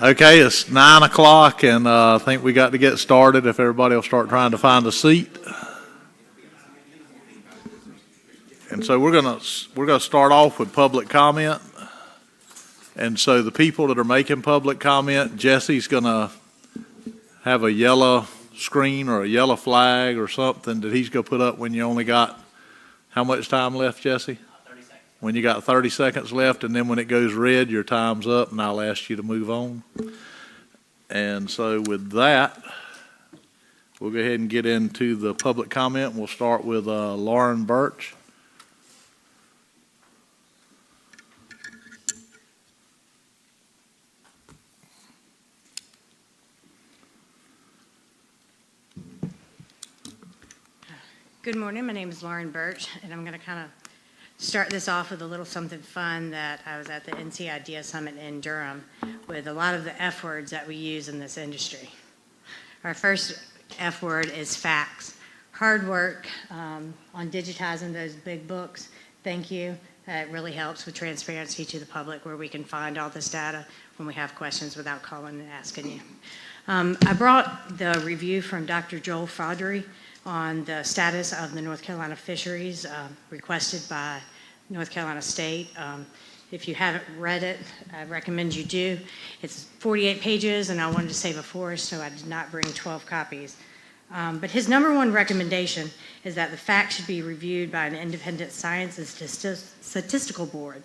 Okay, it's 9 o'clock, and I think we got to get started if everybody will start trying to find a seat. And so we're gonna start off with public comment. And so the people that are making public comment, Jesse's gonna have a yellow screen or a yellow flag or something that he's gonna put up when you only got how much time left, Jesse? 30 seconds. When you got 30 seconds left, and then when it goes red, your time's up, and I'll ask you to move on. And so with that, we'll go ahead and get into the public comment. We'll start with Lauren Birch. Good morning. My name is Lauren Birch, and I'm going to kind of start this off with a little something fun that I was at the NC Idea Summit in Durham with a lot of the F words that we use in this industry. Our first F word is facts. Hard work on digitizing those big books. Thank you. It really helps with transparency to the public where we can find all this data when we have questions without calling and asking you. I brought the review from Dr. Joel Flounder on the status of the North Carolina fisheries requested by North Carolina State. If you haven't read it, I recommend you do. It's 48 pages, and I wanted to save a forest, so I did not bring 12 copies. But his number one recommendation is that the facts should be reviewed by an independent science and statistical board.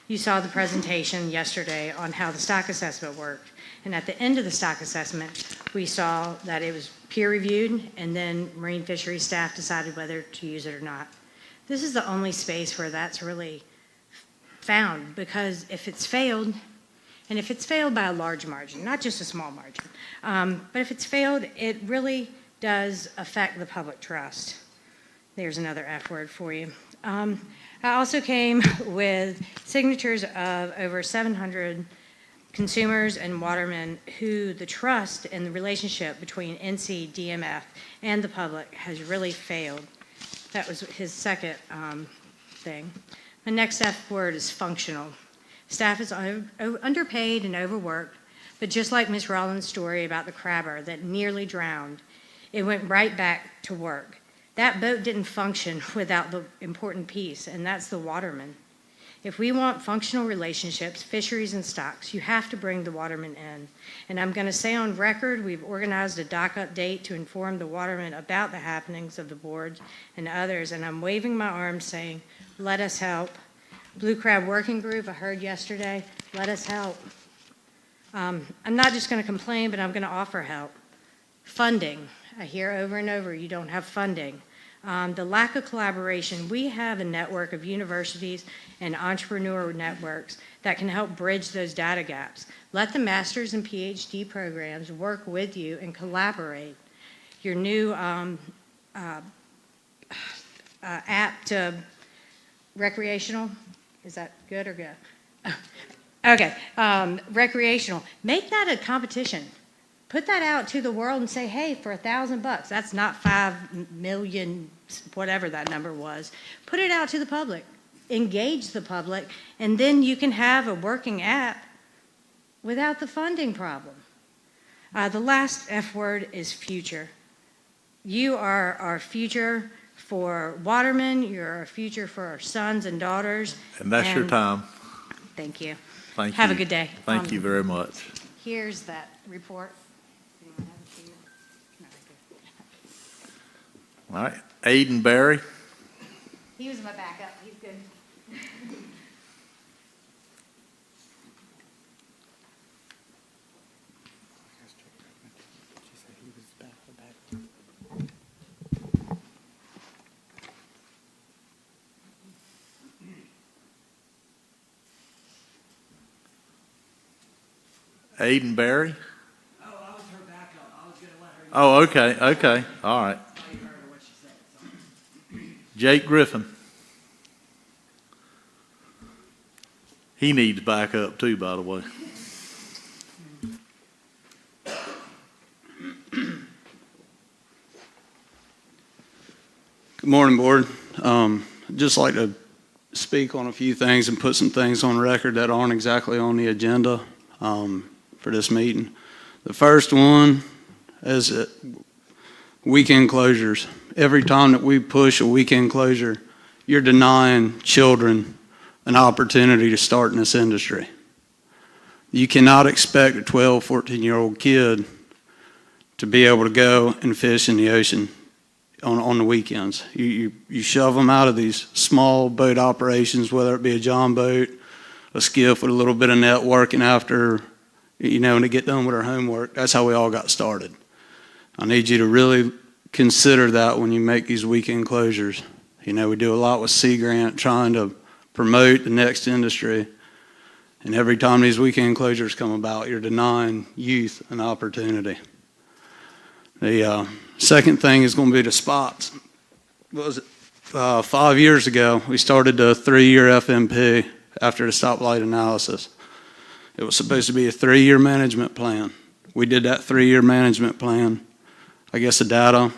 You saw the presentation yesterday on how the stock assessment worked. And at the end of the stock assessment, we saw that it was peer-reviewed, and then marine fisheries staff decided whether to use it or not. This is the only space where that's really found, because if it's failed, and if it's failed by a large margin, not just a small margin, but if it's failed, it really does affect the public trust. There's another F word for you. I also came with signatures of over 700 consumers and watermen who the trust and the relationship between NC, DMF, and the public has really failed. That was his second thing. The next F word is functional. Staff is underpaid and overworked, but just like Ms. Rollins' story about the crabber that nearly drowned, it went right back to work. That boat didn't function without the important piece, and that's the waterman. If we want functional relationships, fisheries, and stocks, you have to bring the watermen in. And I'm going to say on record, we've organized a dock update to inform the watermen about the happenings of the board and others, and I'm waving my arms saying, let us help. Blue Crab Working Group, I heard yesterday, let us help. I'm not just going to complain, but I'm going to offer help. Funding. I hear over and over, you don't have funding. The lack of collaboration. We have a network of universities and entrepreneur networks that can help bridge those data gaps. Let the master's and PhD programs work with you and collaborate. Your new app to recreational, is that good or good? Okay, recreational. Make that a competition. Put that out to the world and say, hey, for $1,000, that's not 5 million, whatever that number was. Put it out to the public, engage the public, and then you can have a working app without the funding problem. The last F word is future. You are our future for watermen, you're our future for our sons and daughters. And that's your time. Thank you. Thank you. Have a good day. Thank you very much. Here's that report. All right, Aiden Berry. He was my backup. He's good. Aiden Berry. Oh, I was her backup. I was going to let her. Oh, okay, all right. I heard what she said. So. Jake Griffin. He needs backup too, by the way. Good morning, Board. I'd just like to speak on a few things and put some things on record that aren't exactly on the agenda. for this meeting. The first one is weekend closures. Every time that we push a weekend closure, you're denying children an opportunity to start in this industry. You cannot expect a 12, 14-year-old kid to be able to go and fish in the ocean on the weekends. You shove them out of these small boat operations, whether it be a john boat, a skiff with a little bit of net working after, and to get done with our homework. That's how we all got started. I need you to really consider that when you make these weekend closures. We do a lot with Sea Grant trying to promote the next industry. And every time these weekend closures come about, you're denying youth an opportunity. The second thing is going to be the spots. What was it? 5 years ago, we started a 3-year FMP after the stoplight analysis. It was supposed to be a 3-year management plan. We did that 3-year management plan. I guess the data,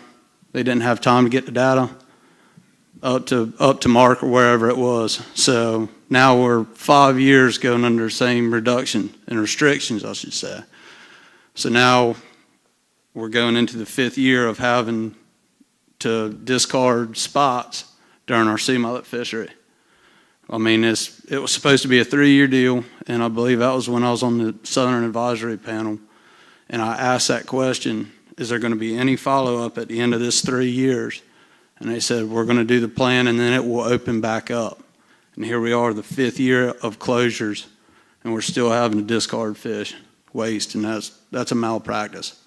they didn't have time to get the data up to mark or wherever it was. So now we're 5 years going under the same reduction and restrictions, I should say. So now we're going into the 5th year of having to discard spots during our sea mullet fishery. I mean, it was supposed to be a 3-year deal, and I believe that was when I was on the Southern Advisory Panel, and I asked that question, is there going to be any follow-up at the end of this 3 years? And they said, we're going to do the plan, and then it will open back up. And here we are, the 5th year of closures, and we're still having to discard fish, waste, and that's a malpractice.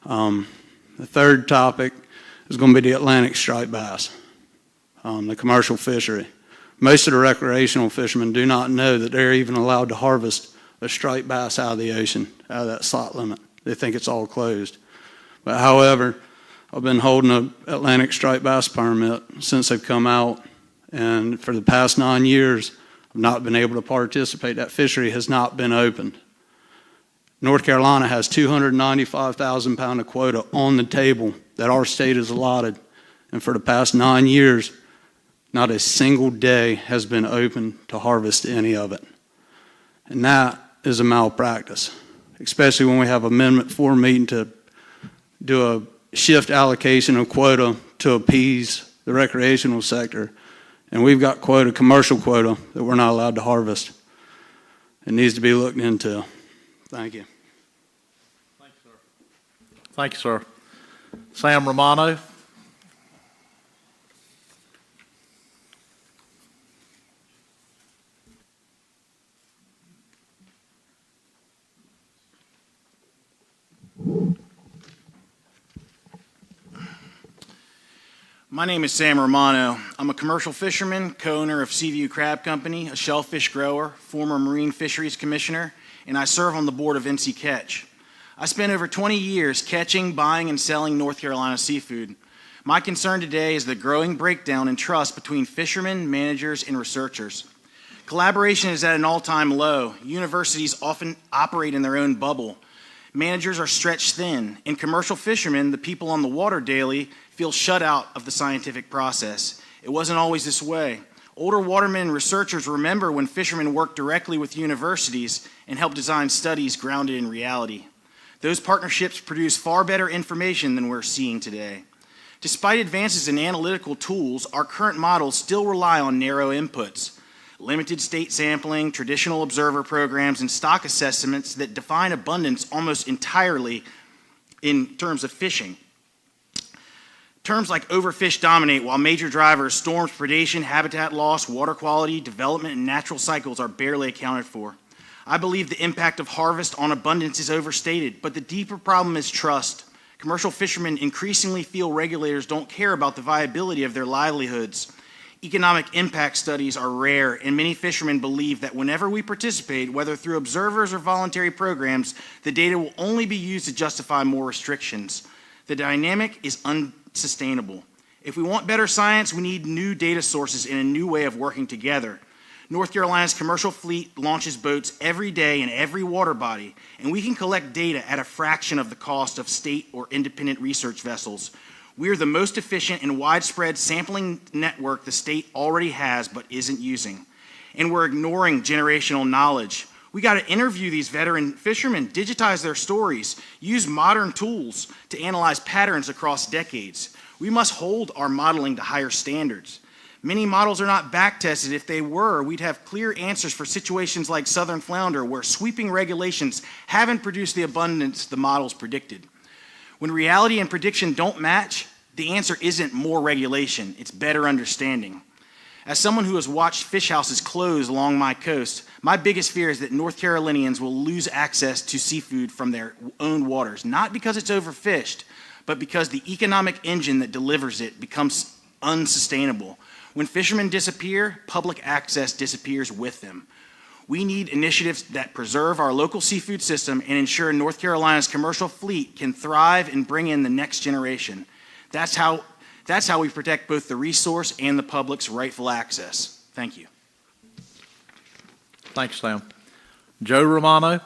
The third topic is going to be the Atlantic striped bass, the commercial fishery. Most of the recreational fishermen do not know that they're even allowed to harvest a striped bass out of the ocean, out of that slot limit. They think it's all closed. But however, I've been holding an Atlantic striped bass permit since they've come out, and for the past 9 years, I've not been able to participate. That fishery has not been opened. North Carolina has 295,000 pound of quota on the table that our state has allotted, and for the past 9 years, not a single day has been open to harvest any of it. And that is a malpractice, especially when we have Amendment 4 meeting to do a shift allocation of quota to appease the recreational sector. And we've got quota, commercial quota, that we're not allowed to harvest. It needs to be looked into. Thank you. Thank you, sir. Thank you, sir. Sam Romano. My name is Sam Romano. I'm a commercial fisherman, co-owner of Seaview Crab Company, a shellfish grower, former Marine Fisheries Commissioner, and I serve on the board of NC Catch. I spent over 20 years catching, buying, and selling North Carolina seafood. My concern today is the growing breakdown in trust between fishermen, managers, and researchers. Collaboration is at an all-time low. Universities often operate in their own bubble. Managers are stretched thin, and commercial fishermen, the people on the water daily, feel shut out of the scientific process. It wasn't always this way. Older watermen and researchers remember when fishermen worked directly with universities and helped design studies grounded in reality. Those partnerships produce far better information than we're seeing today. Despite advances in analytical tools, our current models still rely on narrow inputs. Limited state sampling, traditional observer programs, and stock assessments that define abundance almost entirely in terms of fishing. Terms like overfish dominate, while major drivers, storms, predation, habitat loss, water quality, development, and natural cycles are barely accounted for. I believe the impact of harvest on abundance is overstated, but the deeper problem is trust. Commercial fishermen increasingly feel regulators don't care about the viability of their livelihoods. Economic impact studies are rare, and many fishermen believe that whenever we participate, whether through observers or voluntary programs, the data will only be used to justify more restrictions. The dynamic is unsustainable. If we want better science, we need new data sources and a new way of working together. North Carolina's commercial fleet launches boats every day in every water body, and we can collect data at a fraction of the cost of state or independent research vessels. We are the most efficient and widespread sampling network the state already has but isn't using. And we're ignoring generational knowledge. We got to interview these veteran fishermen, digitize their stories, use modern tools to analyze patterns across decades. We must hold our modeling to higher standards. Many models are not back-tested. If they were, we'd have clear answers for situations like southern flounder, where sweeping regulations haven't produced the abundance the models predicted. When reality and prediction don't match, the answer isn't more regulation, it's better understanding. As someone who has watched fish houses close along my coast, my biggest fear is that North Carolinians will lose access to seafood from their own waters, not because it's overfished, but because the economic engine that delivers it becomes unsustainable. When fishermen disappear, public access disappears with them. We need initiatives that preserve our local seafood system and ensure North Carolina's commercial fleet can thrive and bring in the next generation. That's how we protect both the resource and the public's rightful access. Thank you. Thanks, Sam. Joe Romano.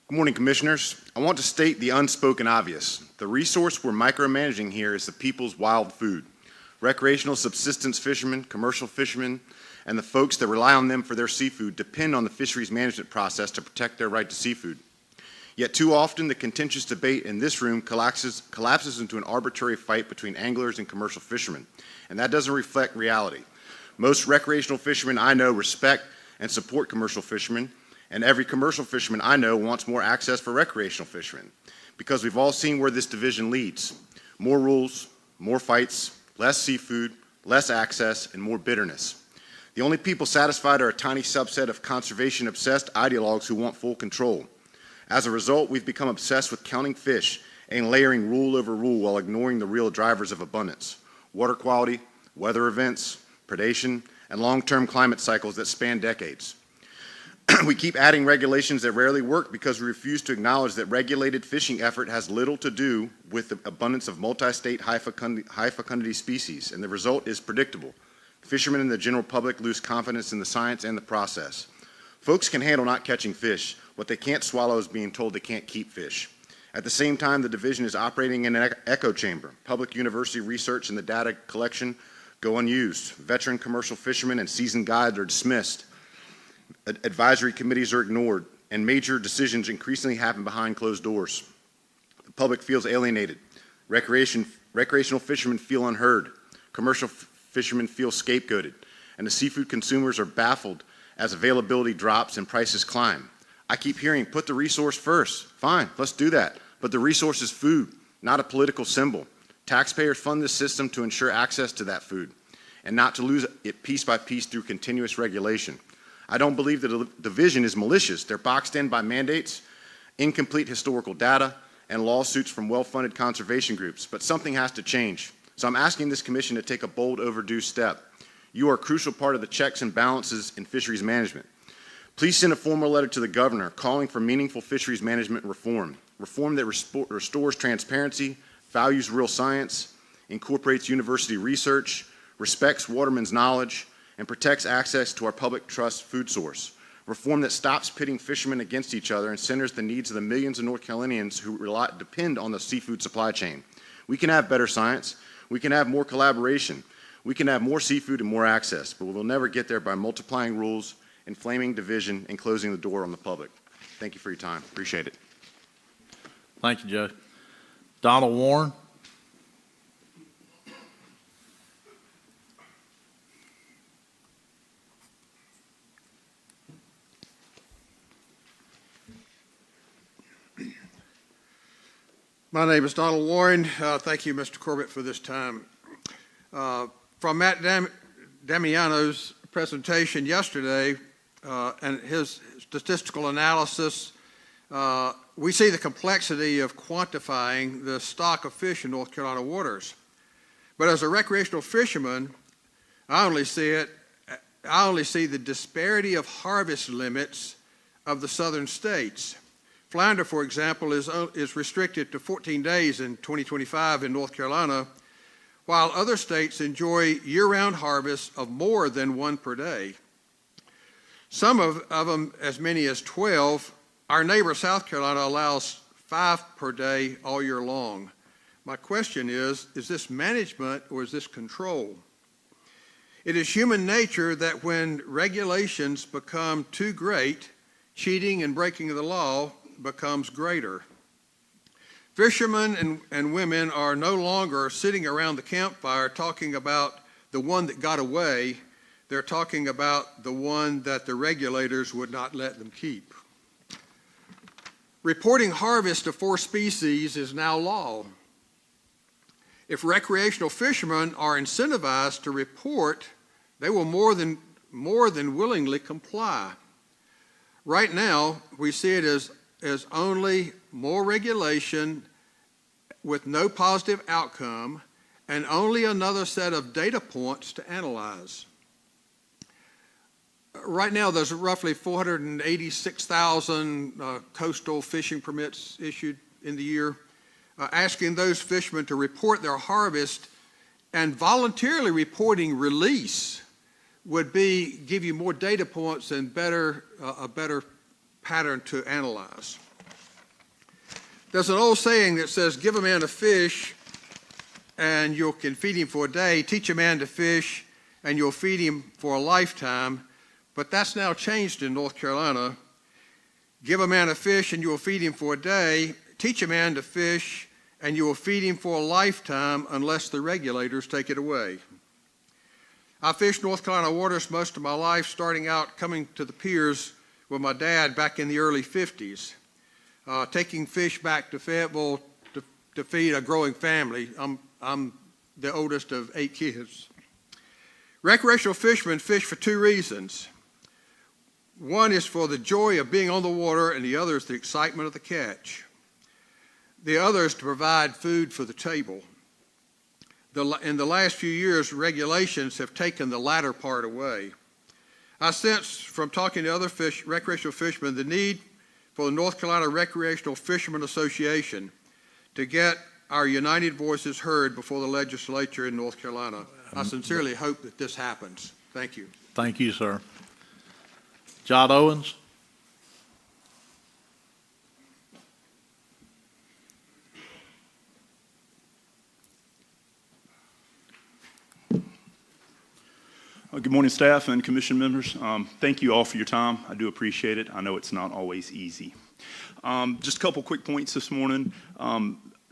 Good morning, Commissioners. I want to state the unspoken obvious. The resource we're micromanaging here is the people's wild food. Recreational subsistence fishermen, commercial fishermen, and the folks that rely on them for their seafood depend on the fisheries management process to protect their right to seafood. Yet too often, the contentious debate in this room collapses into an arbitrary fight between anglers and commercial fishermen, and that doesn't reflect reality. Most recreational fishermen I know respect and support commercial fishermen, and every commercial fisherman I know wants more access for recreational fishermen, because we've all seen where this division leads. More rules, more fights, less seafood, less access, and more bitterness. The only people satisfied are a tiny subset of conservation-obsessed ideologues who want full control. As a result, we've become obsessed with counting fish and layering rule over rule while ignoring the real drivers of abundance: water quality, weather events, predation, and long-term climate cycles that span decades. We keep adding regulations that rarely work because we refuse to acknowledge that regulated fishing effort has little to do with the abundance of multi-state high fecundity species, and the result is predictable. Fishermen and the general public lose confidence in the science and the process. Folks can handle not catching fish. What they can't swallow is being told they can't keep fish. At the same time, the division is operating in an echo chamber. Public university research and the data collection go unused. Veteran commercial fishermen and seasoned guides are dismissed. Advisory committees are ignored, and major decisions increasingly happen behind closed doors. The public feels alienated. Recreational fishermen feel unheard. Commercial fishermen feel scapegoated, and the seafood consumers are baffled as availability drops and prices climb. I keep hearing, put the resource first. Fine, let's do that. But the resource is food, not a political symbol. Taxpayers fund this system to ensure access to that food, and not to lose it piece by piece through continuous regulation. I don't believe that the division is malicious. They're boxed in by mandates, incomplete historical data, and lawsuits from well-funded conservation groups. But something has to change. So I'm asking this commission to take a bold, overdue step. You are a crucial part of the checks and balances in fisheries management. Please send a formal letter to the governor calling for meaningful fisheries management reform that restores transparency, values real science, incorporates university research, respects watermen's knowledge, and protects access to our public trust food source. Reform that stops pitting fishermen against each other and centers the needs of the millions of North Carolinians who depend on the seafood supply chain. We can have better science. We can have more collaboration. We can have more seafood and more access, but we will never get there by multiplying rules, inflaming division, and closing the door on the public. Thank you for your time. Appreciate it. Thank you, Joe. Donald Warren. My name is Donald Warren. Thank you, Mr. Corbett, for this time. From Matt Damiano's presentation yesterday and his statistical analysis, we see the complexity of quantifying the stock of fish in North Carolina waters. But as a recreational fisherman, I only see the disparity of harvest limits of the southern states. Flounder, for example, is restricted to 14 days in 2025 in North Carolina, while other states enjoy year-round harvests of more than one per day. Some of them as many as 12. Our neighbor, South Carolina, allows 5 per day all year long. My question is this management or is this control? It is human nature that when regulations become too great, cheating and breaking of the law becomes greater. Fishermen and women are no longer sitting around the campfire talking about the one that got away. They're talking about the one that the regulators would not let them keep. Reporting harvest of 4 species is now law. If recreational fishermen are incentivized to report, they will more than willingly comply. Right now, we see it as only more regulation with no positive outcome and only another set of data points to analyze. Right now, there's roughly 486,000 coastal fishing permits issued in the year. Asking those fishermen to report their harvest and voluntarily reporting release would give you more data points and a better pattern to analyze. There's an old saying that says, give a man a fish and you can feed him for a day, teach a man to fish and you'll feed him for a lifetime. But that's now changed in North Carolina. Give a man a fish and you will feed him for a day, teach a man to fish and you will feed him for a lifetime unless the regulators take it away. I fished North Carolina waters most of my life, starting out coming to the piers with my dad back in the early 50s, taking fish back to Fayetteville to feed a growing family. I'm the oldest of 8 kids. Recreational fishermen fish for 2 reasons. One is for the joy of being on the water, and the other is the excitement of the catch. The other is to provide food for the table. In the last few years, regulations have taken the latter part away. I sense from talking to other recreational fishermen the need for the North Carolina Recreational Fishermen Association to get our united voices heard before the legislature in North Carolina. I sincerely hope that this happens. Thank you. Thank you, sir. John Owens? Good morning, staff and commission members. Thank you all for your time. I do appreciate it. I know it's not always easy. Just a couple quick points this morning.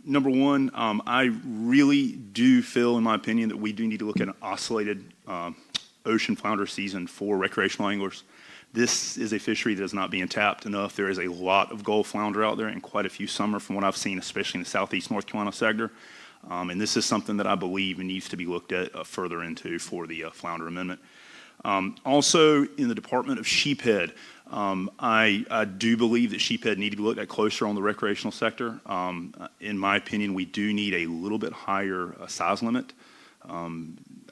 Number one, I really do feel, in my opinion, that we do need to look at an oscillated ocean flounder season for recreational anglers. This is a fishery that is not being tapped enough. There is a lot of Gulf flounder out there and quite a few summer from what I've seen, especially in the southeast North Carolina sector. And this is something that I believe needs to be looked at further into for the Flounder Amendment. Also, in the Department of Sheephead, I do believe that sheephead need to be looked at closer on the recreational sector. In my opinion, we do need a little bit higher size limit.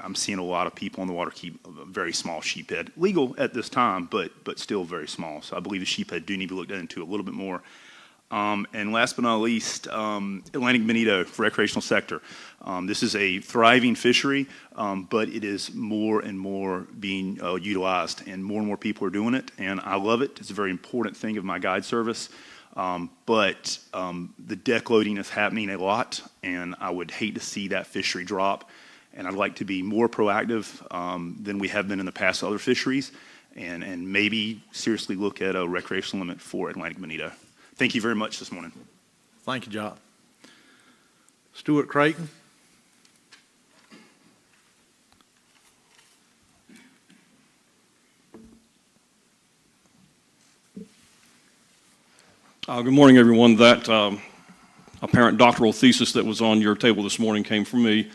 I'm seeing a lot of people on the water keep a very small sheephead, legal at this time, but still very small. So I believe the sheephead do need to be looked into a little bit more. And last but not least, Atlantic bonito for recreational sector. This is a thriving fishery, but it is more and more being utilized, and more people are doing it, and I love it. It's a very important thing of my guide service, but the deck loading is happening a lot, and I would hate to see that fishery drop, and I'd like to be more proactive than we have been in the past other fisheries, and maybe seriously look at a recreational limit for Atlantic bonito. Thank you very much this morning. Thank you, John. Stuart Creighton. Good morning, everyone. That apparent doctoral thesis that was on your table this morning came from me.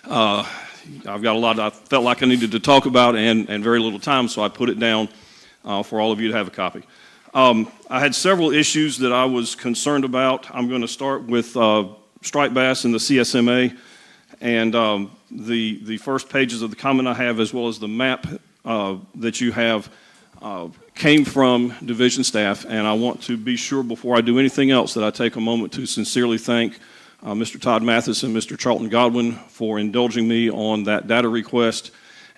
I've got a lot I felt like I needed to talk about and very little time, so I put it down for all of you to have a copy. I had several issues that I was concerned about. I'm going to start with striped bass and the CSMA, and the first pages of the comment I have, as well as the map that you have, came from division staff, and I want to be sure before I do anything else that I take a moment to sincerely thank Mr. Todd Mathis and Mr. Charlton Godwin for indulging me on that data request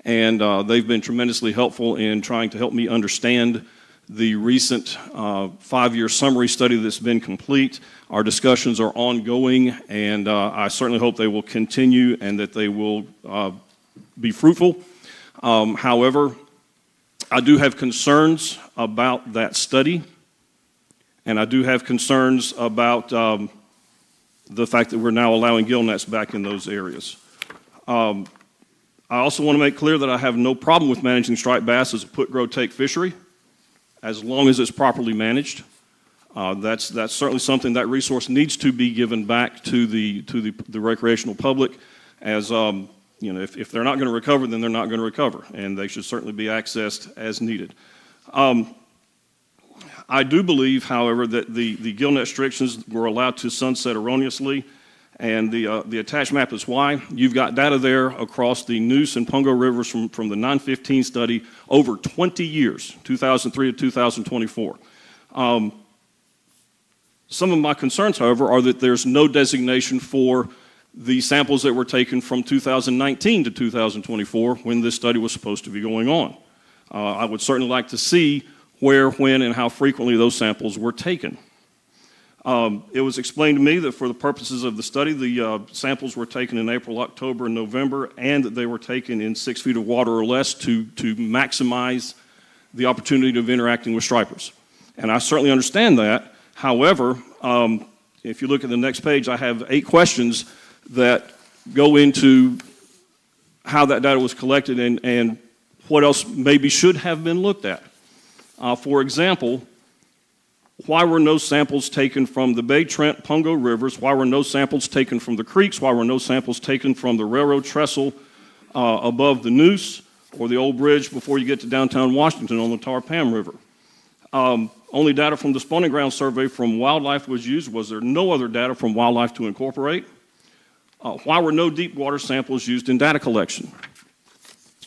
and they've been tremendously helpful in trying to help me understand the recent 5-year summary study that's been complete. Our discussions are ongoing, and I certainly hope they will continue and that they will be fruitful. However, I do have concerns about that study, and I do have concerns about the fact that we're now allowing gill nets back in those areas. I also want to make clear that I have no problem with managing striped bass as a put, grow, take fishery, as long as it's properly managed. That's certainly something, that resource needs to be given back to the recreational public. As you know, if they're not going to recover, then they're not going to recover, and they should certainly be accessed as needed. I do believe, however, that the gill net restrictions were allowed to sunset erroneously, and the attached map is why. You've got data there across the Neuse and Pungo rivers from the 915 study over 20 years, 2003 to 2024. Some of my concerns, however, are that there's no designation for the samples that were taken from 2019 to 2024 when this study was supposed to be going on. I would certainly like to see where, when, and how frequently those samples were taken. It was explained to me that for the purposes of the study, the samples were taken in April, October, and November, and that they were taken in 6 feet of water or less to maximize the opportunity of interacting with stripers. And I certainly understand that. However, if you look at the next page, I have 8 questions that go into how that data was collected and what else maybe should have been looked at. For example, why were no samples taken from the Bay, Trent, Pungo rivers? Why were no samples taken from the creeks? Why were no samples taken from the railroad trestle above the Neuse or the old bridge before you get to downtown Washington on the Tarpam River? Only data from the spawning ground survey from wildlife was used. Was there no other data from wildlife to incorporate? Why were no deep water samples used in data collection?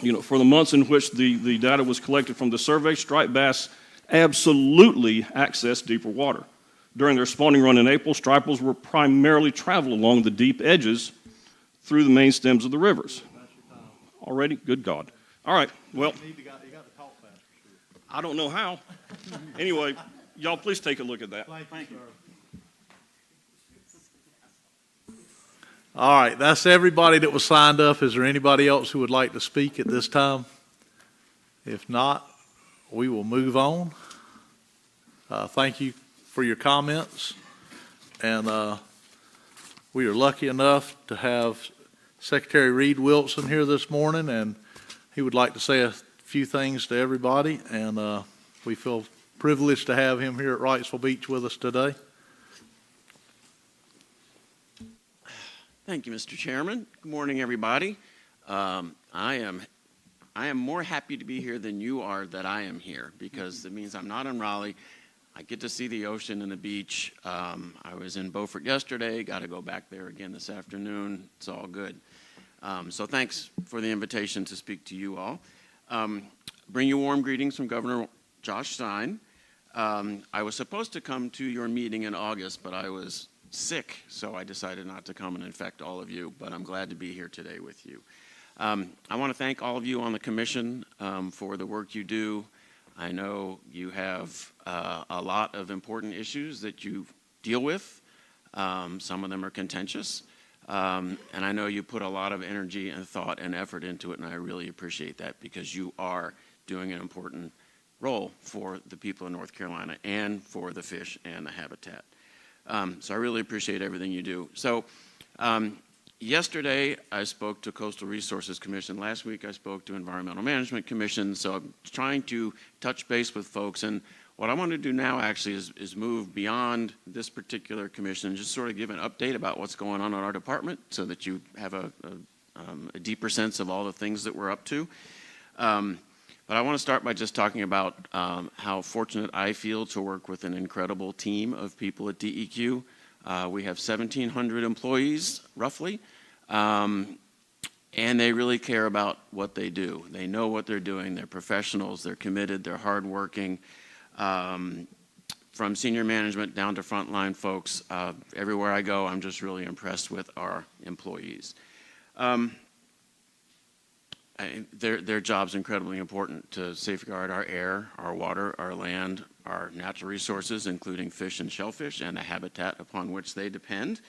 You know, for the months in which the data was collected from the survey, striped bass absolutely accessed deeper water. During their spawning run in April, stripers were primarily traveled along the deep edges through the main stems of the rivers. Already? Good God. All right, well, I don't know how. Anyway, y'all please take a look at that. Thank you. All right, that's everybody that was signed up. Is there anybody else who would like to speak at this time? If not, we will move on. Thank you for your comments. And we are lucky enough to have Secretary Reed Wilson here this morning, and he would like to say a few things to everybody. And we feel privileged to have him here at Wrightsville Beach with us today. Thank you, Mr. Chairman. Good morning, everybody. I am more happy to be here than you are that I am here, because it means I'm not in Raleigh. I get to see the ocean and the beach. I was in Beaufort yesterday, got to go back there again this afternoon. It's all good. So thanks for the invitation to speak to you all. Bring you warm greetings from Governor Josh Stein. I was supposed to come to your meeting in August, but I was sick, so I decided not to come and infect all of you, but I'm glad to be here today with you. I want to thank all of you on the commission for the work you do. I know you have a lot of important issues that you deal with. Some of them are contentious, and I know you put a lot of energy and thought and effort into it, and I really appreciate that, because you are doing an important role for the people in North Carolina and for the fish and the habitat. So I really appreciate everything you do. So yesterday I spoke to Coastal Resources Commission. Last week I spoke to Environmental Management Commission. So I'm trying to touch base with folks. And what I want to do now actually is move beyond this particular commission and just sort of give an update about what's going on in our department so that you have a deeper sense of all the things that we're up to. But I want to start by just talking about how fortunate I feel to work with an incredible team of people at DEQ. We have 1,700 employees, roughly, and they really care about what they do. They know what they're doing. They're professionals. They're committed. They're hardworking. From senior management down to frontline folks, everywhere I go, I'm just really impressed with our employees. their job's incredibly important to safeguard our air, our water, our land, our natural resources, including fish and shellfish, and the habitat upon which they depend.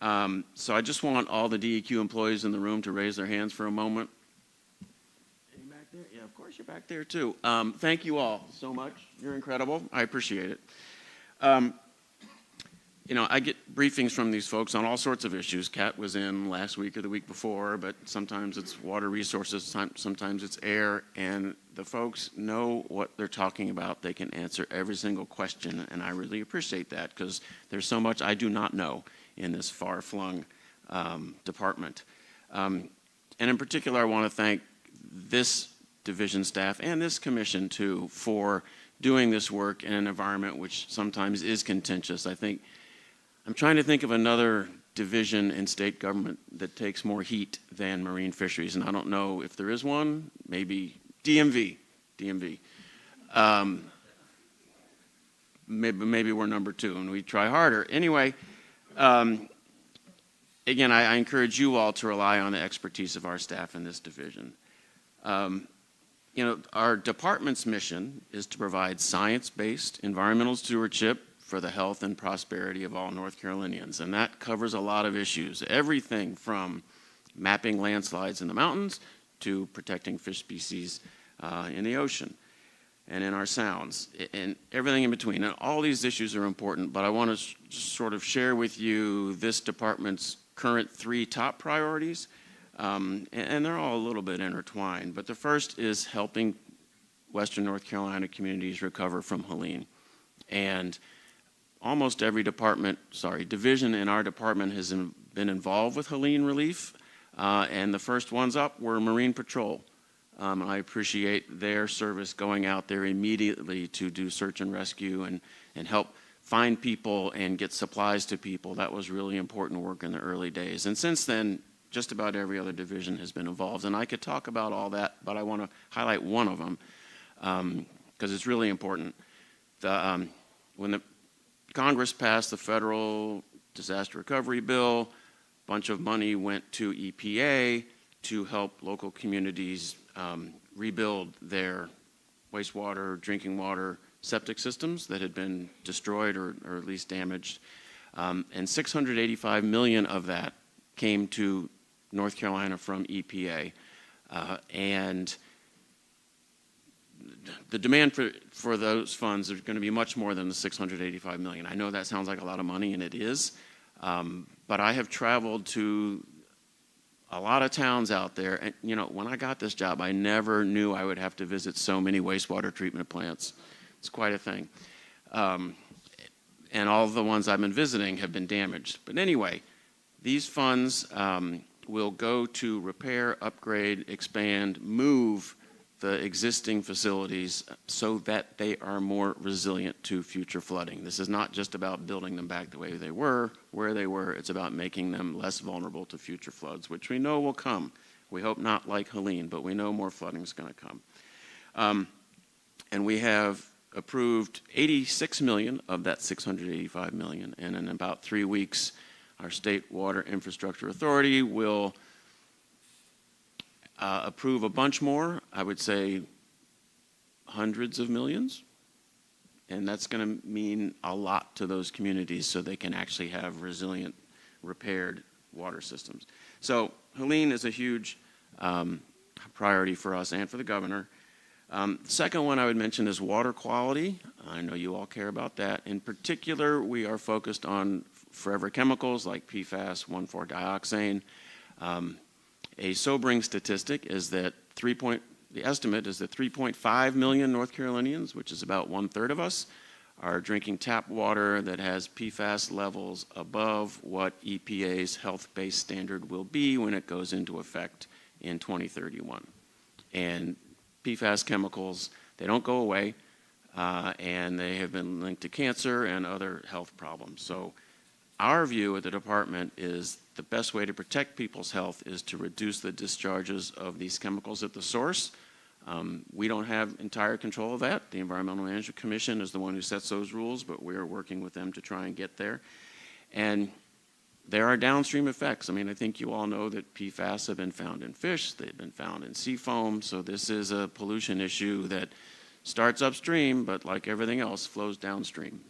So I just want all the DEQ employees in the room to raise their hands for a moment. Are you back there? Yeah, of course you're back there too. Thank you all so much. You're incredible. I appreciate it. You know, I get briefings from these folks on all sorts of issues. Kat was in last week or the week before, but sometimes it's water resources, sometimes it's air, and the folks know what they're talking about. They can answer every single question, and I really appreciate that because there's so much I do not know in this far-flung department. And in particular, I want to thank this division staff and this commission, too, for doing this work in an environment which sometimes is contentious. I'm trying to think of another division in state government that takes more heat than marine fisheries, and I don't know if there is one. Maybe DMV. Maybe we're number 2, and we try harder. Anyway, again, I encourage you all to rely on the expertise of our staff in this division. You know, our department's mission is to provide science-based environmental stewardship for the health and prosperity of all North Carolinians. And that covers a lot of issues, everything from mapping landslides in the mountains to protecting fish species in the ocean and in our sounds, and everything in between. And all these issues are important, but I want to sort of share with you this department's current 3 top priorities, and they're all a little bit intertwined. But the first is helping Western North Carolina communities recover from Helene. And almost every division in our department has been involved with Helene relief, and the first ones up were Marine Patrol. I appreciate their service going out there immediately to do search and rescue and help find people and get supplies to people. That was really important work in the early days. And since then, just about every other division has been involved. And I could talk about all that, but I want to highlight one of them because it's really important. When the Congress passed the federal disaster recovery bill, a bunch of money went to EPA to help local communities rebuild their wastewater, drinking water, septic systems that had been destroyed or at least damaged. And $685 million of that came to North Carolina from EPA. And the demand for those funds are going to be much more than the $685 million. I know that sounds like a lot of money, and it is. But I have traveled to a lot of towns out there. And, you know, when I got this job, I never knew I would have to visit so many wastewater treatment plants. It's quite a thing. And all of the ones I've been visiting have been damaged. But anyway, these funds will go to repair, upgrade, expand, move the existing facilities so that they are more resilient to future flooding. This is not just about building them back the way they were, where they were. It's about making them less vulnerable to future floods, which we know will come. We hope not like Helene, but we know more flooding is going to come. And we have approved $86 million of that $685 million. And in about 3 weeks, our State Water Infrastructure Authority will approve a bunch more, I would say hundreds of millions. And that's going to mean a lot to those communities so they can actually have resilient, repaired water systems. So Helene is a huge priority for us and for the governor. The second one I would mention is water quality. I know you all care about that. In particular, we are focused on forever chemicals like PFAS, 1,4-dioxane. A sobering statistic is that the estimate is that 3.5 million North Carolinians, which is about 1/3 of us, are drinking tap water that has PFAS levels above what EPA's health-based standard will be when it goes into effect in 2031. And PFAS chemicals, they don't go away, and they have been linked to cancer and other health problems. So our view at the department is the best way to protect people's health is to reduce the discharges of these chemicals at the source. We don't have entire control of that. The Environmental Management Commission is the one who sets those rules, but we are working with them to try and get there. And there are downstream effects. I mean, I think you all know that PFAS have been found in fish, they've been found in sea foam, so this is a pollution issue that starts upstream, but like everything else, flows downstream.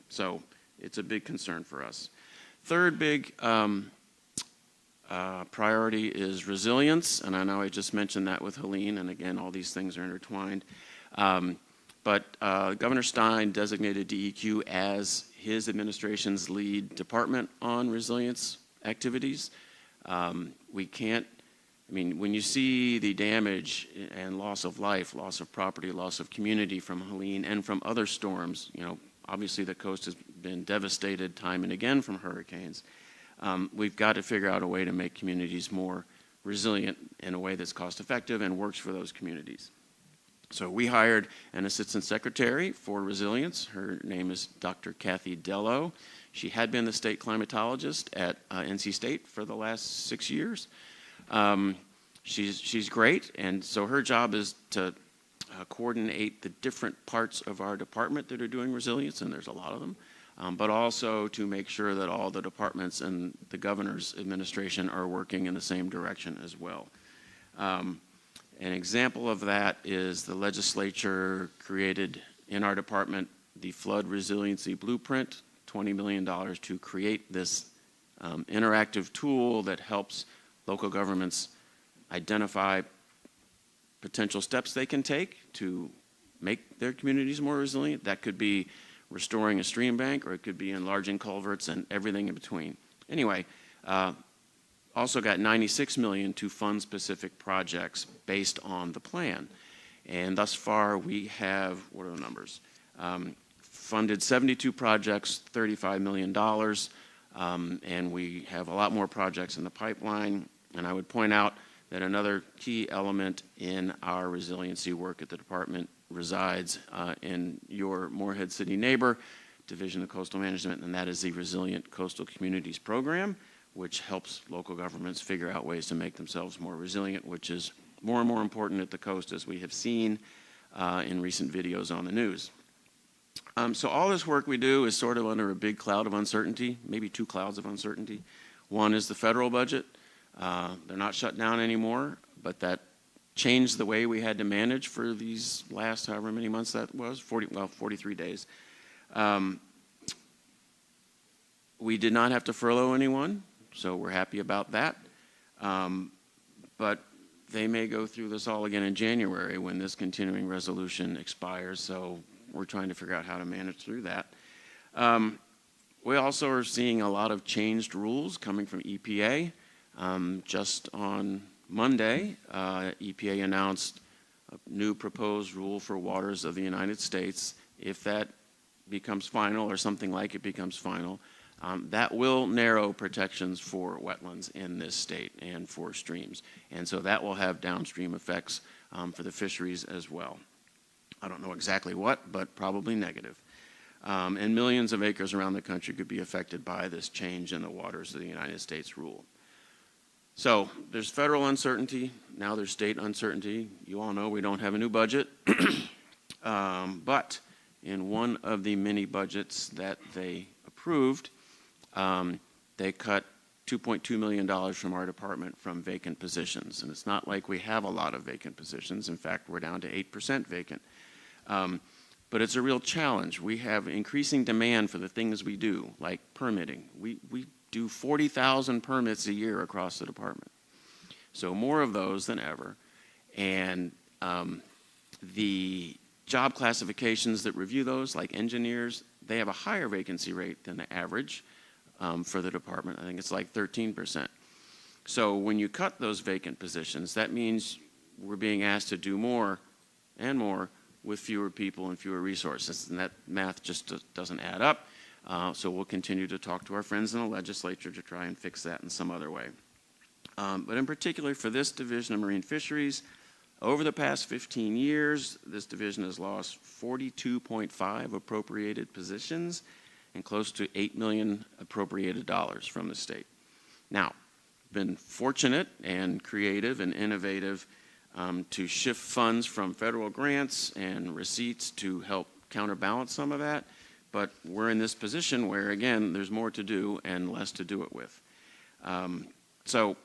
So it's a big concern for us. Third big priority is resilience, and I know I just mentioned that with Helene, and again, all these things are intertwined. But Governor Stein designated DEQ as his administration's lead department on resilience activities. We can't, I mean, when you see the damage and loss of life, loss of property, loss of community from Helene and from other storms, you know, obviously the coast has been devastated time and again from hurricanes. We've got to figure out a way to make communities more resilient in a way that's cost effective and works for those communities. So we hired an assistant secretary for resilience. Her name is Dr. Kathy Dello. She had been the state climatologist at NC State for the last 6 years. She's great, and so her job is to coordinate the different parts of our department that are doing resilience, and there's a lot of them, but also to make sure that all the departments and the governor's administration are working in the same direction as well. An example of that is the legislature created in our department the Flood Resiliency Blueprint, $20 million to create this interactive tool that helps local governments identify potential steps they can take to make their communities more resilient. That could be restoring a stream bank, or it could be enlarging culverts and everything in between. Anyway, also got $96 million to fund specific projects based on the plan. And thus far we have, what are the numbers? Funded 72 projects, $35 million, and we have a lot more projects in the pipeline. And I would point out that another key element in our resiliency work at the department resides in your Morehead City neighbor, Division of Coastal Management, and that is the Resilient Coastal Communities Program, which helps local governments figure out ways to make themselves more resilient, which is more and more important at the coast, as we have seen in recent videos on the news. So all this work we do is sort of under a big cloud of uncertainty, maybe two clouds of uncertainty. One is the federal budget. They're not shut down anymore, but that changed the way we had to manage for these last however many months that was, 43 days. We did not have to furlough anyone, so we're happy about that. But they may go through this all again in January when this continuing resolution expires, so we're trying to figure out how to manage through that. We also are seeing a lot of changed rules coming from EPA. Just on Monday, EPA announced a new proposed rule for waters of the United States. If that becomes final, or something like it becomes final, that will narrow protections for wetlands in this state and for streams. And so that will have downstream effects for the fisheries as well. I don't know exactly what, but probably negative. And millions of acres around the country could be affected by this change in the waters of the United States rule. So there's federal uncertainty, now there's state uncertainty. You all know we don't have a new budget, but in one of the mini budgets that they approved, they cut $2.2 million from our department from vacant positions. And it's not like we have a lot of vacant positions. In fact, we're down to 8% vacant. But it's a real challenge. We have increasing demand for the things we do, like permitting. We do 40,000 permits a year across the department. So more of those than ever. And the job classifications that review those, like engineers, they have a higher vacancy rate than the average for the department. I think it's like 13%. So when you cut those vacant positions, that means we're being asked to do more and more with fewer people and fewer resources. And that math just doesn't add up. So we'll continue to talk to our friends in the legislature to try and fix that in some other way. But in particular for this division of marine fisheries, over the past 15 years, this division has lost 42.5 appropriated positions and close to $8 million appropriated dollars from the state. Now, been fortunate and creative and innovative to shift funds from federal grants and receipts to help counterbalance some of that. but we're in this position where, again, there's more to do and less to do it with. So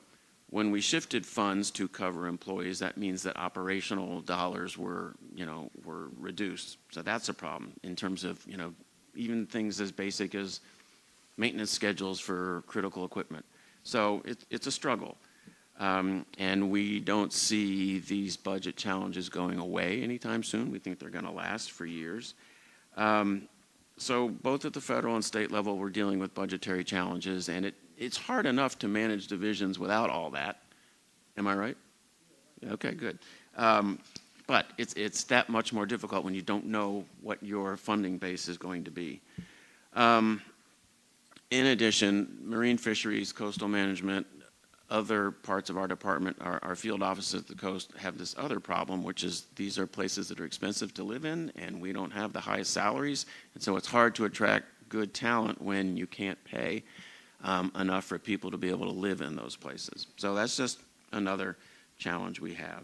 when we shifted funds to cover employees, that means that operational dollars were reduced. So that's a problem in terms of, even things as basic as maintenance schedules for critical equipment. So it's a struggle. And we don't see these budget challenges going away anytime soon. We think they're going to last for years. So both at the federal and state level, we're dealing with budgetary challenges, and it's hard enough to manage divisions without all that. Am I right? Okay, good. But it's that much more difficult when you don't know what your funding base is going to be. In addition, marine fisheries, coastal management, other parts of our department, our field offices at the coast have this other problem, which is these are places that are expensive to live in, and we don't have the highest salaries, and so it's hard to attract good talent when you can't pay enough for people to be able to live in those places. So that's just another challenge we have.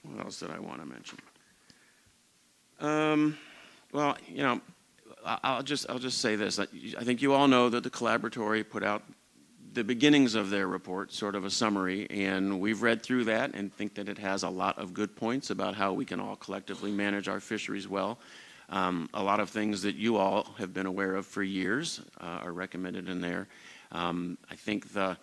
What else did I want to mention? Well, I'll just say this. I think you all know that the Collaboratory put out the beginnings of their report, sort of a summary, and we've read through that and think that it has a lot of good points about how we can all collectively manage our fisheries well. A lot of things that you all have been aware of for years are recommended in there. I think the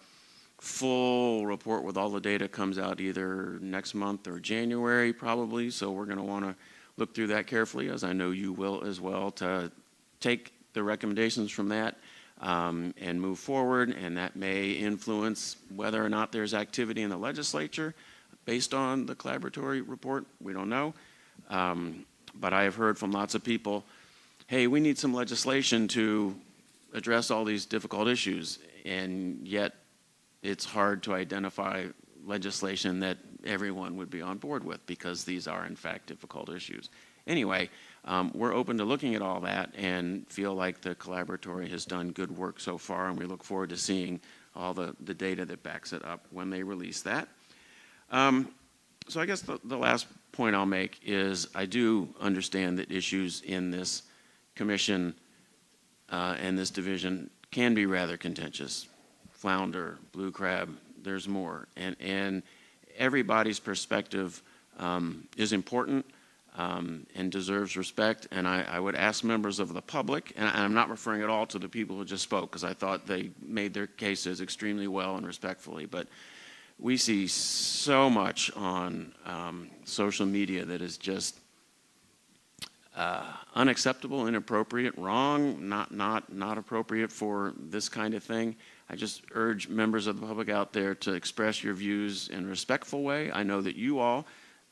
full report with all the data comes out either next month or January probably, so we're going to want to look through that carefully, as I know you will as well, to take the recommendations from that and move forward, and that may influence whether or not there's activity in the legislature based on the Collaboratory report. We don't know. But I have heard from lots of people, hey, we need some legislation to address all these difficult issues, and yet it's hard to identify legislation that everyone would be on board with because these are, in fact, difficult issues. Anyway, we're open to looking at all that and feel like the Collaboratory has done good work so far, and we look forward to seeing all the data that backs it up when they release that. So I guess the last point I'll make is I do understand that issues in this commission and this division can be rather contentious. Flounder, blue crab, there's more. And everybody's perspective is important and deserves respect. And I would ask members of the public, and I'm not referring at all to the people who just spoke, because I thought they made their cases extremely well and respectfully, but we see so much on social media that is just unacceptable, inappropriate, wrong, not appropriate for this kind of thing. I just urge members of the public out there to express your views in a respectful way. I know that you all,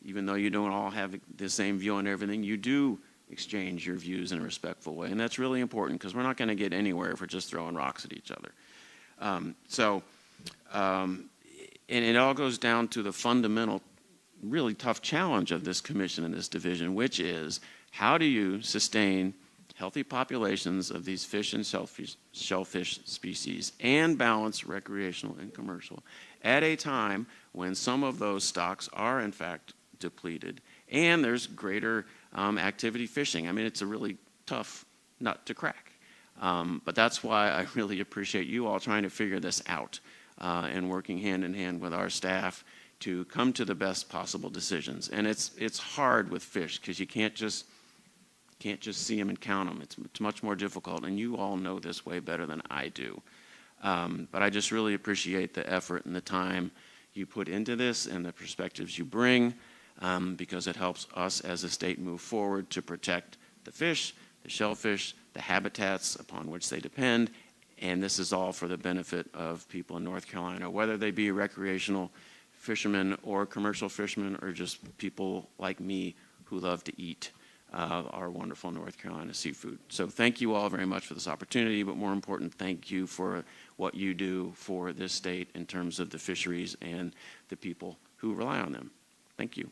even though you don't all have the same view on everything, you do exchange your views in a respectful way, and that's really important because we're not going to get anywhere if we're just throwing rocks at each other. And it all goes down to the fundamental, really tough challenge of this commission and this division, which is how do you sustain healthy populations of these fish and shellfish species and balance recreational and commercial at a time when some of those stocks are in fact depleted and there's greater activity fishing. I mean, it's a really tough nut to crack. But that's why I really appreciate you all trying to figure this out and working hand in hand with our staff to come to the best possible decisions. And it's hard with fish because you can't just see them and count them. It's much more difficult, and you all know this way better than I do. But I just really appreciate the effort and the time you put into this and the perspectives you bring, because it helps us as a state move forward to protect the fish, the shellfish, the habitats upon which they depend, and this is all for the benefit of people in North Carolina, whether they be recreational fishermen or commercial fishermen or just people like me who love to eat our wonderful North Carolina seafood. So thank you all very much for this opportunity, but more important, thank you for what you do for this state in terms of the fisheries and the people who rely on them. Thank you.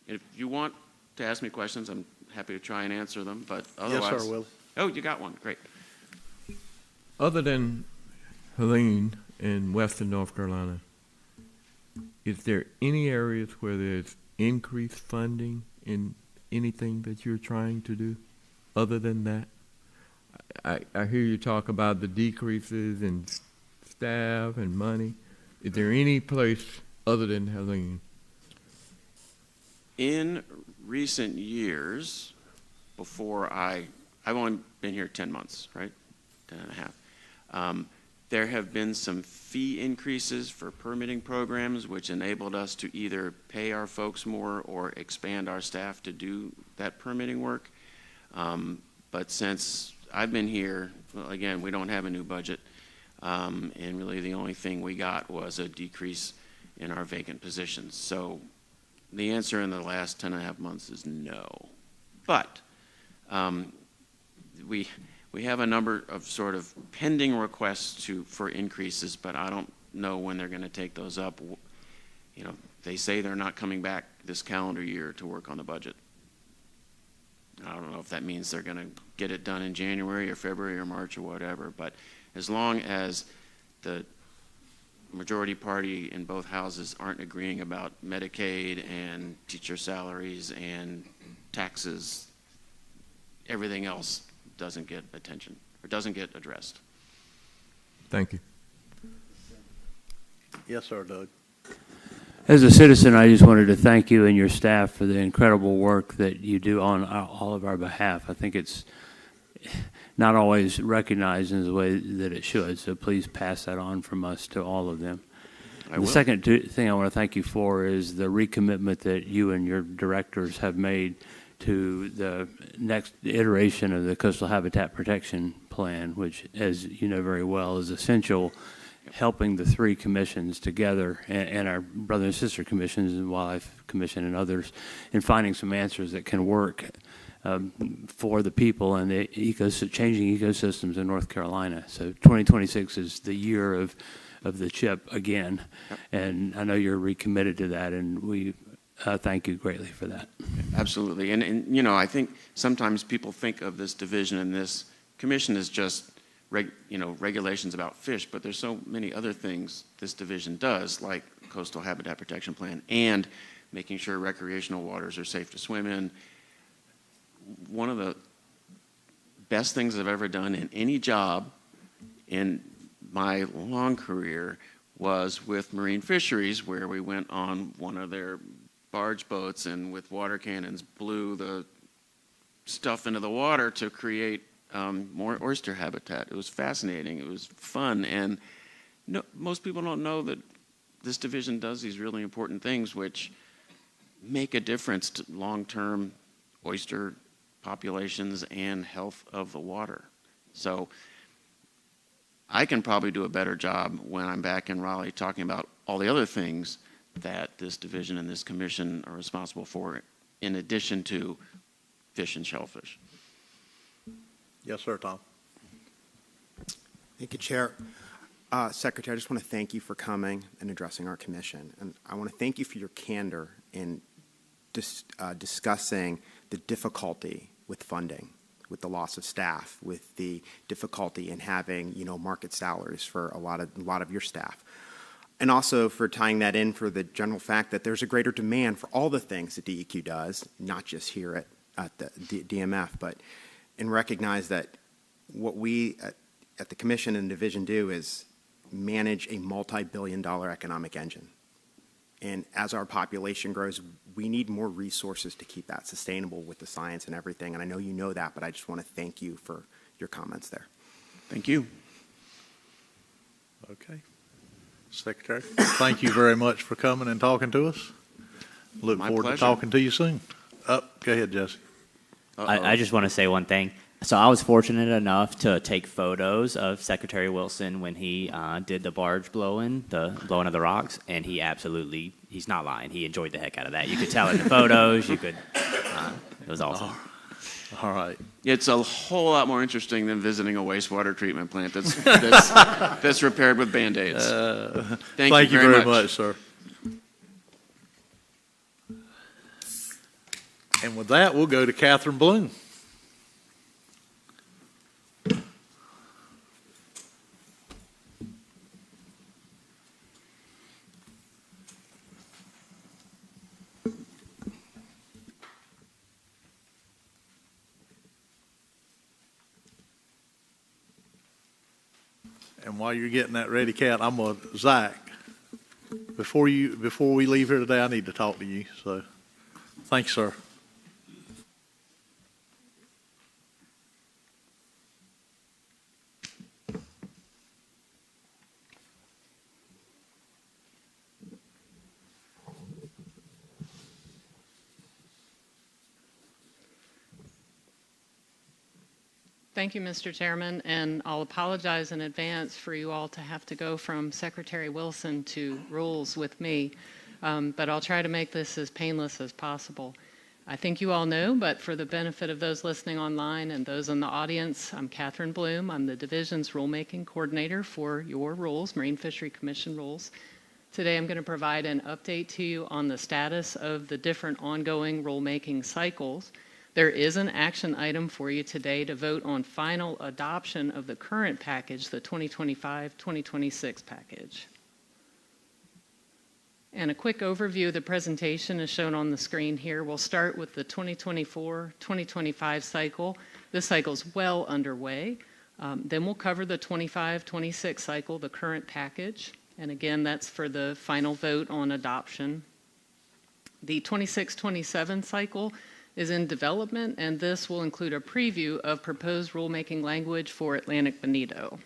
If you want to ask me questions, I'm happy to try and answer them, but otherwise... Yes, sir, Will. Oh, you got one. Great. Other than Helene in western North Carolina, is there any areas where there's increased funding in anything that you're trying to do? other than that? I hear you talk about the decreases in staff and money. Is there any place other than Helene? In recent years, before I've only been here 10 months, right? 10 and a half. There have been some fee increases for permitting programs, which enabled us to either pay our folks more or expand our staff to do that permitting work. But since I've been here, well, again, we don't have a new budget. And really the only thing we got was a decrease in our vacant positions. So the answer in the last 10 and a half months is no. But we have a number of sort of pending requests for increases, but I don't know when they're going to take those up. You know, they say they're not coming back this calendar year to work on the budget. I don't know if that means they're going to get it done in January or February or March or whatever, but as long as the majority party in both houses aren't agreeing about Medicaid and teacher salaries and taxes, everything else doesn't get attention or doesn't get addressed. Thank you. Yes, sir, Doug. As a citizen, I just wanted to thank you and your staff for the incredible work that you do on all of our behalf. I think it's not always recognized in the way that it should, so please pass that on from us to all of them. The second thing I want to thank you for is the recommitment that you and your directors have made to the next iteration of the Coastal Habitat Protection Plan, which, as you know very well, is essential, helping the three commissions together and our brother and sister commissions, and Wildlife Commission and others, in finding some answers that can work for the people and the changing ecosystems in North Carolina. So 2026 is the year of the chip again, and I know you're recommitted to that, and we thank you greatly for that. Absolutely. And you know, I think sometimes people think of this division and this commission as just regulations about fish, but there's so many other things this division does, like Coastal Habitat Protection Plan and making sure recreational waters are safe to swim in. One of the best things I've ever done in any job in my long career was with Marine Fisheries, where we went on one of their barge boats and with water cannons blew the stuff into the water to create more oyster habitat. It was fascinating. It was fun. And most people don't know that this division does these really important things which make a difference to long-term oyster populations and health of the water. So I can probably do a better job when I'm back in Raleigh talking about all the other things that this division and this commission are responsible for, in addition to fish and shellfish. Yes, sir, Tom. Thank you, Chair. Secretary, I just want to thank you for coming and addressing our commission. And I want to thank you for your candor in discussing the difficulty with funding, with the loss of staff, with the difficulty in having, market salaries for a lot of your staff. And also for tying that in for the general fact that there's a greater demand for all the things that DEQ does, not just here at the DMF, but and recognize that what we at the Commission and Division do is manage a multi-billion-dollar economic engine. And as our population grows, we need more resources to keep that sustainable with the science and everything. And I know you know that, but I just want to thank you for your comments there. Thank you. Okay. Secretary, thank you very much for coming and talking to us. Look My forward pleasure. to talking to you soon. Go ahead, Jesse. I just want to say one thing. So I was fortunate enough to take photos of Secretary Wilson when he did the barge blowing of the rocks, and he's not lying. He enjoyed the heck out of that. You could tell in the photos. It was awesome. All right. It's a whole lot more interesting than visiting a wastewater treatment plant that's repaired with Band-Aids. Thank you very much, sir. And with that, we'll go to Catherine Bloom. And while you're getting that ready, Kat, Zach, before we leave here today, I need to talk to you. So, thanks, sir. Thank you, Mr. Chairman, and I'll apologize in advance for you all to have to go from Secretary Wilson to rules with me, but I'll try to make this as painless as possible. I think you all know, but for the benefit of those listening online and those in the audience, I'm Catherine Bloom. I'm the Division's Rulemaking Coordinator for your rules, Marine Fishery Commission rules. Today I'm going to provide an update to you on the status of the different ongoing rulemaking cycles. There is an action item for you today to vote on final adoption of the current package, the 2025-2026 package. And a quick overview of the presentation is shown on the screen here. We'll start with the 2024-2025 cycle. This cycle is well underway. Then we'll cover the 25-26 cycle, the current package. And again, that's for the final vote on adoption. The 26-27 cycle is in development, and this will include a preview of proposed rulemaking language for Atlantic Bonito.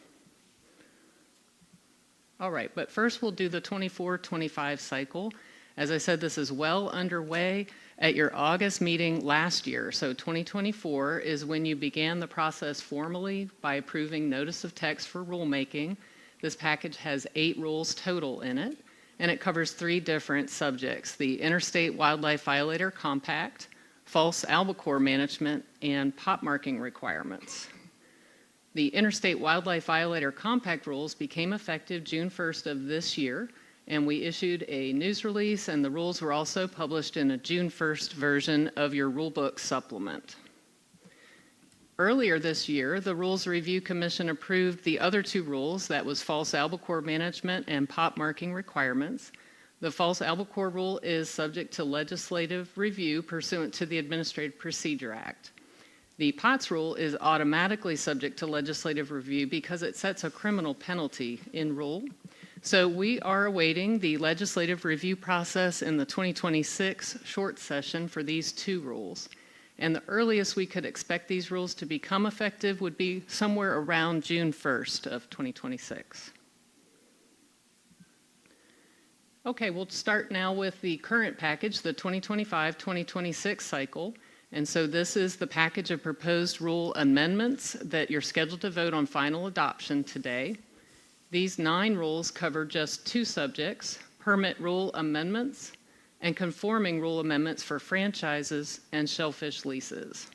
All right, but first we'll do the 24-25 cycle. As I said, this is well underway at your August meeting last year. So 2024 is when you began the process formally by approving notice of text for rulemaking. This package has 8 rules total in it, and it covers 3 different subjects: the Interstate Wildlife Violator Compact, false albacore management, and pot marking requirements. The Interstate Wildlife Violator Compact rules became effective June 1st of this year, and we issued a news release, and the rules were also published in a June 1st version of your rulebook supplement. Earlier this year, the Rules Review Commission approved the other 2 rules, that was false albacore management and pot marking requirements. The false albacore rule is subject to legislative review pursuant to the Administrative Procedure Act. The POTS rule is automatically subject to legislative review because it sets a criminal penalty in rule. So we are awaiting the legislative review process in the 2026 short session for these 2 rules. And the earliest we could expect these rules to become effective would be somewhere around June 1st of 2026. Okay, we'll start now with the current package, the 2025-2026 cycle. And so this is the package of proposed rule amendments that you're scheduled to vote on final adoption today. These 9 rules cover just 2 subjects: permit rule amendments and conforming rule amendments for franchises and shellfish leases.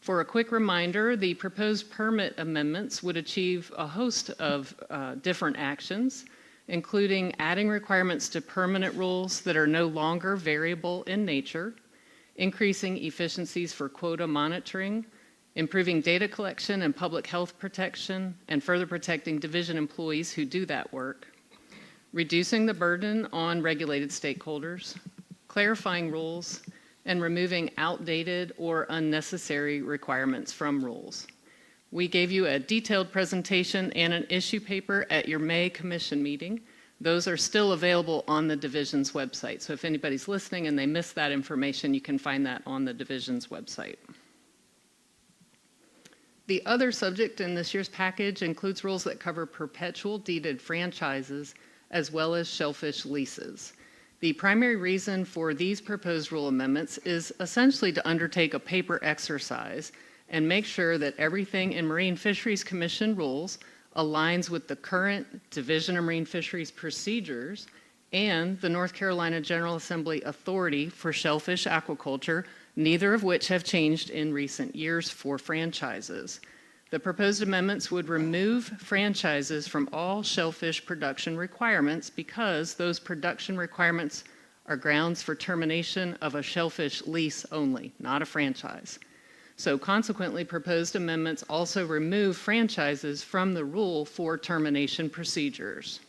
For a quick reminder, the proposed permit amendments would achieve a host of different actions, including adding requirements to permanent rules that are no longer variable in nature, increasing efficiencies for quota monitoring, improving data collection and public health protection, and further protecting division employees who do that work, reducing the burden on regulated stakeholders, clarifying rules, and removing outdated or unnecessary requirements from rules. We gave you a detailed presentation and an issue paper at your May commission meeting. Those are still available on the division's website. So if anybody's listening and they missed that information, you can find that on the division's website. The other subject in this year's package includes rules that cover perpetual deeded franchises as well as shellfish leases. The primary reason for these proposed rule amendments is essentially to undertake a paper exercise and make sure that everything in Marine Fisheries Commission rules aligns with the current Division of Marine Fisheries procedures and the North Carolina General Assembly authority for shellfish aquaculture, neither of which have changed in recent years for franchises. The proposed amendments would remove franchises from all shellfish production requirements because those production requirements are grounds for termination of a shellfish lease only, not a franchise. So consequently, proposed amendments also remove franchises from the rule for termination procedures.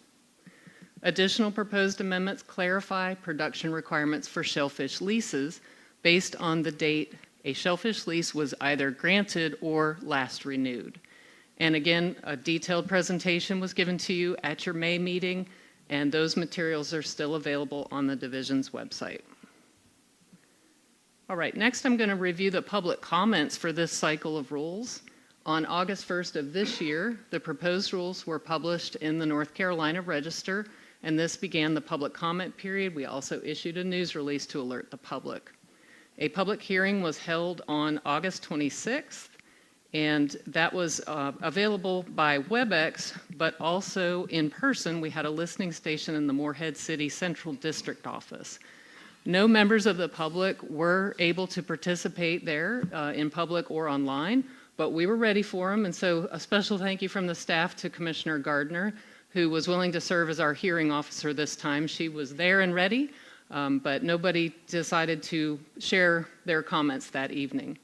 Additional proposed amendments clarify production requirements for shellfish leases based on the date a shellfish lease was either granted or last renewed. And again, a detailed presentation was given to you at your May meeting, and those materials are still available on the division's website. All right, next I'm going to review the public comments for this cycle of rules. On August 1st of this year, the proposed rules were published in the North Carolina Register, and this began the public comment period. We also issued a news release to alert the public. A public hearing was held on August 26th, and that was available by WebEx, but also in person. We had a listening station in the Morehead City Central District office. No members of the public were able to participate there in public or online, but we were ready for them, and so a special thank you from the staff to Commissioner Gardner, who was willing to serve as our hearing officer this time. She was there and ready, but nobody decided to share their comments that evening.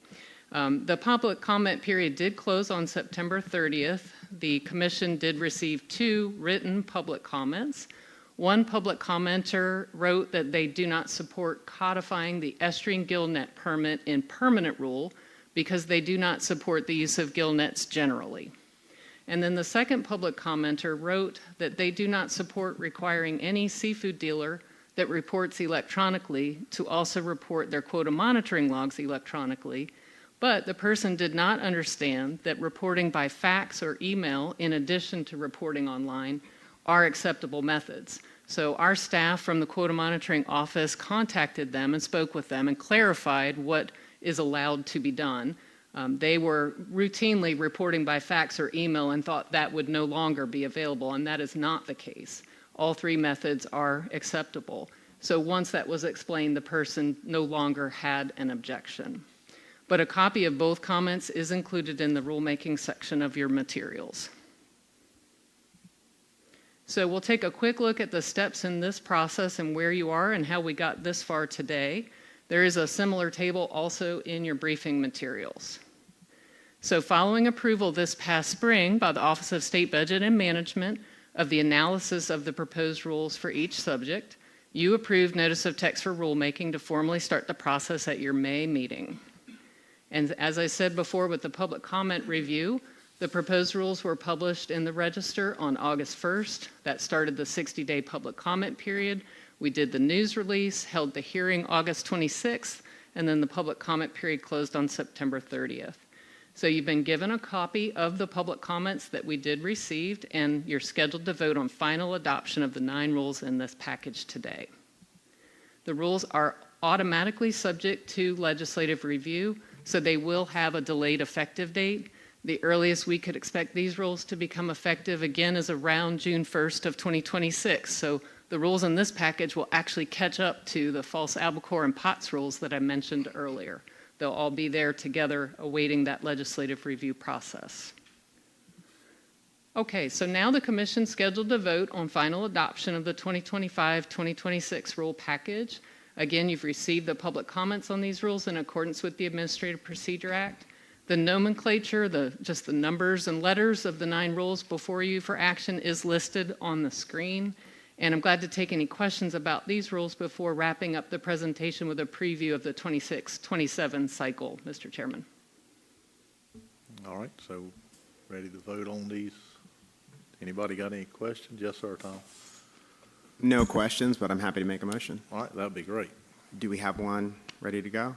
The public comment period did close on September 30th. The Commission did receive 2 written public comments. One public commenter wrote that they do not support codifying the estuarine gill net permit in permanent rule because they do not support the use of gill nets generally. And then the second public commenter wrote that they do not support requiring any seafood dealer that reports electronically to also report their quota monitoring logs electronically, but the person did not understand that reporting by fax or email, in addition to reporting online, are acceptable methods. So our staff from the quota monitoring office contacted them and spoke with them and clarified what is allowed to be done. They were routinely reporting by fax or email and thought that would no longer be available, and that is not the case. All 3 methods are acceptable. So once that was explained, the person no longer had an objection. But a copy of both comments is included in the rulemaking section of your materials. So we'll take a quick look at the steps in this process and where you are and how we got this far today. There is a similar table also in your briefing materials. So following approval this past spring by the Office of State Budget and Management of the analysis of the proposed rules for each subject, you approved notice of text for rulemaking to formally start the process at your May meeting. And as I said before with the public comment review, the proposed rules were published in the Register on August 1st. That started the 60-day public comment period. We did the news release, held the hearing August 26th, and then the public comment period closed on September 30th. So you've been given a copy of the public comments that we did receive, and you're scheduled to vote on final adoption of the 9 rules in this package today. The rules are automatically subject to legislative review, so they will have a delayed effective date. The earliest we could expect these rules to become effective again is around June 1st of 2026. So the rules in this package will actually catch up to the false albacore and POTS rules that I mentioned earlier. They'll all be there together awaiting that legislative review process. Okay, so now the Commission's scheduled to vote on final adoption of the 2025-2026 rule package. Again, you've received the public comments on these rules in accordance with the Administrative Procedure Act. The nomenclature, just the numbers and letters of the 9 rules before you for action is listed on the screen. And I'm glad to take any questions about these rules before wrapping up the presentation with a preview of the 26-27 cycle, Mr. Chairman. All right, so ready to vote on these. Anybody got any questions? Yes, sir, Tom. No questions, but I'm happy to make a motion. All right, that'd be great. Do we have one ready to go?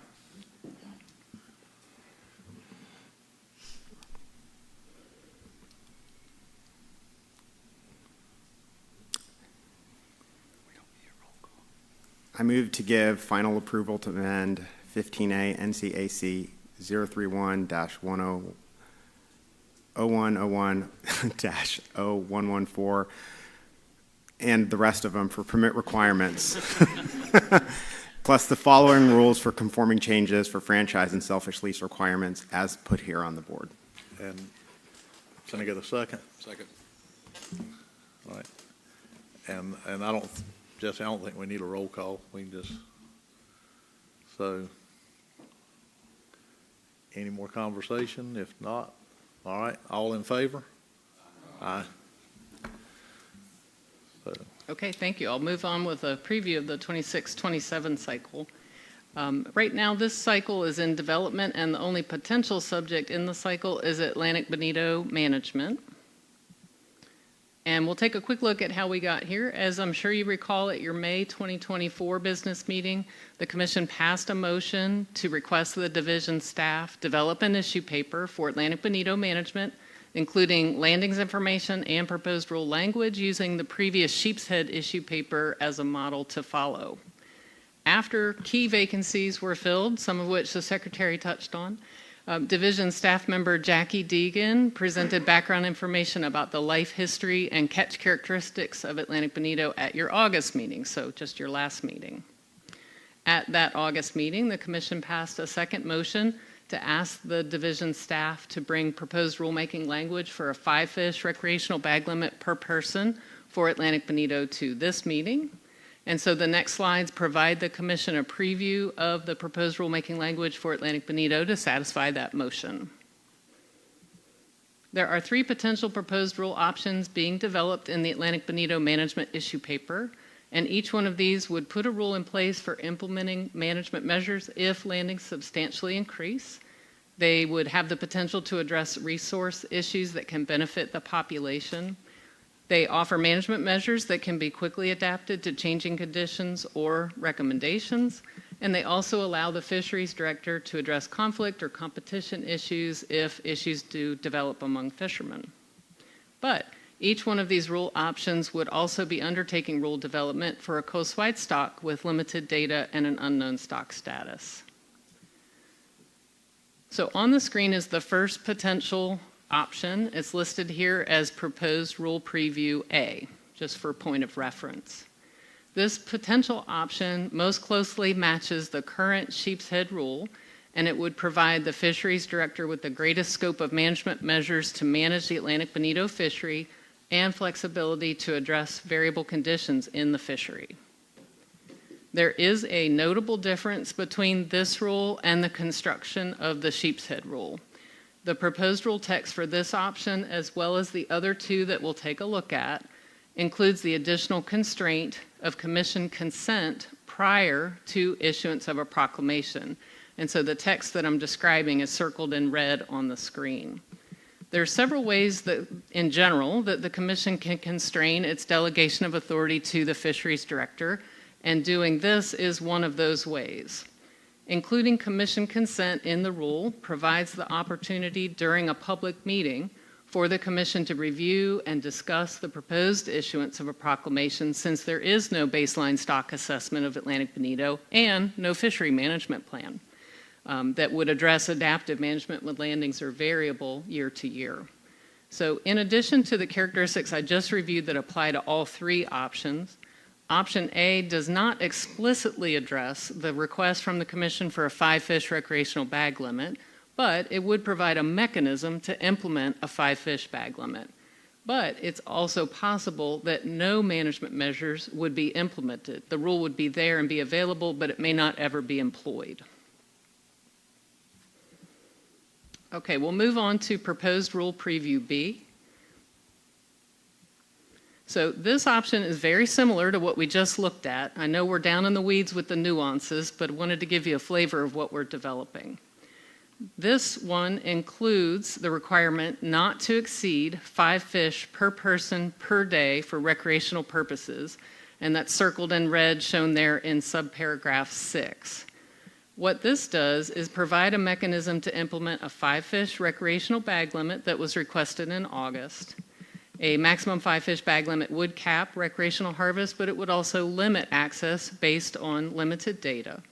I move to give final approval to amend 15A NCAC 031-0101-0114 and the rest of them for permit requirements, plus the following rules for conforming changes for franchise and selfish lease requirements as put here on the board. And can I get a second? Second. All right. And I don't, Jesse, I don't think we need a roll call. We can just, so, any more conversation? If not, all right, all in favor? Aye. So. Okay, thank you. I'll move on with a preview of the 26-27 cycle. Right now, this cycle is in development, and the only potential subject in the cycle is Atlantic Bonito management. And we'll take a quick look at how we got here. As I'm sure you recall, at your May 2024 business meeting, the Commission passed a motion to request the division staff develop an issue paper for Atlantic Bonito management, including landings information and proposed rule language, using the previous Sheepshead issue paper as a model to follow. After key vacancies were filled, some of which the Secretary touched on, Division staff member Jackie Deegan presented background information about the life history and catch characteristics of Atlantic Bonito at your August meeting, so just your last meeting. At that August meeting, the Commission passed a second motion to ask the division staff to bring proposed rulemaking language for a 5-fish recreational bag limit per person for Atlantic Bonito to this meeting. And so the next slides provide the Commission a preview of the proposed rulemaking language for Atlantic Bonito to satisfy that motion. There are 3 potential proposed rule options being developed in the Atlantic Bonito management issue paper, and each one of these would put a rule in place for implementing management measures if landings substantially increase. They would have the potential to address resource issues that can benefit the population. They offer management measures that can be quickly adapted to changing conditions or recommendations, and they also allow the fisheries director to address conflict or competition issues if issues do develop among fishermen. But each one of these rule options would also be undertaking rule development for a coastwide stock with limited data and an unknown stock status. So on the screen is the first potential option. It's listed here as Proposed Rule Preview A, just for point of reference. This potential option most closely matches the current Sheepshead rule, and it would provide the fisheries director with the greatest scope of management measures to manage the Atlantic Bonito fishery and flexibility to address variable conditions in the fishery. There is a notable difference between this rule and the construction of the Sheepshead rule. The proposed rule text for this option, as well as the other 2 that we'll take a look at, includes the additional constraint of Commission consent prior to issuance of a proclamation. And so the text that I'm describing is circled in red on the screen. There are several ways that, in general, that the Commission can constrain its delegation of authority to the fisheries director, and doing this is one of those ways. Including Commission consent in the rule provides the opportunity during a public meeting for the Commission to review and discuss the proposed issuance of a proclamation, since there is no baseline stock assessment of Atlantic Bonito and no fishery management plan that would address adaptive management when landings are variable year to year. So in addition to the characteristics I just reviewed that apply to all 3 options, Option A does not explicitly address the request from the Commission for a 5-fish recreational bag limit, but it would provide a mechanism to implement a 5-fish bag limit. But it's also possible that no management measures would be implemented. The rule would be there and be available, but it may not ever be employed. Okay, we'll move on to Proposed Rule Preview B. So this option is very similar to what we just looked at. I know we're down in the weeds with the nuances, but I wanted to give you a flavor of what we're developing. This one includes the requirement not to exceed 5 fish per person per day for recreational purposes, and that's circled in red, shown there in subparagraph 6. What this does is provide a mechanism to implement a 5-fish recreational bag limit that was requested in August. A maximum 5-fish bag limit would cap recreational harvest, but it would also limit access based on limited data.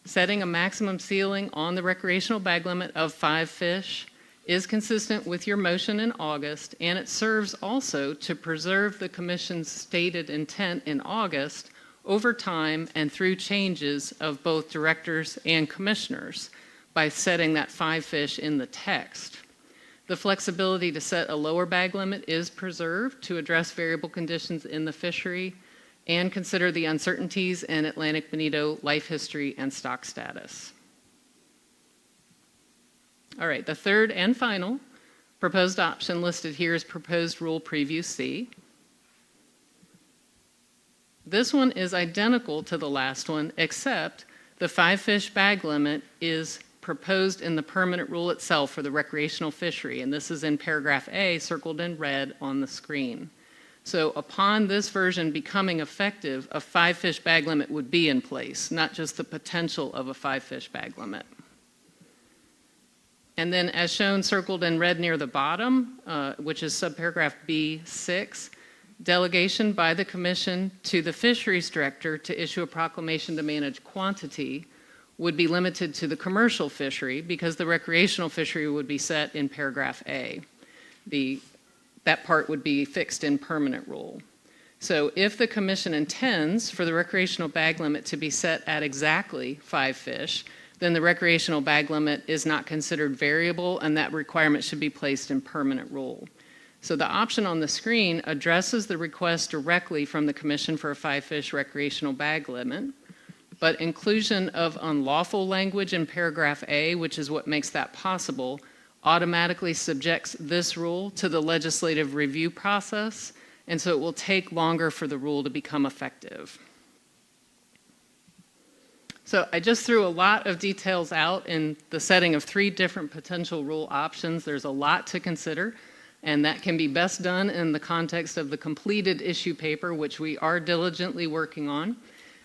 Setting a maximum ceiling on the recreational bag limit of 5 fish is consistent with your motion in August, and it serves also to preserve the Commission's stated intent in August over time and through changes of both directors and commissioners by setting that 5 fish in the text. The flexibility to set a lower bag limit is preserved to address variable conditions in the fishery and consider the uncertainties in Atlantic Bonito life history and stock status. All right, the third and final proposed option listed here is Proposed Rule Preview C. This one is identical to the last one, except The 5-fish bag limit is proposed in the permanent rule itself for the recreational fishery, and this is in paragraph A, circled in red on the screen. So upon this version becoming effective, a 5-fish bag limit would be in place, not just the potential of a 5-fish bag limit. And then as shown circled in red near the bottom, which is subparagraph B6, delegation by the Commission to the Fisheries Director to issue a proclamation to manage quantity would be limited to the commercial fishery because the recreational fishery would be set in paragraph A. That part would be fixed in permanent rule. So if the Commission intends for the recreational bag limit to be set at exactly 5 fish, then the recreational bag limit is not considered variable and that requirement should be placed in permanent rule. So the option on the screen addresses the request directly from the Commission for a 5-fish recreational bag limit, but inclusion of unlawful language in paragraph A, which is what makes that possible, automatically subjects this rule to the legislative review process, and so it will take longer for the rule to become effective. So I just threw a lot of details out in the setting of 3 different potential rule options. There's a lot to consider, and that can be best done in the context of the completed issue paper, which we are diligently working on.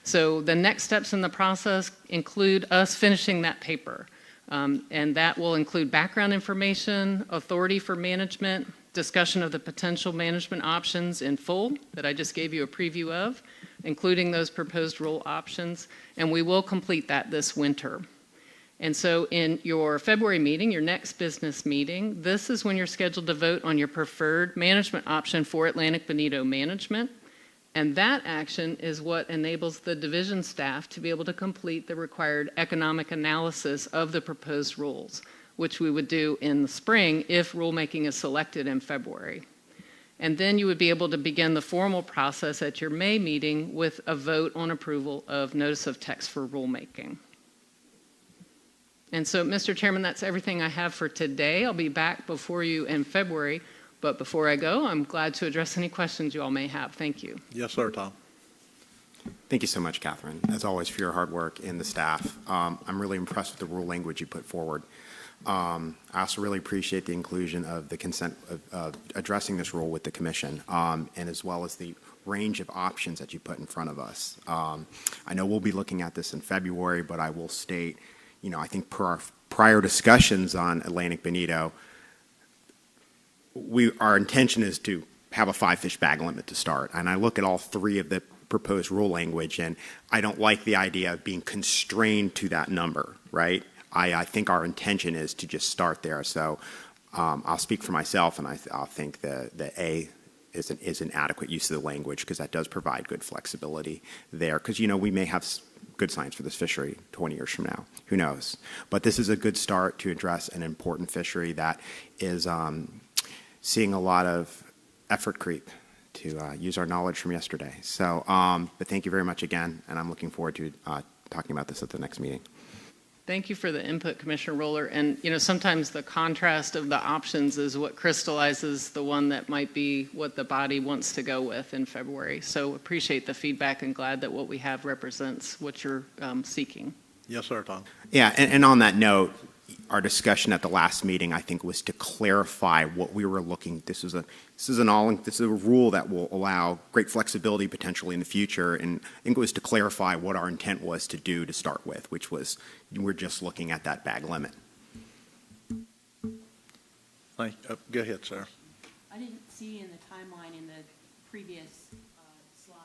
So the next steps in the process include us finishing that paper, and that will include background information, authority for management, discussion of the potential management options in full that I just gave you a preview of, including those proposed rule options, and we will complete that this winter. And so in your February meeting, your next business meeting, this is when you're scheduled to vote on your preferred management option for Atlantic Bonito management, and that action is what enables the division staff to be able to complete the required economic analysis of the proposed rules, which we would do in the spring if rulemaking is selected in February. And then you would be able to begin the formal process at your May meeting with a vote on approval of notice of text for rulemaking. And so, Mr. Chairman, that's everything I have for today. I'll be back before you in February, but before I go, I'm glad to address any questions you all may have. Thank you. Yes, sir, Tom. Thank you so much, Catherine, as always, for your hard work and the staff. I'm really impressed with the rule language you put forward. I also really appreciate the inclusion of the consent of addressing this rule with the Commission, and as well as the range of options that you put in front of us. I know we'll be looking at this in February, but I will state, I think per our prior discussions on Atlantic Bonito, our intention is to have a 5-fish bag limit to start. And I look at all 3 of the proposed rule language, and I don't like the idea of being constrained to that number, right? I think our intention is to just start there. So I'll speak for myself, and I'll think the A is an adequate use of the language because that does provide good flexibility there. Because, we may have good science for this fishery 20 years from now. Who knows? But this is a good start to address an important fishery that is seeing a lot of effort creep, to use our knowledge from yesterday. So, but thank you very much again, and I'm looking forward to talking about this at the next meeting. Thank you for the input, Commissioner Roller. And, sometimes the contrast of the options is what crystallizes the one that might be what the body wants to go with in February. So appreciate the feedback and glad that what we have represents what you're seeking. Yes, sir, Tom. Yeah, and on that note, our discussion at the last meeting, I think, was to clarify what we were looking. This is a rule that will allow great flexibility potentially in the future, and I think it was to clarify what our intent was to do to start with, which was we're just looking at that bag limit. Go ahead, sir. I didn't see in the timeline in the previous slide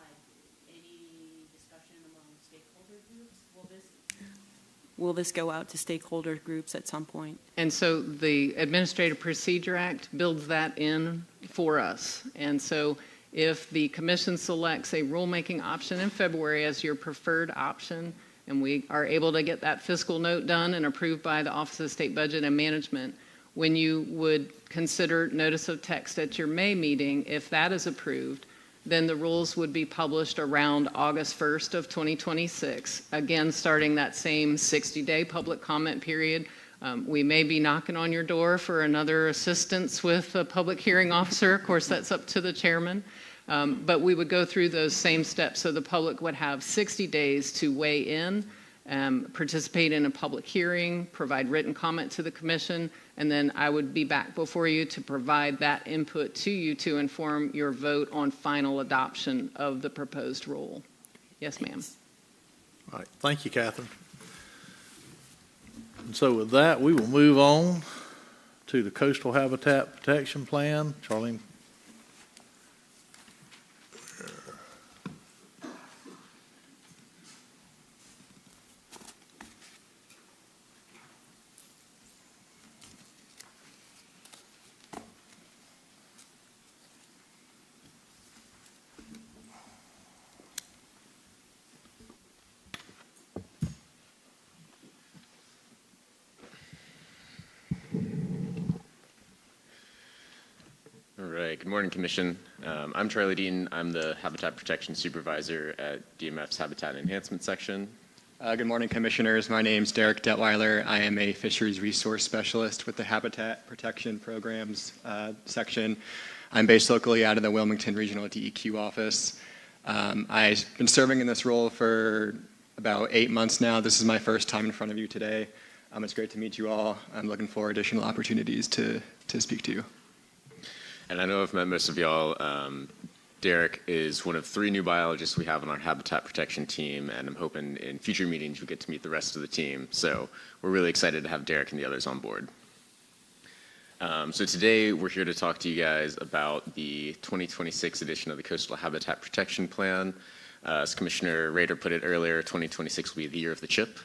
any discussion among stakeholder groups. Will this go out to stakeholder groups at some point? And so the Administrative Procedure Act builds that in for us. And so if the Commission selects a rulemaking option in February as your preferred option, and we are able to get that fiscal note done and approved by the Office of State Budget and Management, when you would consider notice of text at your May meeting, if that is approved, then the rules would be published around August 1st of 2026, again starting that same 60-day public comment period. We may be knocking on your door for another assistance with a public hearing officer. Of course, that's up to the chairman. But we would go through those same steps so the public would have 60 days to weigh in participate in a public hearing, provide written comment to the commission, and then I would be back before you to provide that input to you to inform your vote on final adoption of the proposed rule. Yes, ma'am. All right, thank you, Catherine. And so with that, we will move on to the Coastal Habitat Protection Plan. Charlene. All right, good morning, Commission. I'm Charlie Deaton. I'm the Habitat Protection Supervisor at DMF's Habitat Enhancement Section. Good morning, Commissioners. My name's Derek Detweiler. I am a Fisheries Resource Specialist with the Habitat Protection Programs section. I'm based locally out of the Wilmington Regional DEQ office. I've been serving in this role for about 8 months now. This is my first time in front of you today. It's great to meet you all. I'm looking for additional opportunities to speak to you. And I know I've met most of y'all. Derek is one of 3 new biologists we have on our habitat protection team, and I'm hoping in future meetings you'll get to meet the rest of the team. So we're really excited to have Derek and the others on board. So today we're here to talk to you guys about the 2026 edition of the Coastal Habitat Protection Plan. As Commissioner Rader put it earlier, 2026 will be the year of the chip.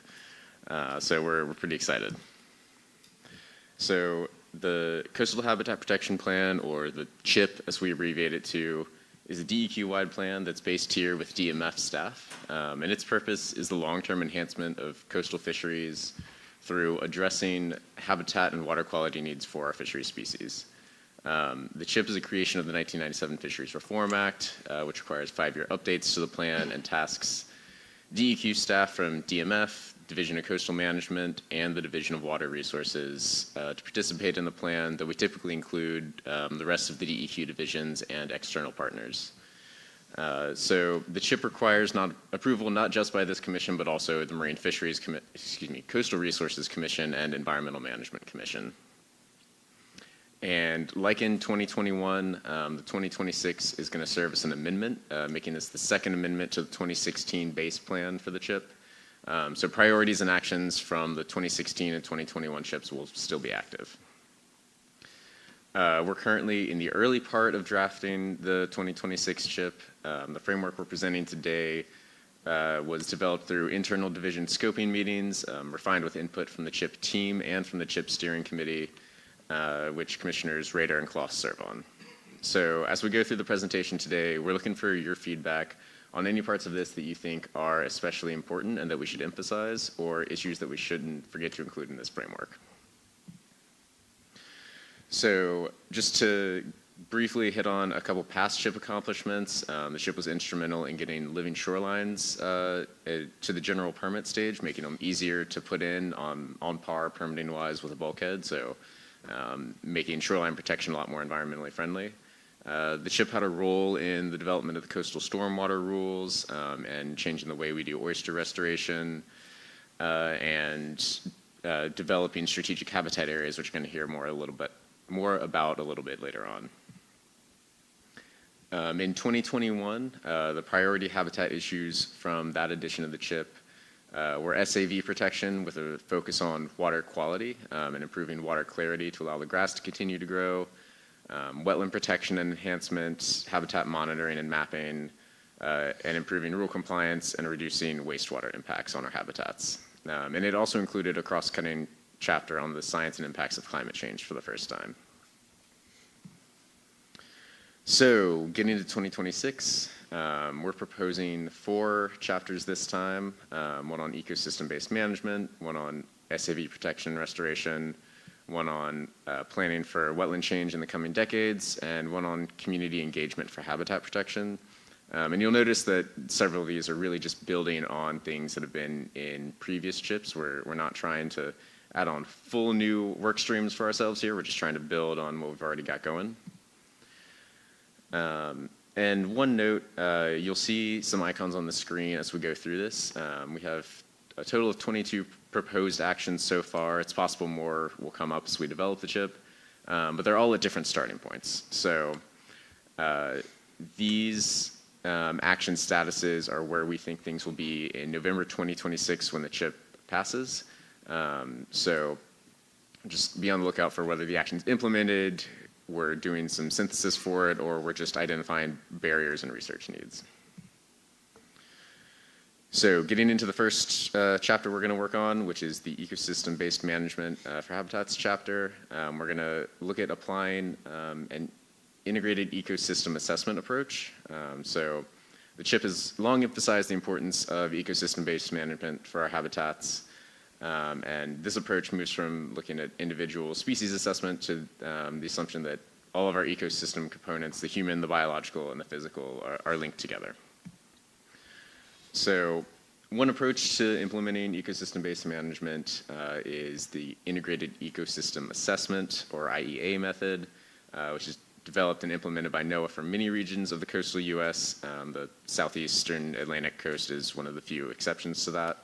So we're pretty excited. So the Coastal Habitat Protection Plan, or the CHIP as we abbreviate it to, is a DEQ-wide plan that's based here with DMF staff. And its purpose is the long-term enhancement of coastal fisheries through addressing habitat and water quality needs for our fishery species. The CHIP is a creation of the 1997 Fisheries Reform Act, which requires 5-year updates to the plan and tasks DEQ staff from DMF, Division of Coastal Management, and the Division of Water Resources to participate in the plan, though we typically include the rest of the DEQ divisions and external partners. So the CHIP requires approval not just by this commission, but also the Marine Fisheries, Coastal Resources Commission and Environmental Management Commission. And like in 2021, the 2026 is going to serve as an amendment, making this the second amendment to the 2016 base plan for the CHIP. So priorities and actions from the 2016 and 2021 CHIPs will still be active. We're currently in the early part of drafting the 2026 CHIP. The framework we're presenting today was developed through internal division scoping meetings, refined with input from the CHIP team and from the CHIP steering committee, which Commissioners Rader and Kloss serve on. So as we go through the presentation today, we're looking for your feedback on any parts of this that you think are especially important and that we should emphasize, or issues that we shouldn't forget to include in this framework. So just to briefly hit on a couple past CHIP accomplishments, the CHIP was instrumental in getting living shorelines to the general permit stage, making them easier to put in on par permitting-wise with a bulkhead, so making shoreline protection a lot more environmentally friendly. The CHIP had a role in the development of the coastal stormwater rules and changing the way we do oyster restoration and developing strategic habitat areas, which you're going to hear more about a little bit later on. In 2021, the priority habitat issues from that edition of the CHIP were SAV protection with a focus on water quality and improving water clarity to allow the grass to continue to grow, wetland protection and enhancement, habitat monitoring and mapping, and improving rule compliance and reducing wastewater impacts on our habitats. And it also included a cross-cutting chapter on the science and impacts of climate change for the first time. So getting to 2026, we're proposing 4 chapters this time, one on ecosystem-based management, one on SAV protection and restoration, one on planning for wetland change in the coming decades, and one on community engagement for habitat protection. And you'll notice that several of these are really just building on things that have been in previous CHIPs. We're not trying to add on full new work streams for ourselves here. We're just trying to build on what we've already got going. And one note, you'll see some icons on the screen as we go through this. We have a total of 22 proposed actions so far. It's possible more will come up as we develop the chip, but they're all at different starting points. So these action statuses are where we think things will be in November 2026 when the chip passes. So just be on the lookout for whether the action's implemented, we're doing some synthesis for it, or we're just identifying barriers and research needs. So getting into the first chapter we're going to work on, which is the ecosystem-based management for habitats chapter. We're going to look at applying an integrated ecosystem assessment approach. So the CHIP has long emphasized the importance of ecosystem-based management for our habitats. And this approach moves from looking at individual species assessment to the assumption that all of our ecosystem components, the human, the biological, and the physical, are linked together. So one approach to implementing ecosystem-based management is the integrated ecosystem assessment, or IEA method, which is developed and implemented by NOAA for many regions of the coastal U.S. The southeastern Atlantic coast is one of the few exceptions to that.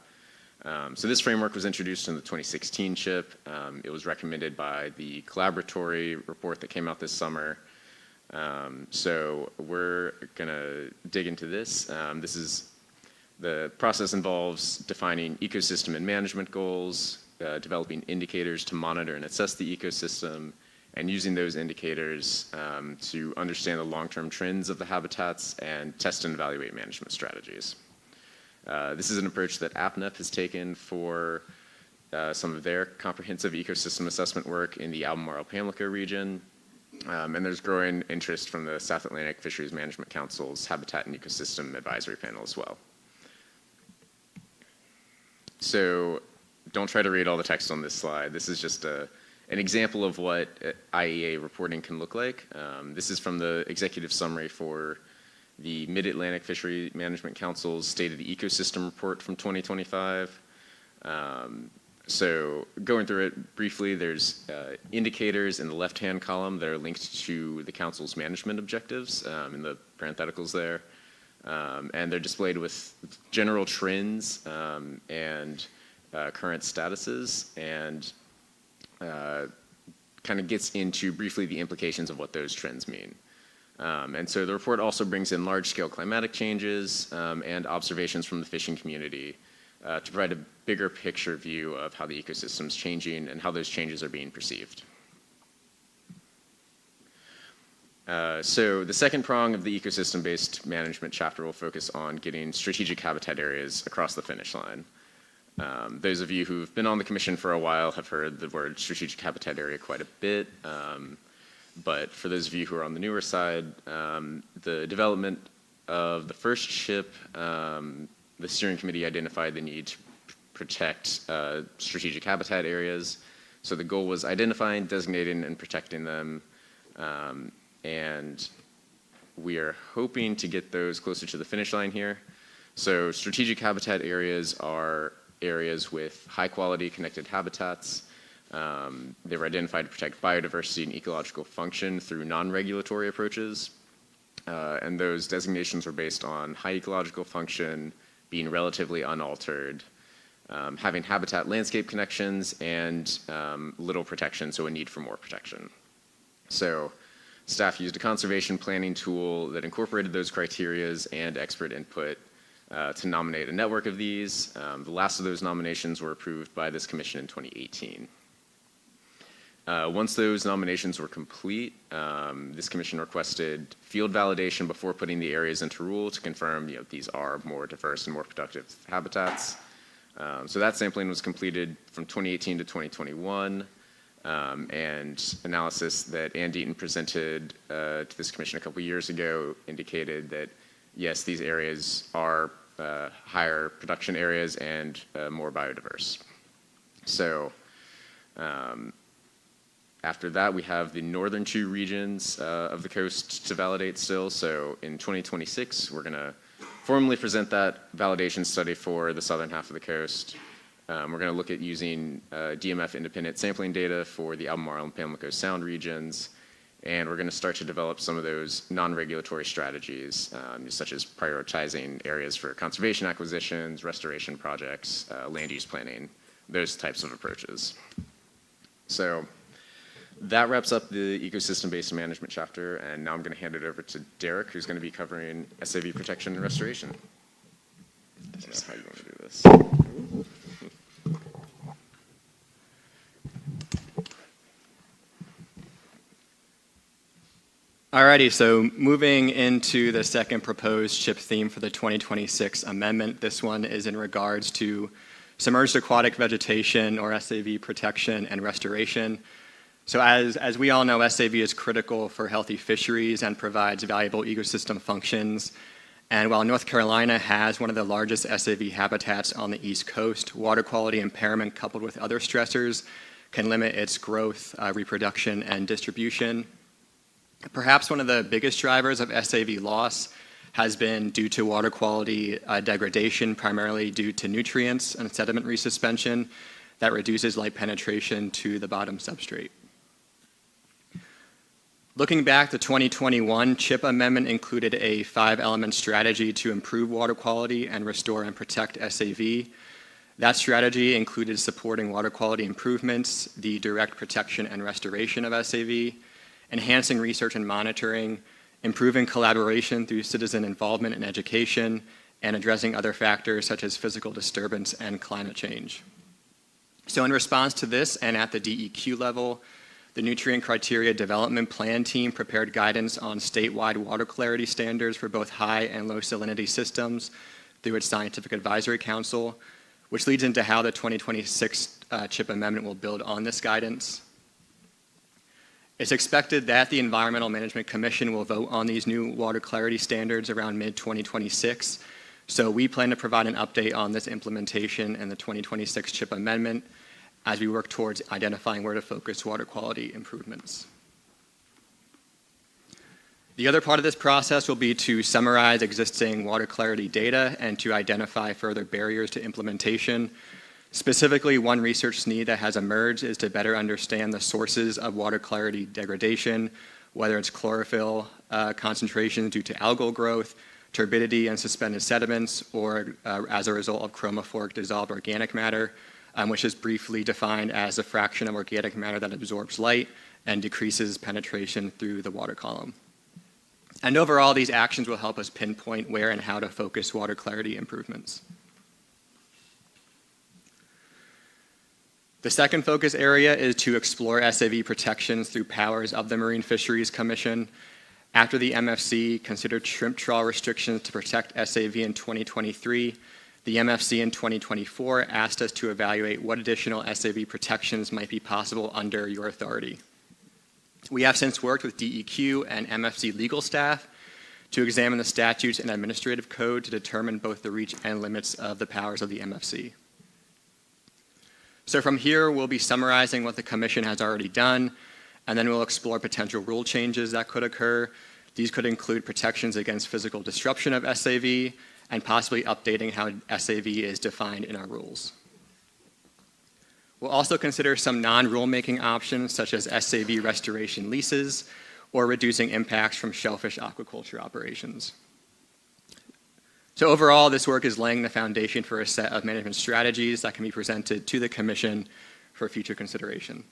So this framework was introduced in the 2016 CHIP. It was recommended by the collaboratory report that came out this summer. So we're going to dig into this. The process involves defining ecosystem and management goals, developing indicators to monitor and assess the ecosystem, and using those indicators to understand the long-term trends of the habitats and test and evaluate management strategies. This is an approach that APNEP has taken for some of their comprehensive ecosystem assessment work in the Albemarle-Pamlico region, and there's growing interest from the South Atlantic Fisheries Management Council's Habitat and Ecosystem Advisory Panel as well. So don't try to read all the text on this slide. This is just an example of what IEA reporting can look like. This is from the executive summary for the Mid-Atlantic Fishery Management Council's State of the Ecosystem Report from 2025. So going through it briefly, there's indicators in the left-hand column that are linked to the Council's management objectives in the parentheticals there. And they're displayed with general trends and current statuses, and kind of gets into briefly the implications of what those trends mean. And so the report also brings in large-scale climatic changes and observations from the fishing community to provide a bigger picture view of how the ecosystem is changing and how those changes are being perceived. So the second prong of the ecosystem-based management chapter will focus on getting strategic habitat areas across the finish line. Those of you who've been on the commission for a while have heard the word strategic habitat area quite a bit. But for those of you who are on the newer side, the development of the first CHIP, the steering committee identified the need to protect strategic habitat areas. So the goal was identifying, designating, and protecting them. And we are hoping to get those closer to the finish line here. So strategic habitat areas are areas with high-quality connected habitats. They were identified to protect biodiversity and ecological function through non-regulatory approaches. And those designations were based on high ecological function, being relatively unaltered, having habitat landscape connections, and little protection, so a need for more protection. So staff used a conservation planning tool that incorporated those criterias and expert input to nominate a network of these. The last of those nominations were approved by this commission in 2018. Once those nominations were complete, this commission requested field validation before putting the areas into rule to confirm these are more diverse and more productive habitats. So that sampling was completed from 2018 to 2021. And analysis that Ann Deaton presented to this commission a couple years ago indicated that, yes, these areas are higher production areas and more biodiverse. So after that, we have the northern two regions of the coast to validate still. So in 2026, we're going to formally present that validation study for the southern half of the coast. We're going to look at using DMF independent sampling data for the Albemarle and Pamlico Sound regions, And we're going to start to develop some of those non-regulatory strategies, such as prioritizing areas for conservation acquisitions, restoration projects, land use planning, those types of approaches. So that wraps up the ecosystem-based management chapter, and now I'm going to hand it over to Derek, who's going to be covering SAV protection and restoration. I don't know how you want to do this. Alrighty, so moving into the second proposed CHIP theme for the 2026 amendment. This one is in regards to submerged aquatic vegetation, or SAV protection and restoration. So as we all know, SAV is critical for healthy fisheries and provides valuable ecosystem functions. And while North Carolina has one of the largest SAV habitats on the East Coast, water quality impairment coupled with other stressors can limit its growth, reproduction, and distribution. Perhaps one of the biggest drivers of SAV loss has been due to water quality degradation, primarily due to nutrients and sediment resuspension that reduces light penetration to the bottom substrate. Looking back, the 2021 CHIP amendment included a 5-element strategy to improve water quality and restore and protect SAV. That strategy included supporting water quality improvements, the direct protection and restoration of SAV, enhancing research and monitoring, improving collaboration through citizen involvement and education, and addressing other factors such as physical disturbance and climate change. So in response to this, and at the DEQ level, the Nutrient Criteria Development Plan team prepared guidance on statewide water clarity standards for both high and low salinity systems through its Scientific Advisory Council, which leads into how the 2026 CHIP amendment will build on this guidance. It's expected that the Environmental Management Commission will vote on these new water clarity standards around mid-2026. So we plan to provide an update on this implementation and the 2026 CHIP amendment as we work towards identifying where to focus water quality improvements. The other part of this process will be to summarize existing water clarity data and to identify further barriers to implementation. Specifically, one research need that has emerged is to better understand the sources of water clarity degradation, whether it's chlorophyll concentration due to algal growth, turbidity and suspended sediments, or as a result of chromophoric dissolved organic matter, which is briefly defined as a fraction of organic matter that absorbs light and decreases penetration through the water column. And overall, these actions will help us pinpoint where and how to focus water clarity improvements. The second focus area is to explore SAV protections through powers of the Marine Fisheries Commission. After the MFC considered shrimp trawl restrictions to protect SAV in 2023, the MFC in 2024 asked us to evaluate what additional SAV protections might be possible under your authority. We have since worked with DEQ and MFC legal staff to examine the statutes and administrative code to determine both the reach and limits of the powers of the MFC. So from here, we'll be summarizing what the Commission has already done, and then we'll explore potential rule changes that could occur. These could include protections against physical disruption of SAV and possibly updating how SAV is defined in our rules. We'll also consider some non-rulemaking options such as SAV restoration leases or reducing impacts from shellfish aquaculture operations. So overall, this work is laying the foundation for a set of management strategies that can be presented to the Commission for future consideration.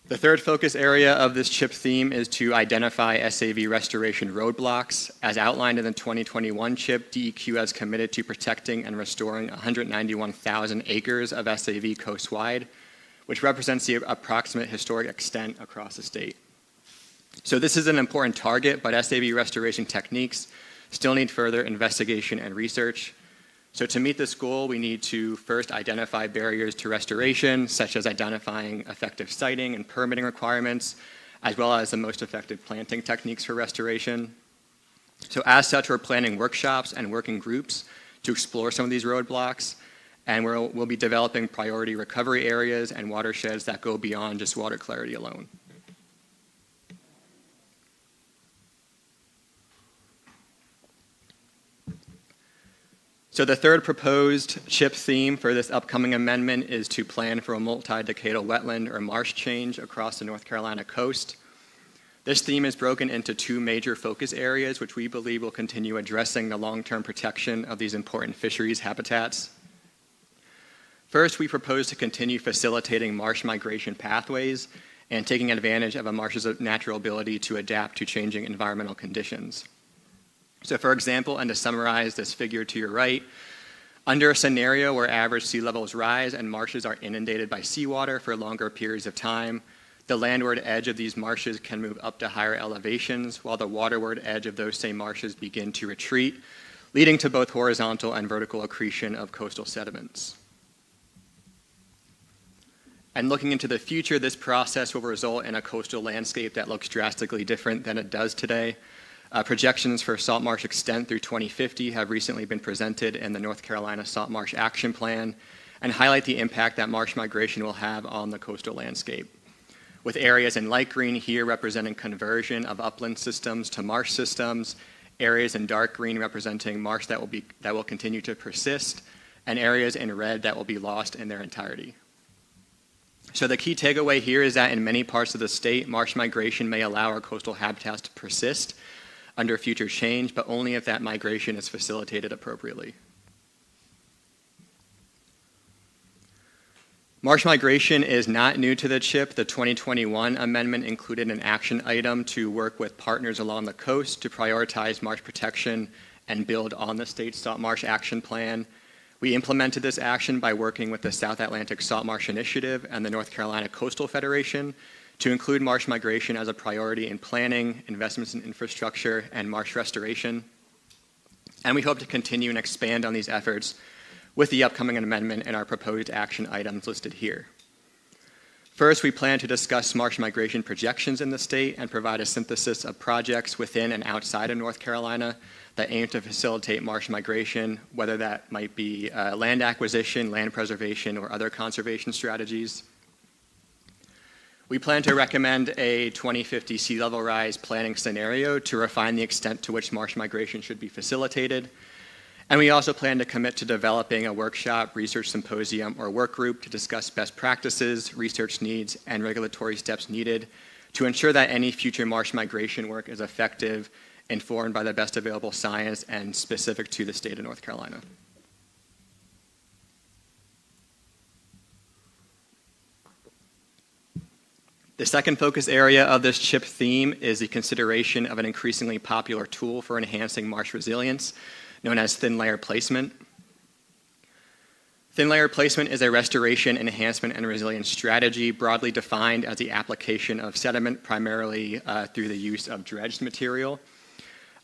The third focus area of this CHIP theme is to identify SAV restoration roadblocks. As outlined in the 2021 CHIP, DEQ has committed to protecting and restoring 191,000 acres of SAV coastwide, which represents the approximate historic extent across the state. So this is an important target, but SAV restoration techniques still need further investigation and research. So to meet this goal, we need to first identify barriers to restoration, such as identifying effective siting and permitting requirements, as well as the most effective planting techniques for restoration. So as such, we're planning workshops and working groups to explore some of these roadblocks, and we'll be developing priority recovery areas and watersheds that go beyond just water clarity alone. So the third proposed CHIP theme for this upcoming amendment is to plan for a multi-decadal wetland or marsh change across the North Carolina coast. This theme is broken into two major focus areas, which we believe will continue addressing the long-term protection of these important fisheries habitats. First, we propose to continue facilitating marsh migration pathways and taking advantage of a marsh's natural ability to adapt to changing environmental conditions. So for example, and to summarize this figure to your right, under a scenario where average sea levels rise and marshes are inundated by seawater for longer periods of time, the landward edge of these marshes can move up to higher elevations, while the waterward edge of those same marshes begin to retreat, leading to both horizontal and vertical accretion of coastal sediments. And looking into the future, this process will result in a coastal landscape that looks drastically different than it does today. Projections for salt marsh extent through 2050 have recently been presented in the North Carolina Salt Marsh Action Plan and highlight the impact that marsh migration will have on the coastal landscape, with areas in light green here representing conversion of upland systems to marsh systems, areas in dark green representing marsh that will continue to persist, and areas in red that will be lost in their entirety. So the key takeaway here is that in many parts of the state, marsh migration may allow our coastal habitats to persist under future change, but only if that migration is facilitated appropriately. Marsh migration is not new to the CHIP. The 2021 amendment included an action item to work with partners along the coast to prioritize marsh protection and build on the state's salt marsh action plan. We implemented this action by working with the South Atlantic Salt Marsh Initiative and the North Carolina Coastal Federation to include marsh migration as a priority in planning, investments in infrastructure, and marsh restoration. And we hope to continue and expand on these efforts with the upcoming amendment and our proposed action items listed here. First, we plan to discuss marsh migration projections in the state and provide a synthesis of projects within and outside of North Carolina that aim to facilitate marsh migration, whether that might be land acquisition, land preservation, or other conservation strategies. We plan to recommend a 2050 sea level rise planning scenario to refine the extent to which marsh migration should be facilitated. And we also plan to commit to developing a workshop, research symposium, or work group to discuss best practices, research needs, and regulatory steps needed to ensure that any future marsh migration work is effective, informed by the best available science, and specific to the state of North Carolina. The second focus area of this CHIP theme is the consideration of an increasingly popular tool for enhancing marsh resilience, known as thin layer placement. Thin layer placement is a restoration, enhancement, and resilience strategy broadly defined as the application of sediment, primarily through the use of dredged material,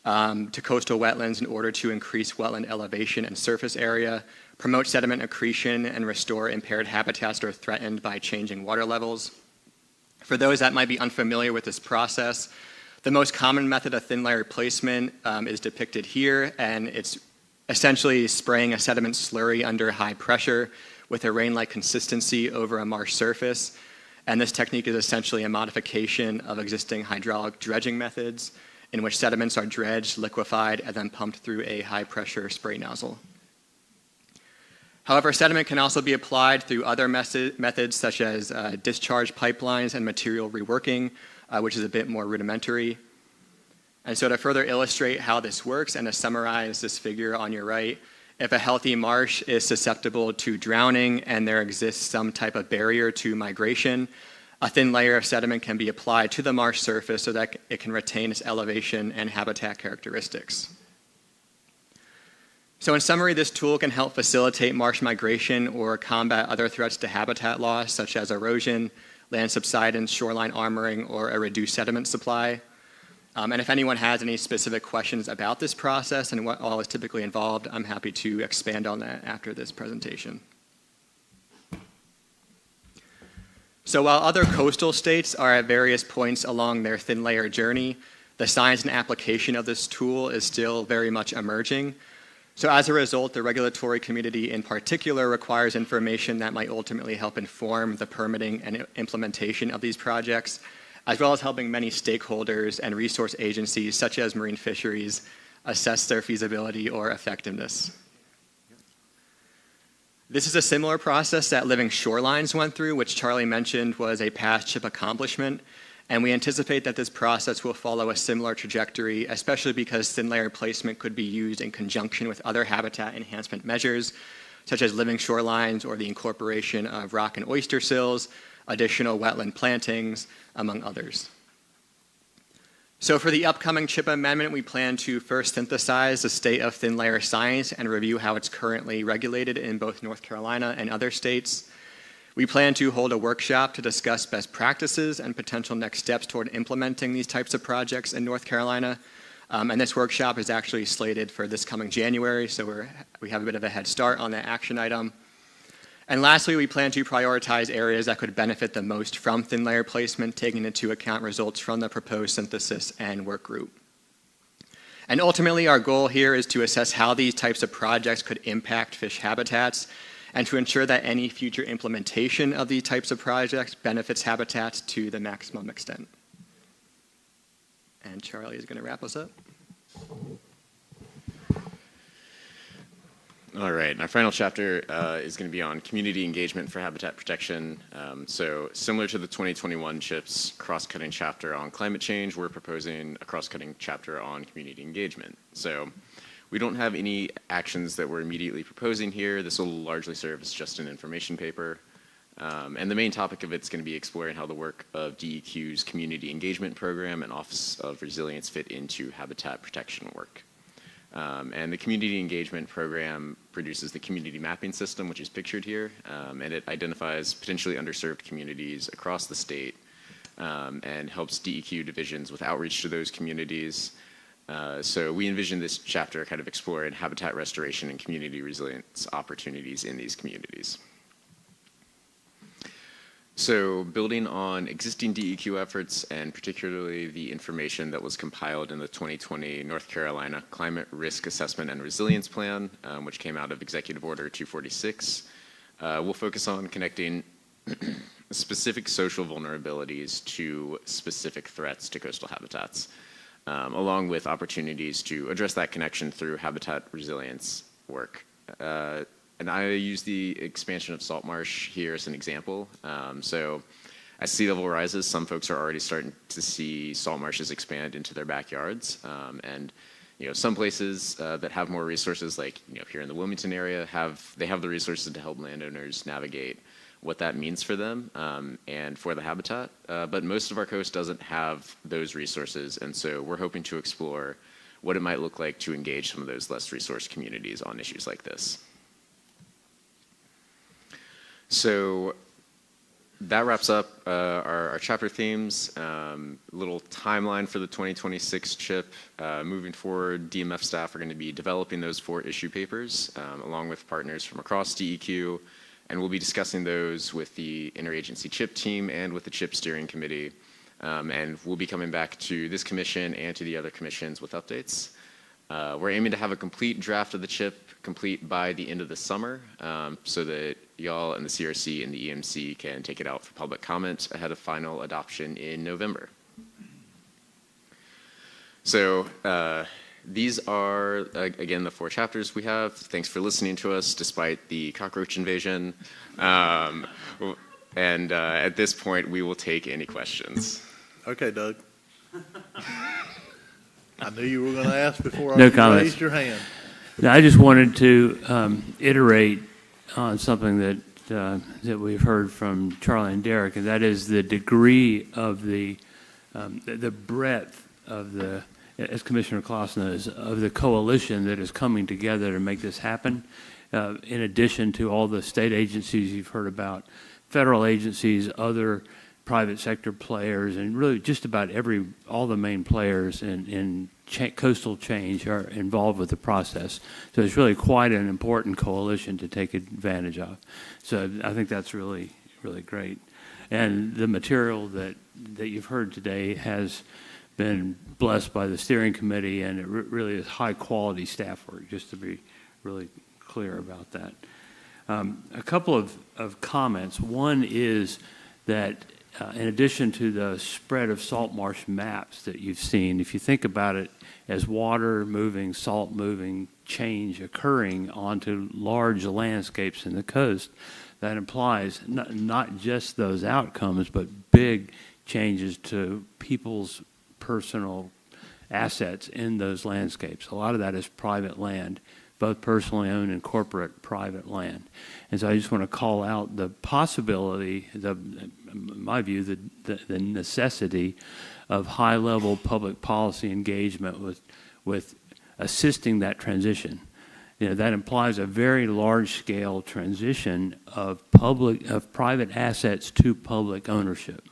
to coastal wetlands in order to increase wetland elevation and surface area, promote sediment accretion, and restore impaired habitats that are threatened by changing water levels. For those that might be unfamiliar with this process, the most common method of thin layer placement is depicted here, and it's essentially spraying a sediment slurry under high pressure with a rain-like consistency over a marsh surface. And this technique is essentially a modification of existing hydraulic dredging methods in which sediments are dredged, liquefied, and then pumped through a high-pressure spray nozzle. However, sediment can also be applied through other methods such as discharge pipelines and material reworking, which is a bit more rudimentary. And so to further illustrate how this works and to summarize this figure on your right, if a healthy marsh is susceptible to drowning and there exists some type of barrier to migration, a thin layer of sediment can be applied to the marsh surface so that it can retain its elevation and habitat characteristics. So in summary, this tool can help facilitate marsh migration or combat other threats to habitat loss, such as erosion, land subsidence, shoreline armoring, or a reduced sediment supply. And if anyone has any specific questions about this process and what all is typically involved, I'm happy to expand on that after this presentation. So while other coastal states are at various points along their thin layer journey, the science and application of this tool is still very much emerging. So as a result, the regulatory community in particular requires information that might ultimately help inform the permitting and implementation of these projects, as well as helping many stakeholders and resource agencies such as marine fisheries assess their feasibility or effectiveness. This is a similar process that Living Shorelines went through, which Charlie mentioned was a past CHIP accomplishment. And we anticipate that this process will follow a similar trajectory, especially because thin layer placement could be used in conjunction with other habitat enhancement measures, such as living shorelines or the incorporation of rock and oyster sills, additional wetland plantings, among others. So for the upcoming CHIP amendment, we plan to first synthesize the state of thin layer science and review how it's currently regulated in both North Carolina and other states. We plan to hold a workshop to discuss best practices and potential next steps toward implementing these types of projects in North Carolina. And this workshop is actually slated for this coming January, so we have a bit of a head start on that action item. And lastly, we plan to prioritize areas that could benefit the most from thin layer placement, taking into account results from the proposed synthesis and work group. And ultimately, our goal here is to assess how these types of projects could impact fish habitats and to ensure that any future implementation of these types of projects benefits habitats to the maximum extent. And Charlie is going to wrap us up. All right, our final chapter is going to be on community engagement for habitat protection. So similar to the 2021 CHIPS cross-cutting chapter on climate change, we're proposing a cross-cutting chapter on community engagement. So we don't have any actions that we're immediately proposing here. This will largely serve as just an information paper. And the main topic of it is going to be exploring how the work of DEQ's community engagement program and Office of Resilience fit into habitat protection work. And the community engagement program produces the community mapping system, which is pictured here, and it identifies potentially underserved communities across the state and helps DEQ divisions with outreach to those communities. So we envision this chapter kind of exploring habitat restoration and community resilience opportunities in these communities. So building on existing DEQ efforts and particularly the information that was compiled in the 2020 North Carolina Climate Risk Assessment and Resilience Plan, which came out of Executive Order 246, we'll focus on connecting specific social vulnerabilities to specific threats to coastal habitats, along with opportunities to address that connection through habitat resilience work. And I use the expansion of salt marsh here as an example. So as sea level rises, some folks are already starting to see salt marshes expand into their backyards. And some places that have more resources, like here in the Wilmington area, they have the resources to help landowners navigate what that means for them and for the habitat. But most of our coast doesn't have those resources, and so we're hoping to explore what it might look like to engage some of those less resourced communities on issues like this. So that wraps up our chapter themes, little timeline for the 2026 CHIP. Moving forward, DMF staff are going to be developing those 4 issue papers along with partners from across DEQ, and we'll be discussing those with the interagency CHIP team and with the CHIP steering committee. And we'll be coming back to this commission and to the other commissions with updates. We're aiming to have a complete draft of the CHIP complete by the end of the summer so that y'all and the CRC and the EMC can take it out for public comment ahead of final adoption in November. So these are, again, the 4 chapters we have. Thanks for listening to us despite the cockroach invasion. And at this point, we will take any questions. Okay, Doug. I knew you were going to ask before No I comments. raised your hand. Now, I just wanted to iterate on something that we've heard from Charlie and Derek, and that is the degree of the breadth of the, as Commissioner Klaus knows, of the coalition that is coming together to make this happen. In addition to all the state agencies you've heard about, federal agencies, other private sector players, and really just about all the main players in coastal change are involved with the process. So it's really quite an important coalition to take advantage of. So I think that's really, really great. And the material that you've heard today has been blessed by the steering committee, and it really is high quality staff work, just to be really clear about that. A couple of comments. One is that in addition to the spread of salt marsh maps that you've seen, if you think about it as water moving, salt moving, change occurring onto large landscapes in the coast, that implies not just those outcomes, but big changes to people's personal assets in those landscapes. A lot of that is private land, both personally owned and corporate private land. And so I just want to call out the possibility, in my view, the necessity of high-level public policy engagement with assisting that transition. You know, that implies a very large-scale transition of private assets to public ownership.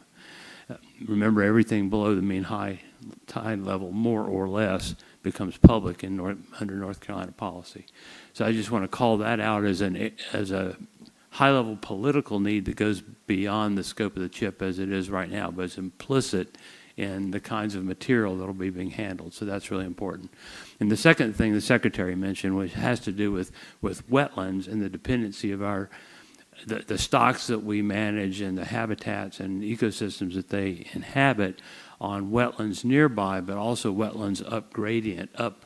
Remember, everything below the mean high tide level, more or less, becomes public under North Carolina policy. So I just want to call that out as a high-level political need that goes beyond the scope of the CHIP as it is right now, but it's implicit in the kinds of material that will be being handled. So that's really important. And the second thing the Secretary mentioned, which has to do with wetlands and the dependency of the stocks that we manage and the habitats and ecosystems that they inhabit on wetlands nearby, but also wetlands up gradient, up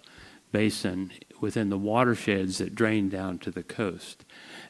basin within the watersheds that drain down to the coast.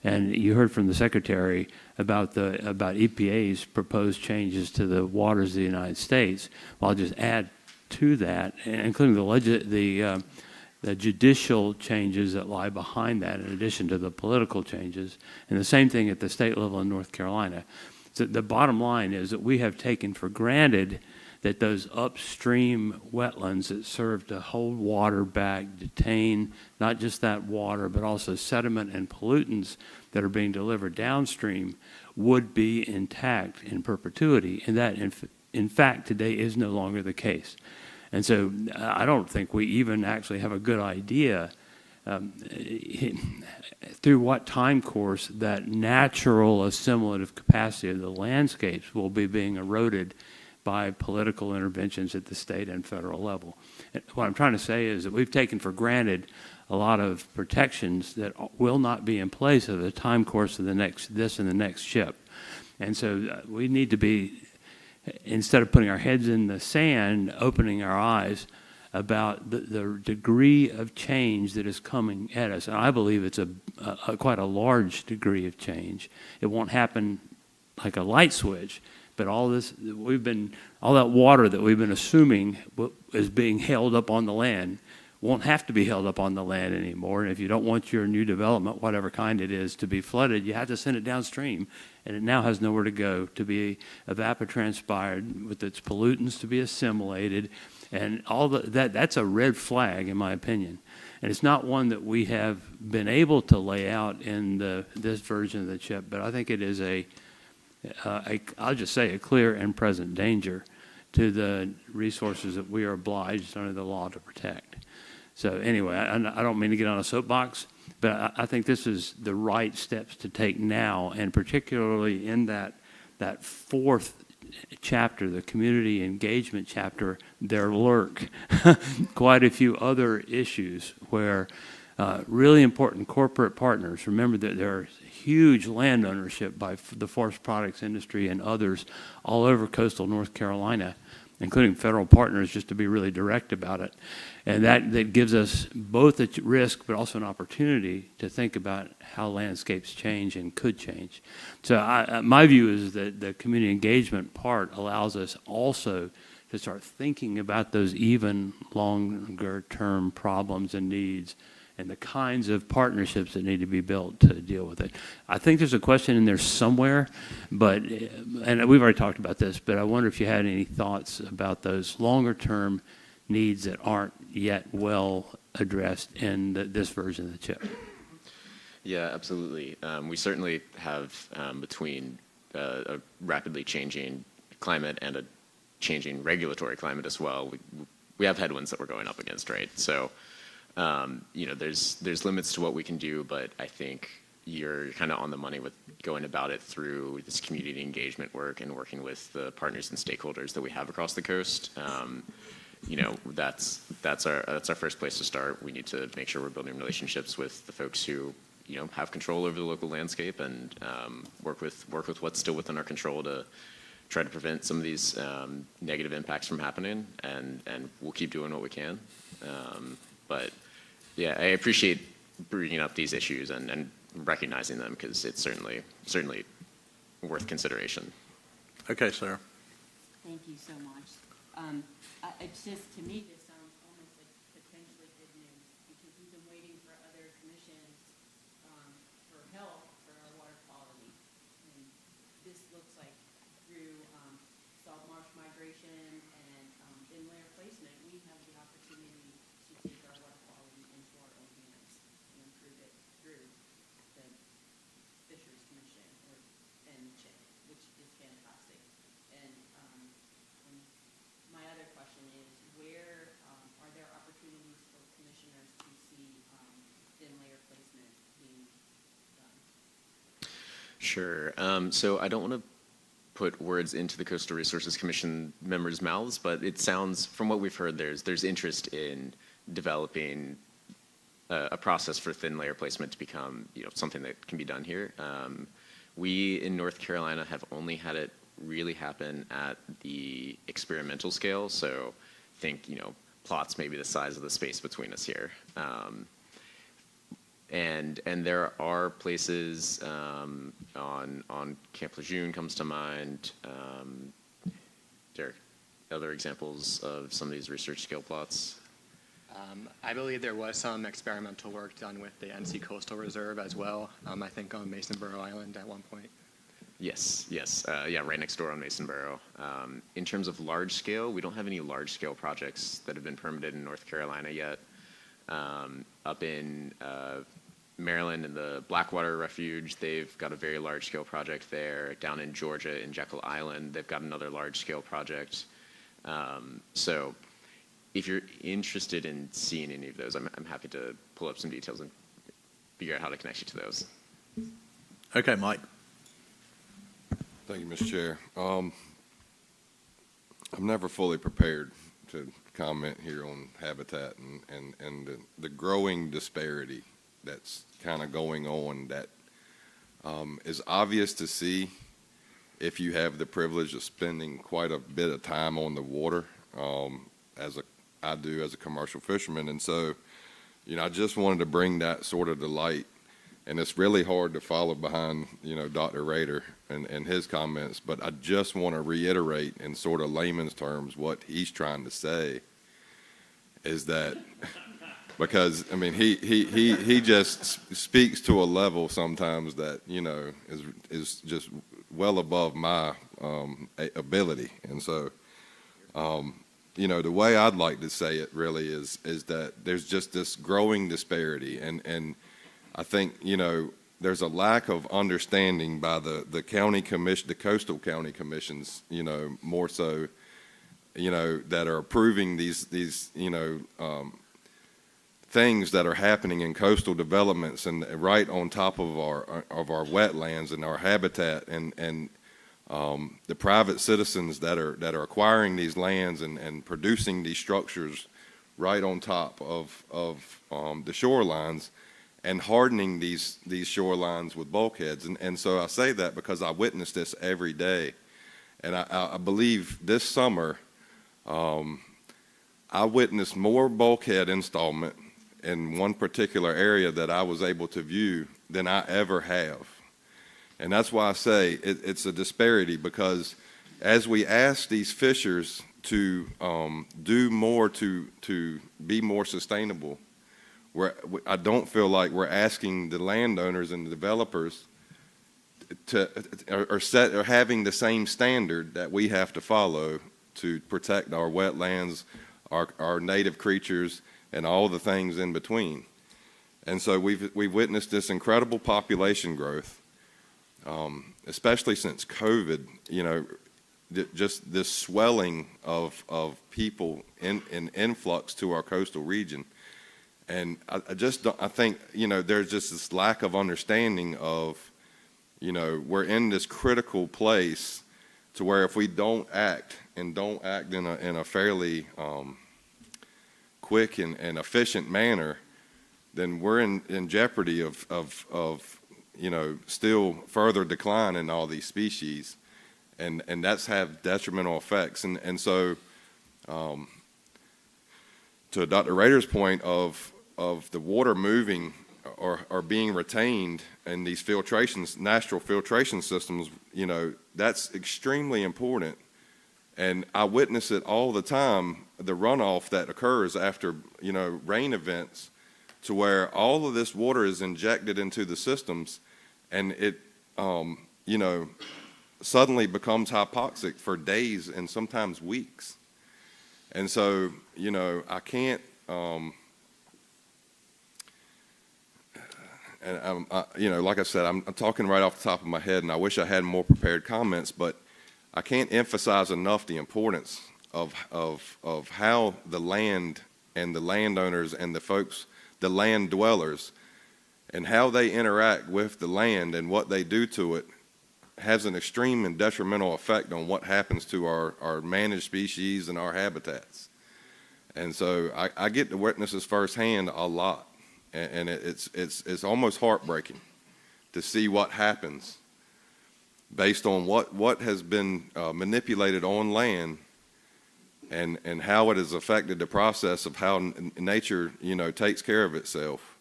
And you heard from the Secretary about EPA's proposed changes to the waters of the United States. Well, I'll just add to that, including the judicial changes that lie behind that, in addition to the political changes, and the same thing at the state level in North Carolina. So the bottom line is that we have taken for granted that those upstream wetlands that serve to hold water back, detain not just that water, but also sediment and pollutants that are being delivered downstream would be intact in perpetuity. And that, in fact, today is no longer the case. And so I don't think we even actually have a good idea through what time course that natural assimilative capacity of the landscapes will be being eroded by political interventions at the state and federal level. And what I'm trying to say is that we've taken for granted a lot of protections that will not be in place over the time course of this and the next CHIP. And so we need to be, instead of putting our heads in the sand, opening our eyes about the degree of change that is coming at us. And I believe it's quite a large degree of change. It won't happen like a light switch, but all that water that we've been assuming is being held up on the land won't have to be held up on the land anymore. And if you don't want your new development, whatever kind it is, to be flooded, you have to send it downstream. And it now has nowhere to go to be evapotranspired with its pollutants to be assimilated. And all that's a red flag, in my opinion. And it's not one that we have been able to lay out in this version of the CHIP, but I think it is I'll just say a clear and present danger to the resources that we are obliged under the law to protect. So anyway, I don't mean to get on a soapbox, but I think this is the right steps to take now, and particularly in that fourth chapter, the community engagement chapter, there lurk quite a few other issues where really important corporate partners, remember that there are huge land ownership by the forest products industry and others all over coastal North Carolina, including federal partners, just to be really direct about it. And that gives us both a risk but also an opportunity to think about how landscapes change and could change. So my view is that the community engagement part allows us also to start thinking about those even longer term problems and needs and the kinds of partnerships that need to be built to deal with it. I think there's a question in there somewhere, and we've already talked about this, but I wonder if you had any thoughts about those longer term needs that aren't yet well addressed in this version of the CHIP. Yeah, absolutely. We certainly have, between a rapidly changing climate and a changing regulatory climate as well, we have headwinds that we're going up against, right? So, there's limits to what we can do, but I think you're kind of on the money with going about it through this community engagement work and working with the partners and stakeholders that we have across the coast. That's our first place to start. We need to make sure we're building relationships with the folks who have control over the local landscape and work with what's still within our control to try to prevent some of these negative impacts from happening, and we'll keep doing what we can. But yeah, I appreciate bringing up these issues and recognizing them, because it's certainly worth consideration. Okay, Sarah. Thank you so much. It's just, to me, this sounds almost like potentially good news, because we've been waiting for other commissions for help for our water quality. And this looks like through salt marsh migration and thin layer placement, we have the opportunity to take our water quality into our own hands and improve it through the Fisheries Commission and CHIP, which is fantastic. And my other question is, where are there opportunities for commissioners to see thin layer placement being done? Sure. So I don't want to put words into the Coastal Resources Commission members' mouths, but it sounds, from what we've heard, there's interest in developing a process for thin layer placement to become, something that can be done here. We in North Carolina have only had it really happen at the experimental scale. So think, plots maybe the size of the space between us here. And there are places on Camp Lejeune comes to mind. Derek, other examples of some of these research scale plots? I believe there was some experimental work done with the NC Coastal Reserve as well. I think on Masonboro Island at one point. Yes. Yeah, right next door on Masonboro. In terms of large scale, we don't have any large scale projects that have been permitted in North Carolina yet. Up in Maryland in the Blackwater Refuge, they've got a very large scale project there. Down in Georgia in Jekyll Island, they've got another large scale project. So if you're interested in seeing any of those, I'm happy to pull up some details and figure out how to connect you to those. Okay, Mike. Thank you, Mr. Chair. I'm never fully prepared to comment here on habitat and the growing disparity that's kind of going on that is obvious to see if you have the privilege of spending quite a bit of time on the water, as I do as a commercial fisherman. And so, I just wanted to bring that sort of to light. And it's really hard to follow behind, Dr. Rader and his comments, but I just want to reiterate in sort of layman's terms what he's trying to say is that, because, he just speaks to a level sometimes that, is just well above my ability. And so, the way I'd like to say it really is that there's just this growing disparity, and I think, there's a lack of understanding by the county commission, the coastal county commissions, more so, that are approving these things that are happening in coastal developments and right on top of our wetlands and our habitat, and the private citizens that are acquiring these lands and producing these structures right on top of the shorelines and hardening these shorelines with bulkheads. And so I say that because I witness this every day. And I believe this summer I witnessed more bulkhead installment in one particular area that I was able to view than I ever have. And that's why I say it's a disparity, because as we ask these fishers to do more to be more sustainable, I don't feel like we're asking the landowners and the developers are having the same standard that we have to follow to protect our wetlands, our native creatures, and all the things in between. And so we've witnessed this incredible population growth, especially since COVID, just this swelling of people in influx to our coastal region. And I think, there's just this lack of understanding of, we're in this critical place to where if we don't act in a fairly quick and efficient manner, then we're in jeopardy of still further decline in all these species. and that's have detrimental effects. And so, to Dr. Rader's point of the water moving or being retained in these natural filtration systems, that's extremely important. And I witness it all the time, the runoff that occurs after, rain events, to where all of this water is injected into the systems, and it, suddenly becomes hypoxic for days and sometimes weeks. And so, I can't, like I said, I'm talking right off the top of my head, and I wish I had more prepared comments, but I can't emphasize enough the importance of how the land and the landowners and the folks, the land dwellers, and how they interact with the land and what they do to it has an extreme and detrimental effect on what happens to our managed species and our habitats. And so I get to witness this firsthand a lot, and it's almost heartbreaking to see what happens based on what has been manipulated on land, and how it has affected the process of how nature, takes care of itself.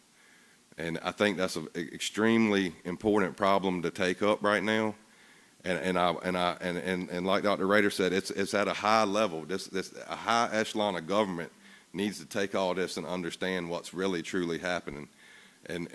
And I think that's an extremely important problem to take up right now. And like Dr. Rader said, it's at a high level. A high echelon of government needs to take all this and understand what's really truly happening. And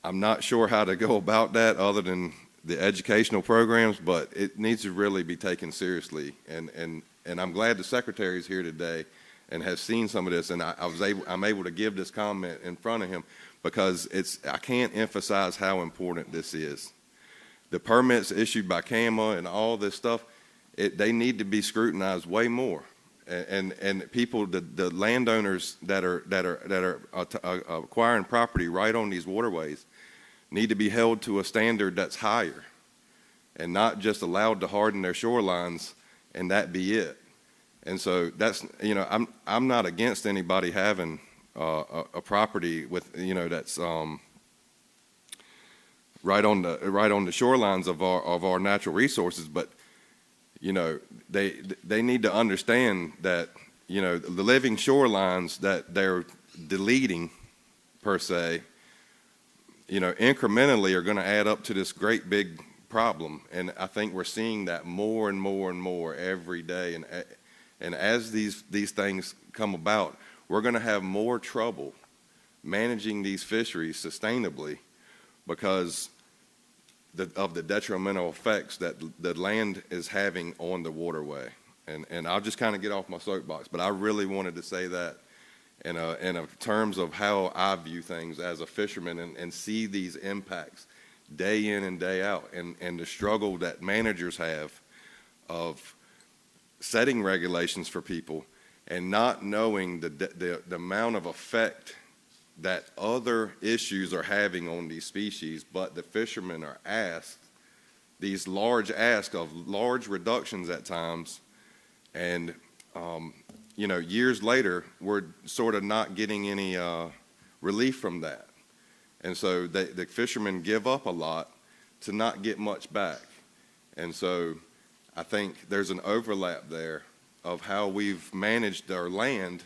I'm not sure how to go about that other than the educational programs, but it needs to really be taken seriously. And I'm glad the Secretary is here today and has seen some of this, and I'm able to give this comment in front of him, because I can't emphasize how important this is. The permits issued by CAMA and all this stuff, they need to be scrutinized way more. And people, the landowners that are acquiring property right on these waterways, need to be held to a standard that's higher, and not just allowed to harden their shorelines and that be it. And so that's, I'm not against anybody having a property with, that's right on the shorelines of our natural resources, but they need to understand that the living shorelines that they're deleting per se, incrementally are going to add up to this great big problem. And I think we're seeing that more and more and more every day. And as these things come about, we're going to have more trouble managing these fisheries sustainably because of the detrimental effects that the land is having on the waterway. And I'll just kind of get off my soapbox, but I really wanted to say that in terms of how I view things as a fisherman, and see these impacts day in and day out, and the struggle that managers have of setting regulations for people and not knowing the amount of effect that other issues are having on these species, but the fishermen are asked these large asks of large reductions at times, and years later we're sort of not getting any relief from that. And so the fishermen give up a lot to not get much back. And so I think there's an overlap there of how we've managed our land,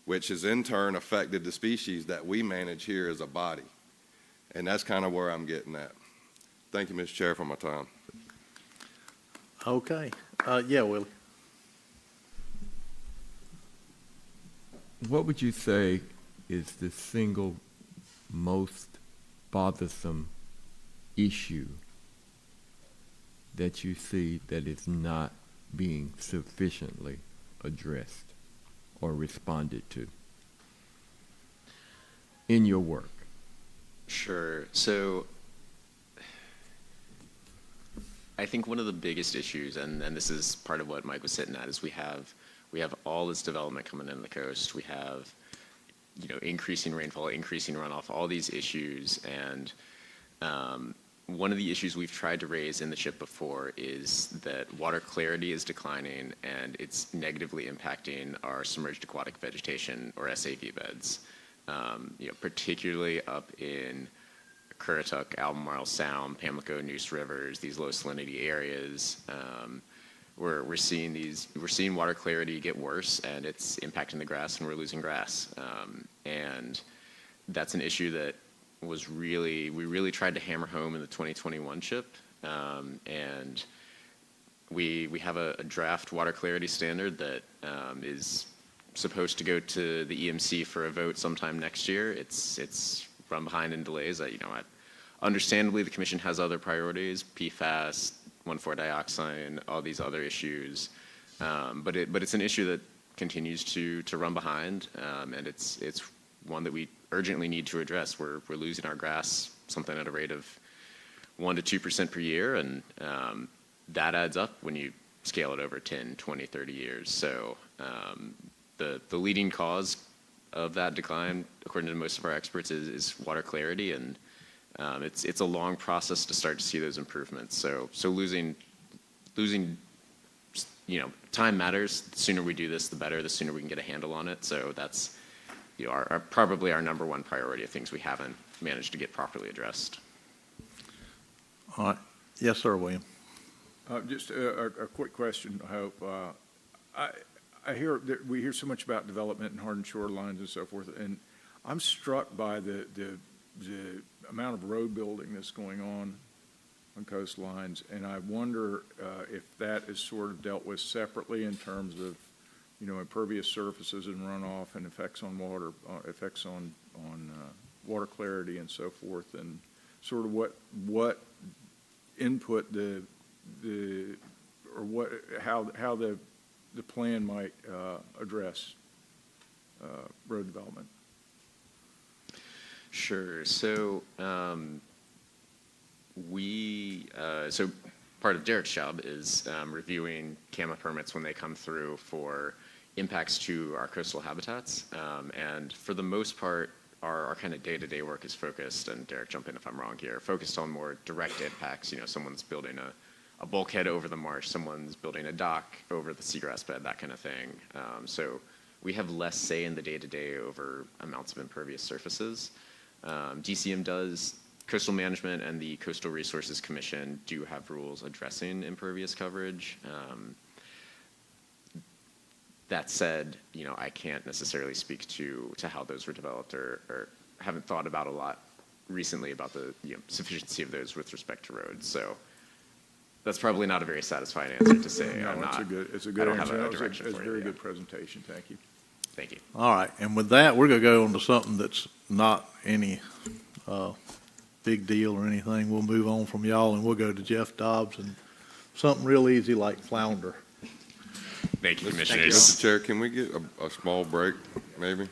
which has in turn affected the species that we manage here as a body. And that's kind of where I'm getting at. Thank you, Mr. Chair, for my time. Okay. Yeah, Willie. What would you say is the single most bothersome issue that you see that is not being sufficiently addressed or responded to in your work? Sure. So I think one of the biggest issues, and this is part of what Mike was hitting at, is we have all this development coming in the coast. We have, increasing rainfall, increasing runoff, all these issues. And one of the issues we've tried to raise in the chip before is that water clarity is declining, and it's negatively impacting our submerged aquatic vegetation, or SAV beds, particularly up in Currituck, Albemarle Sound, Pamlico, Neuse Rivers, these low salinity areas. We're seeing water clarity get worse, and it's impacting the grass, and we're losing grass. And that's an issue that we really tried to hammer home in the 2021 CHIP. And we have a draft water clarity standard that is supposed to go to the EMC for a vote sometime next year. It's run behind in delays. Understandably, the commission has other priorities: PFAS, 1,4-dioxane, all these other issues. But it's an issue that continues to run behind, and it's one that we urgently need to address. We're losing our grass something at a rate of 1% to 2% per year, and that adds up when you scale it over 10, 20, 30 years. So the leading cause of that decline, according to most of our experts, is water clarity, and it's a long process to start to see those improvements. So losing, time matters. The sooner we do this, the better. The sooner we can get a handle on it. So that's probably our number one priority of things we haven't managed to get properly addressed. All right. Yes, sir, William. Just a quick question, I hope. I hear that we hear so much about development and hardened shorelines and so forth, and I'm struck by the amount of road building that's going on coastlines, and I wonder if that is sort of dealt with separately in terms of, impervious surfaces and runoff and effects on water, effects on water clarity and so forth, and sort of what input how the plan might address road development. Sure. So so part of Derek's job is reviewing CAMA permits when they come through for impacts to our coastal habitats. And for the most part, our kind of day-to-day work is focused, and Derek, jump in if I'm wrong here, focused on more direct impacts. Someone's building a bulkhead over the marsh, someone's building a dock over the seagrass bed, that kind of thing. So we have less say in the day-to-day over amounts of impervious surfaces. DCM does. Coastal Management and the Coastal Resources Commission do have rules addressing impervious coverage. That said, I can't necessarily speak to how those were developed, or haven't thought about a lot recently about the sufficiency of those with respect to roads. So that's probably not a very satisfying answer to say. No, it's a good answer. It's a very good presentation. Thank you. Thank you. All right, and with that, we're going to go on to something that's not any big deal or anything. We'll move on from y'all, and we'll go to Jeff Dobbs and something real easy like Flounder. Thank you, Mr. Commissioners. Mr. Chair, can we get a small break, maybe?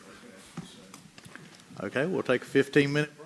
Okay, we'll take a 15-minute break.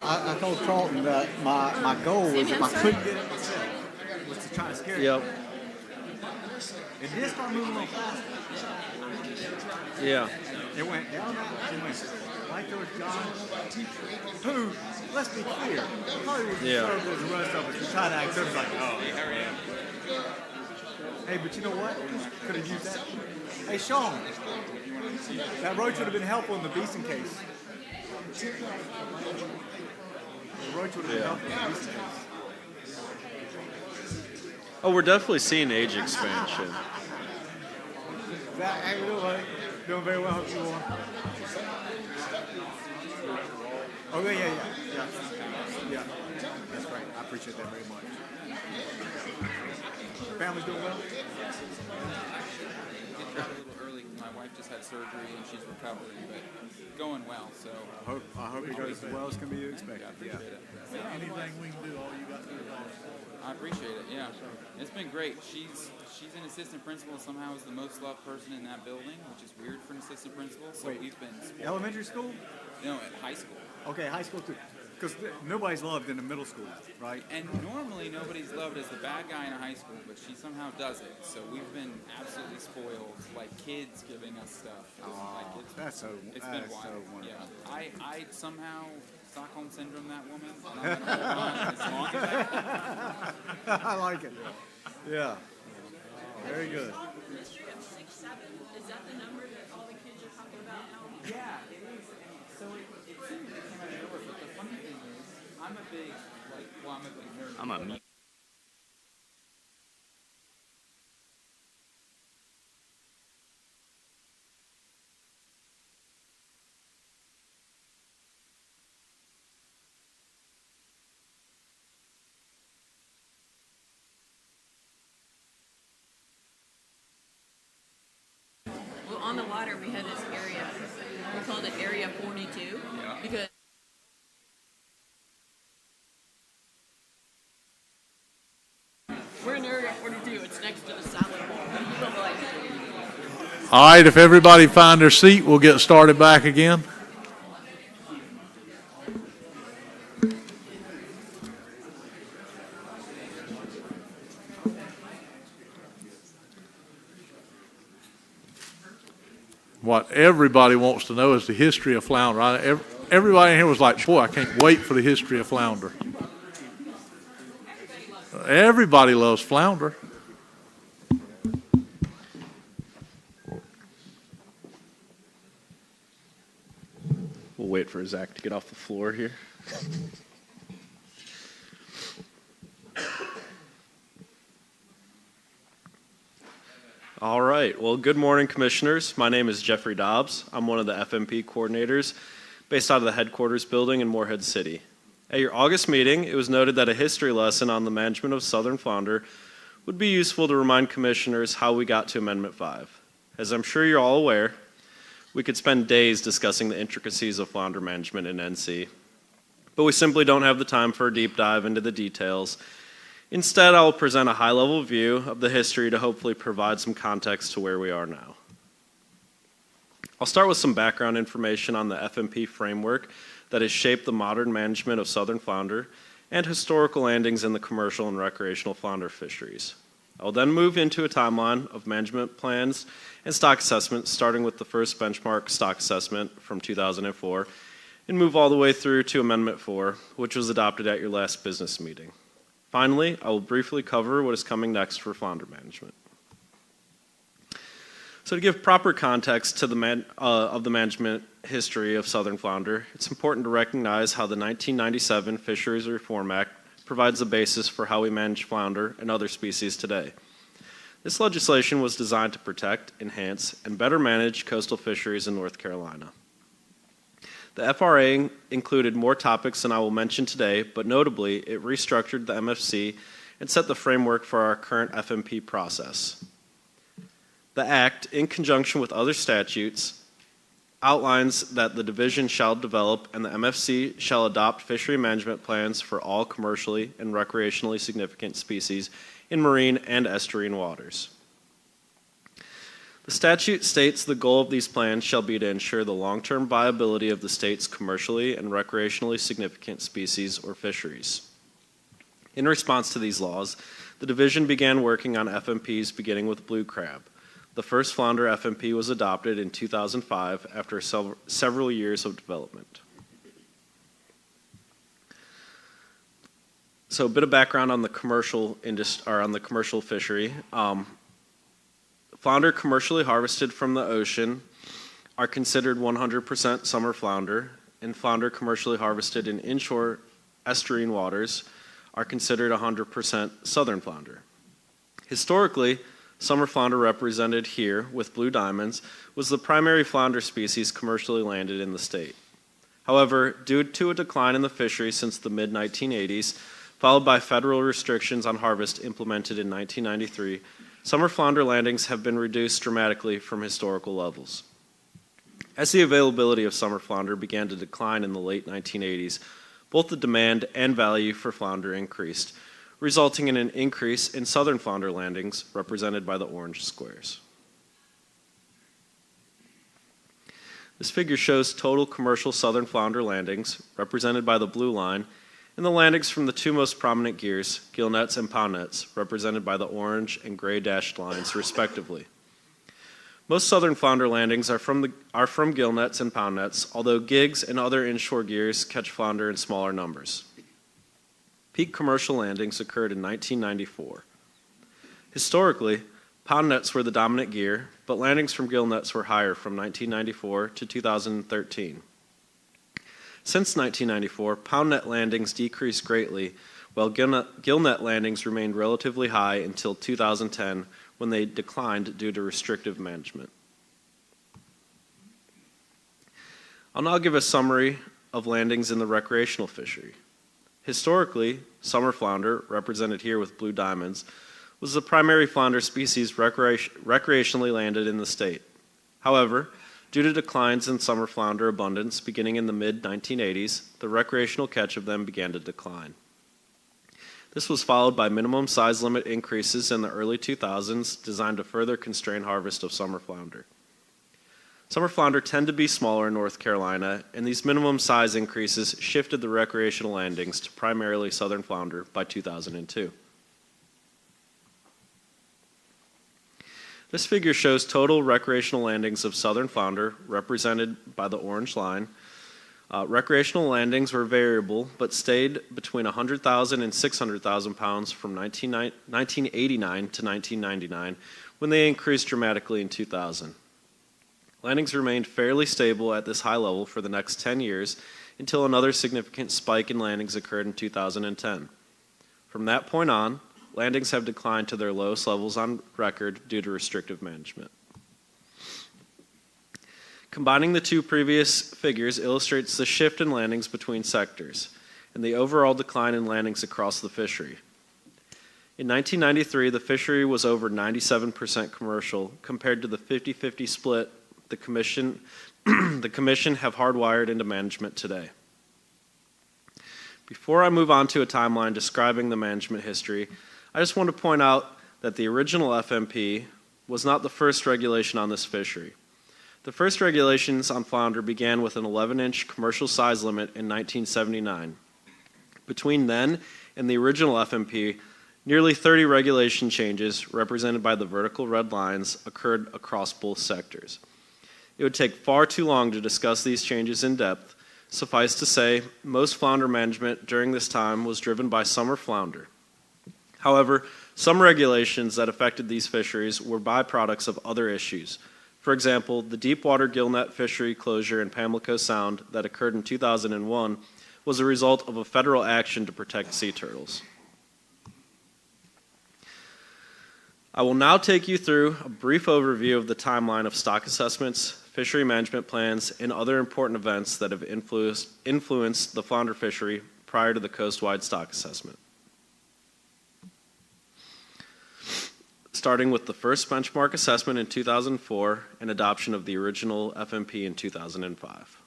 I told Charlton that my goal was if I couldn't get it myself, was to try to scare it. Yep. It did start moving a little faster. Yeah. It went down that, it went right towards John, who, let's be clear, probably was conservative and run stuff, but to try to act like, oh, yeah. Hey, but you know what? Could have used that. Hey, Sean, that roach would have been helpful in the Beeson case. The roach would have been helpful in the Beeson case. Oh, we're definitely seeing age expansion. Zach, how you doing, buddy? Doing very well, hope you will. Oh, yeah. That's great. I appreciate that very much. Family's doing well? A little early. My wife just had surgery and she's recovering, but going well. So I hope it goes as well as can be expected. Yeah, I appreciate it. Anything we can do, all you got to do is ask. I appreciate it. Yeah, it's been great. She's an assistant principal. Somehow is the most loved person in that building, which is weird for an assistant principal. So we've been spoiled. Elementary school? No, at high school. Okay, high school too. Because nobody's loved in the middle school, right? And normally nobody's loved as the bad guy in a high school, but she somehow does it. So we've been absolutely spoiled, like kids giving us stuff. That's so. It's been wild. So wonderful. Yeah, I somehow Stockholm syndrome that woman. And I'm gonna hold on as long as I can. I like it. Yeah. Very good. 6, 7. Is that the number that all the kids are talking about now? Yeah, it is. So it seems like it came out of nowhere, but the funny thing is, I'm a big nerd. I'm a meat. Well, on the water, we had this area. We called it Area 42 because. We're in Area 42. It's next to the salad bowl. All right, if everybody find their seat, we'll get started back again. What everybody wants to know is the history of flounder. Everybody in here was like, boy, I can't wait for the history of flounder. Everybody loves flounder. We'll wait for Zach to get off the floor here. All right. Well, good morning, commissioners. My name is Jeffrey Dobbs. I'm one of the FMP coordinators based out of the headquarters building in Morehead City. At your August meeting, it was noted that a history lesson on the management of southern flounder would be useful to remind commissioners how we got to Amendment 5. As I'm sure you're all aware, we could spend days discussing the intricacies of flounder management in NC, but we simply don't have the time for a deep dive into the details. Instead, I'll present a high-level view of the history to hopefully provide some context to where we are now. I'll start with some background information on the FMP framework that has shaped the modern management of southern flounder and historical landings in the commercial and recreational flounder fisheries. I'll then move into a timeline of management plans and stock assessments, starting with the first benchmark stock assessment from 2004, and move all the way through to Amendment 4, which was adopted at your last business meeting. Finally, I will briefly cover what is coming next for flounder management. So to give proper context to the management history of southern flounder, it's important to recognize how the 1997 Fisheries Reform Act provides the basis for how we manage flounder and other species today. This legislation was designed to protect, enhance, and better manage coastal fisheries in North Carolina. The FRA included more topics than I will mention today, but notably, it restructured the MFC and set the framework for our current FMP process. The Act, in conjunction with other statutes, outlines that the division shall develop and the MFC shall adopt fishery management plans for all commercially and recreationally significant species in marine and estuarine waters. The The statute states the goal of these plans shall be to ensure the long-term viability of the state's commercially and recreationally significant species or fisheries. In response to these laws, the division began working on FMPs beginning with blue crab. The first flounder FMP was adopted in 2005 after several years of development. So a bit of background on the commercial fishery. Flounder commercially harvested from the ocean are considered 100% summer flounder, and flounder commercially harvested in inshore estuarine waters are considered 100% southern flounder. Historically, summer flounder, represented here with blue diamonds, was the primary flounder species commercially landed in the state. However, due to a decline in the fishery since the mid-1980s, followed by federal restrictions on harvest implemented in 1993, summer flounder landings have been reduced dramatically from historical levels. As the availability of summer flounder began to decline in the late 1980s, both the demand and value for flounder increased, resulting in an increase in southern flounder landings, represented by the orange squares. This figure shows total commercial southern flounder landings, represented by the blue line, and the landings from the two most prominent gears, gill nets and pound nets, represented by the orange and gray dashed lines, respectively. Most southern flounder landings are from gill nets and pound nets, although gigs and other inshore gears catch flounder in smaller numbers. Peak commercial landings occurred in 1994. Historically, pound nets were the dominant gear, but landings from gill nets were higher from 1994 to 2013. Since 1994, pound net landings decreased greatly, while gill net landings remained relatively high until 2010, when they declined due to restrictive management. I'll now give a summary of landings in the recreational fishery. Historically, summer flounder, represented here with blue diamonds, was the primary flounder species recreationally landed in the state. However, due to declines in summer flounder abundance beginning in the mid-1980s, the recreational catch of them began to decline. This was followed by minimum size limit increases in the early 2000s designed to further constrain harvest of summer flounder. Summer flounder tend to be smaller in North Carolina, and these minimum size increases shifted the recreational landings to primarily southern flounder by 2002. This figure shows total recreational landings of southern flounder, represented by the orange line. Recreational landings were variable, but stayed between 100,000 and 600,000 pounds from 1989 to 1999, when they increased dramatically in 2000. Landings remained fairly stable at this high level for the next 10 years until another significant spike in landings occurred in 2010. From that point on, landings have declined to their lowest levels on record due to restrictive management. Combining the two previous figures illustrates the shift in landings between sectors and the overall decline in landings across the fishery. In 1993, the fishery was over 97% commercial compared to the 50-50 split the commission have hardwired into management today. Before I move on to a timeline describing the management history, I just want to point out that the original FMP was not the first regulation on this fishery. The first regulations on flounder began with an 11-inch commercial size limit in 1979. Between then and the original FMP, nearly 30 regulation changes, represented by the vertical red lines, occurred across both sectors. It would take far too long to discuss these changes in depth. Suffice to say, most flounder management during this time was driven by summer flounder. However, some regulations that affected these fisheries were byproducts of other issues. For example, the deepwater gillnet fishery closure in Pamlico Sound that occurred in 2001 was a result of a federal action to protect sea turtles. I will now take you through a brief overview of the timeline of stock assessments, fishery management plans, and other important events that have influenced the flounder fishery prior to the coast-wide stock assessment. Starting with the first benchmark assessment in 2004 and adoption of the original FMP in 2005.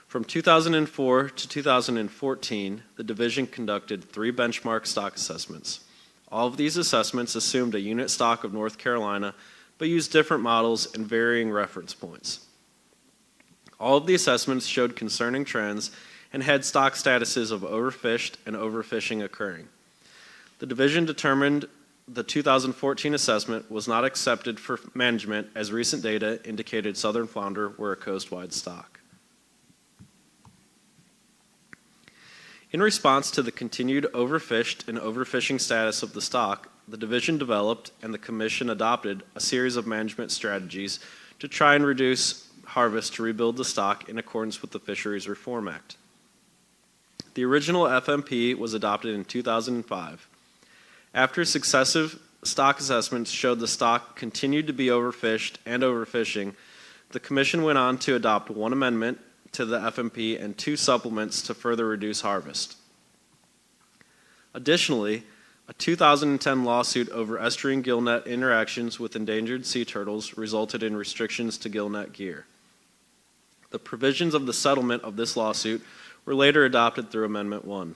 From 2004 to 2014, the division conducted 3 benchmark stock assessments, All of these assessments assumed a unit stock of North Carolina, but used different models and varying reference points. All of the assessments showed concerning trends and had stock statuses of overfished and overfishing occurring. The division determined the 2014 assessment was not accepted for management as recent data indicated southern flounder were a coast-wide stock. In response to the continued overfished and overfishing status of the stock, the division developed and the commission adopted a series of management strategies to try and reduce harvest to rebuild the stock in accordance with the Fisheries Reform Act. The original FMP was adopted in 2005. After successive stock assessments showed the stock continued to be overfished and overfishing, the commission went on to adopt one amendment to the FMP and two supplements to further reduce harvest. Additionally, a 2010 lawsuit over estuarine gillnet interactions with endangered sea turtles resulted in restrictions to gillnet gear. The provisions of the settlement of this lawsuit were later adopted through Amendment 1.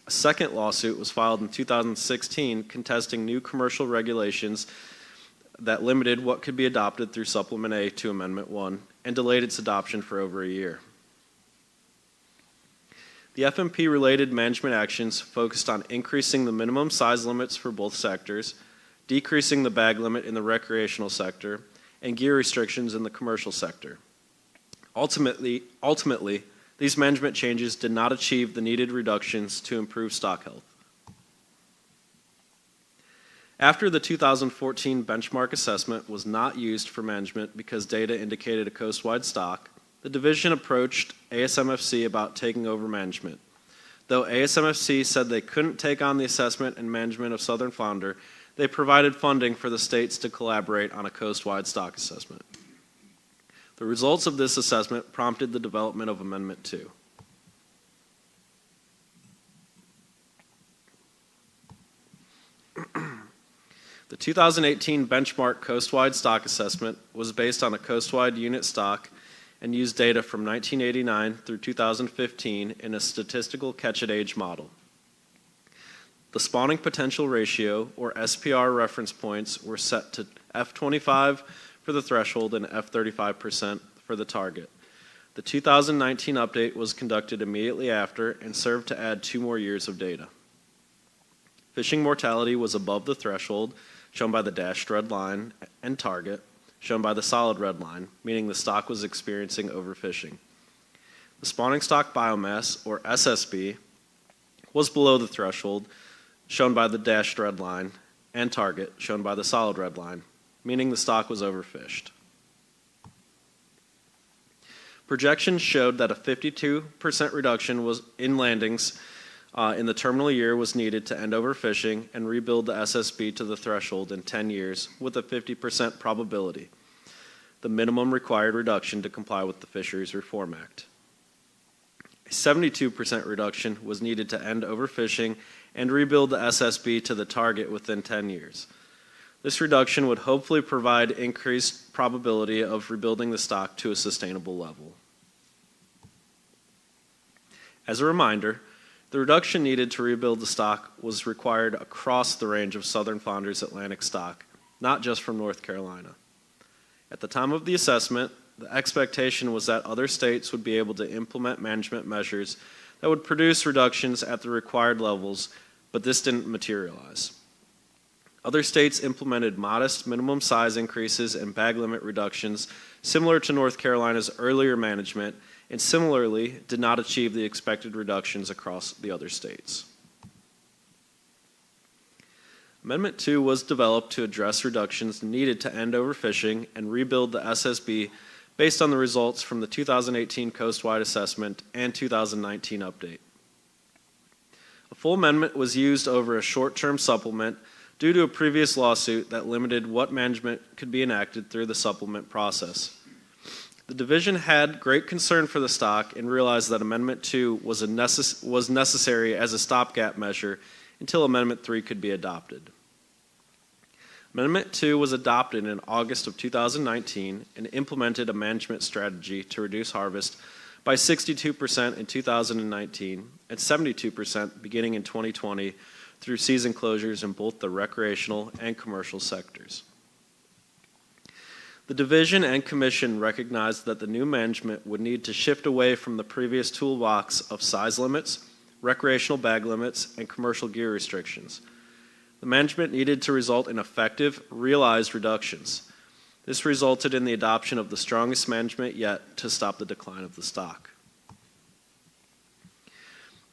A second lawsuit was filed in 2016 contesting new commercial regulations that limited what could be adopted through Supplement A to Amendment 1 and delayed its adoption for over a year. The FMP-related management actions focused on increasing the minimum size limits for both sectors, decreasing the bag limit in the recreational sector, and gear restrictions in the commercial sector. Ultimately, these management changes did not achieve the needed reductions to improve stock health. After the 2014 benchmark assessment was not used for management because data indicated a coast-wide stock, the division approached ASMFC about taking over management. Though ASMFC said they couldn't take on the assessment and management of southern flounder, they provided funding for the states to collaborate on a coast-wide stock assessment. The results of this assessment prompted the development of Amendment 2. The 2018 benchmark coast-wide stock assessment was based on a coast-wide unit stock and used data from 1989 through 2015 in a statistical catch-at-age model. The spawning potential ratio, or SPR reference points, were set to F25 for the threshold and F35% for the target. The 2019 update was conducted immediately after and served to add 2 more years of data. Fishing mortality was above the threshold, shown by the dashed red line, and target, shown by the solid red line, meaning the stock was experiencing overfishing. The spawning stock biomass, or SSB, was below the threshold, shown by the dashed red line, and target, shown by the solid red line, meaning the stock was overfished. Projections showed that a 52% reduction was in landings in the terminal year was needed to end overfishing and rebuild the SSB to the threshold in 10 years with a 50% probability, the minimum required reduction to comply with the Fisheries Reform Act. A 72% reduction was needed to end overfishing and rebuild the SSB to the target within 10 years. This reduction would hopefully provide increased probability of rebuilding the stock to a sustainable level. As a reminder, the reduction needed to rebuild the stock was required across the range of southern flounder's Atlantic stock, not just from North Carolina. At the time of the assessment, the expectation was that other states would be able to implement management measures that would produce reductions at the required levels, but this didn't materialize. Other states implemented modest minimum size increases and bag limit reductions similar to North Carolina's earlier management, and similarly did not achieve the expected reductions across the other states. Amendment 2 was developed to address reductions needed to end overfishing and rebuild the SSB based on the results from the 2018 coastwide assessment and 2019 update. A full amendment was used over a short-term supplement due to a previous lawsuit that limited what management could be enacted through the supplement process. The division had great concern for the stock and realized that Amendment 2 was necessary as a stopgap measure until Amendment 3 could be adopted. Amendment 2 was adopted in August of 2019 and implemented a management strategy to reduce harvest by 62% in 2019 and 72% beginning in 2020 through season closures in both the recreational and commercial sectors. The division and commission recognized that the new management would need to shift away from the previous toolbox of size limits, recreational bag limits, and commercial gear restrictions. The management needed to result in effective, realized reductions. This resulted in the adoption of the strongest management yet to stop the decline of the stock.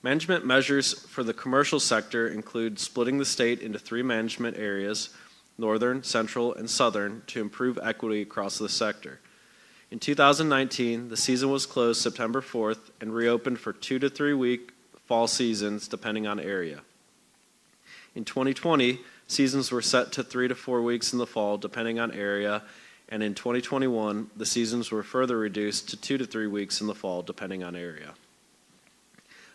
Management measures for the commercial sector include splitting the state into 3 management areas, northern, central, and southern, to improve equity across the sector. In 2019, the season was closed September 4th and reopened for 2 to 3 week fall seasons depending on area. In 2020, seasons were set to 3 to 4 weeks in the fall depending on area, and in 2021, the seasons were further reduced to 2 to 3 weeks in the fall depending on area.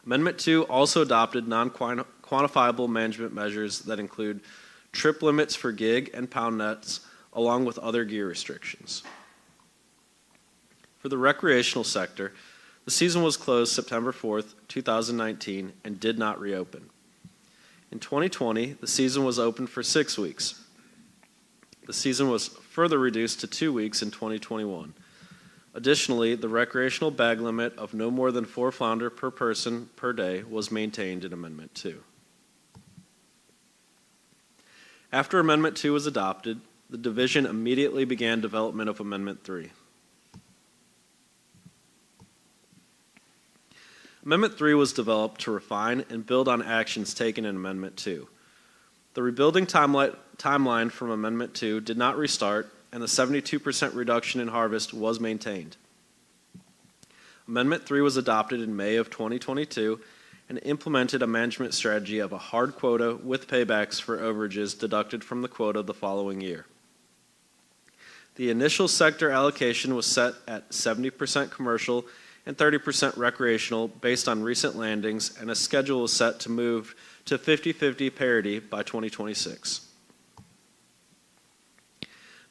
Amendment 2 also adopted non-quantifiable management measures that include trip limits for gig and pound nets, along with other gear restrictions. For the recreational sector, the season was closed September 4th, 2019, and did not reopen. In 2020, the season was open for 6 weeks. The season was further reduced to 2 weeks in 2021. Additionally, the recreational bag limit of no more than 4 flounder per person per day was maintained in Amendment 2. After Amendment 2 was adopted, the division immediately began development of Amendment 3. Amendment 3 was developed to refine and build on actions taken in Amendment 2. The rebuilding timeline from Amendment 2 did not restart, and the 72% reduction in harvest was maintained. Amendment 3 was adopted in May of 2022 and implemented a management strategy of a hard quota with paybacks for overages deducted from the quota the following year. The initial sector allocation was set at 70% commercial and 30% recreational based on recent landings, and a schedule was set to move to 50-50 parity by 2026.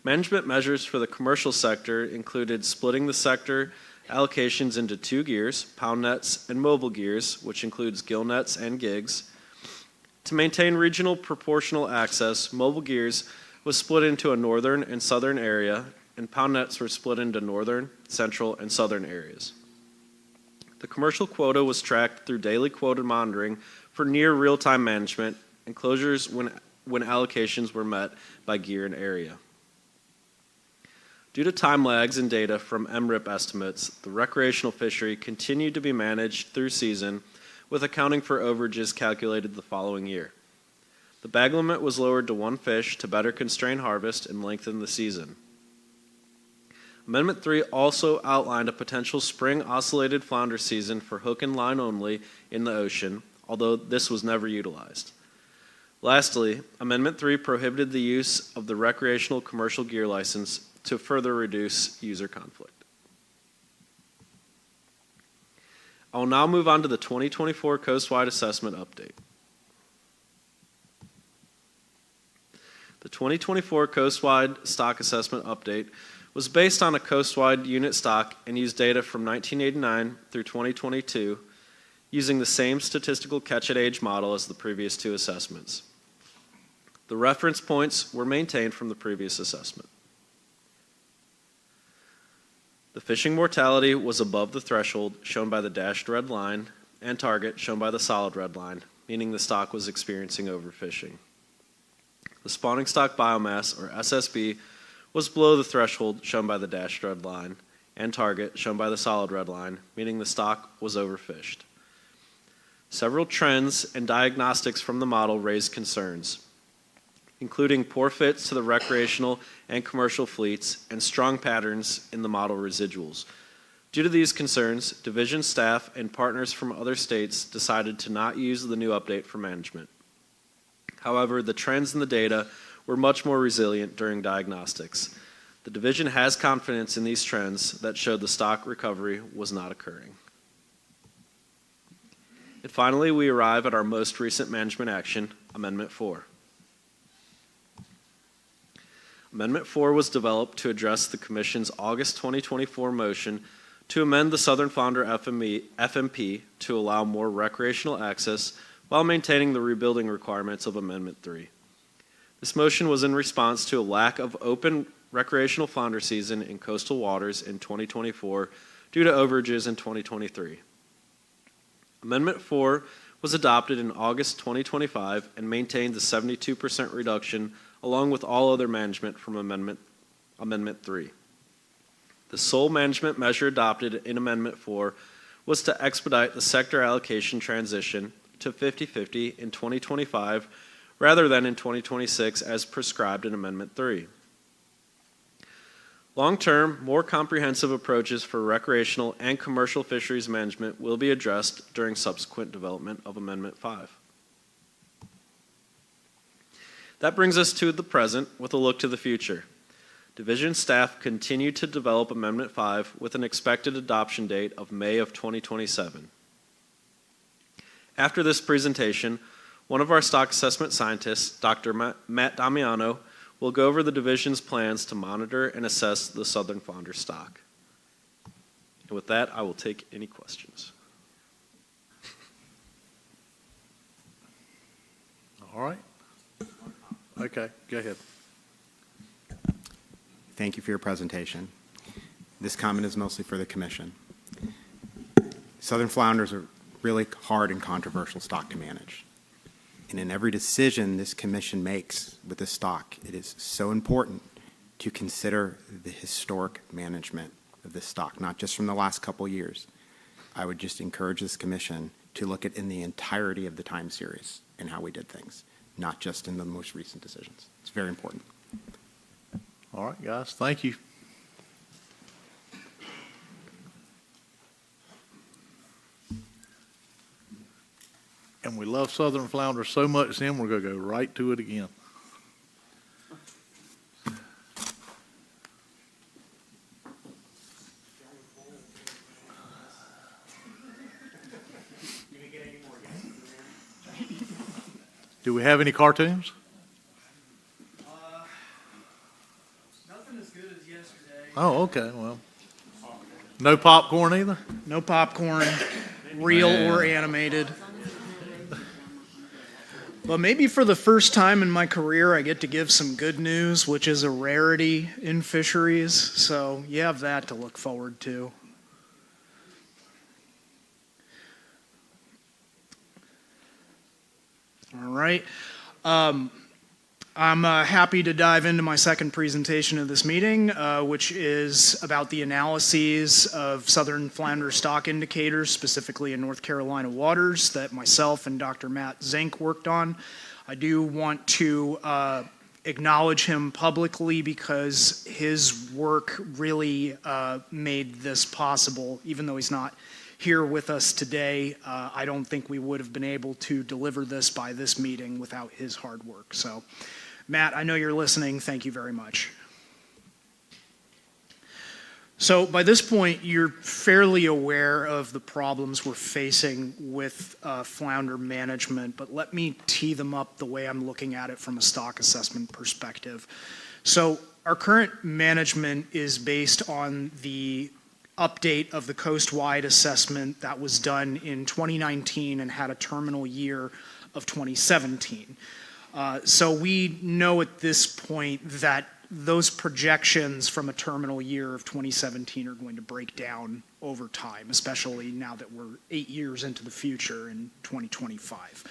Management measures for the commercial sector included splitting the sector allocations into 2 gears, pound nets and mobile gears, which includes gill nets and gigs. To maintain regional proportional access, mobile gears was split into a northern and southern area, and pound nets were split into northern, central, and southern areas. The commercial quota was tracked through daily quota monitoring for near real-time management and closures when allocations were met by gear and area. Due to time lags in data from MRIP estimates, the recreational fishery continued to be managed through season, with accounting for overages calculated the following year. The bag limit was lowered to 1 fish to better constrain harvest and lengthen the season. Amendment 3 also outlined a potential spring oscillated flounder season for hook and line only in the ocean, although this was never utilized. Lastly, Amendment 3 prohibited the use of the recreational commercial gear license to further reduce user conflict. I will now move on to the 2024 Coastwide Assessment Update. The 2024 Coastwide Stock Assessment Update was based on a coastwide unit stock and used data from 1989 through 2022, using the same statistical catch-at-age model as the previous 2 assessments. The reference points were maintained from the previous assessment. The fishing mortality was above the threshold shown by the dashed red line and target shown by the solid red line, meaning the stock was experiencing overfishing. The spawning stock biomass, or SSB, was below the threshold shown by the dashed red line and target shown by the solid red line, meaning the stock was overfished. Several trends and diagnostics from the model raised concerns, including poor fits to the recreational and commercial fleets and strong patterns in the model residuals. Due to these concerns, division staff and partners from other states decided to not use the new update for management. However, the trends in the data were much more resilient during diagnostics. The division has confidence in these trends that showed the stock recovery was not occurring. And finally, we arrive at our most recent management action, Amendment 4. Amendment 4 was developed to address the Commission's August 2024 motion to amend the Southern Flounder FMP to allow more recreational access while maintaining the rebuilding requirements of Amendment 3. This motion was in response to a lack of open recreational flounder season in coastal waters in 2024 due to overages in 2023. Amendment 4 was adopted in August 2025 and maintained the 72% reduction along with all other management from Amendment 3. The sole management measure adopted in Amendment 4 was to expedite the sector allocation transition to 50-50 in 2025 rather than in 2026 as prescribed in Amendment 3. Long-term, more comprehensive approaches for recreational and commercial fisheries management will be addressed during subsequent development of Amendment 5. That brings us to the present with a look to the future. Division staff continue to develop Amendment 5 with an expected adoption date of May of 2027. After this presentation, one of our stock assessment scientists, Dr. Matt Damiano, will go over the division's plans to monitor and assess the southern flounder stock. And with that, I will take any questions. All right. Okay, go ahead. Thank you for your presentation. This comment is mostly for the commission. Southern flounders are really hard and controversial stock to manage. And in every decision this commission makes with this stock, it is so important to consider the historic management of this stock, not just from the last couple years. I would just encourage this commission to look at in the entirety of the time series and how we did things, not just in the most recent decisions. It's very important. All right, guys, thank you. And we love southern flounder so much, then we're going to go right to it again. Do we have any cartoons? Nothing as good as yesterday. Oh, okay, well. No popcorn either? No popcorn, real or animated. But maybe for the first time in my career, I get to give some good news, which is a rarity in fisheries. So you have that to look forward to. All right. I'm happy to dive into my second presentation of this meeting, which is about the analyses of southern flounder stock indicators, specifically in North Carolina waters, that myself and Dr. Matt Zink worked on. I do want to acknowledge him publicly because his work really made this possible, even though he's not here with us today. I don't think we would have been able to deliver this by this meeting without his hard work. So, Matt, I know you're listening. Thank you very much. So by this point, you're fairly aware of the problems we're facing with flounder management, but let me tee them up the way I'm looking at it from a stock assessment perspective. So our current management is based on the update of the coast-wide assessment that was done in 2019 and had a terminal year of 2017. So we know at this point that those projections from a terminal year of 2017 are going to break down over time, especially now that we're 8 years into the future in 2025.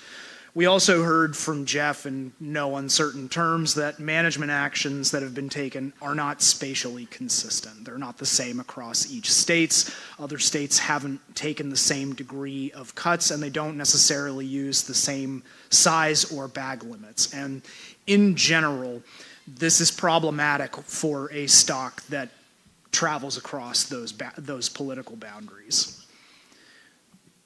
We also heard from Jeff in no uncertain terms that management actions that have been taken are not spatially consistent. They're not the same across each state. Other states haven't taken the same degree of cuts, and they don't necessarily use the same size or bag limits. And in general, this is problematic for a stock that travels across those political boundaries.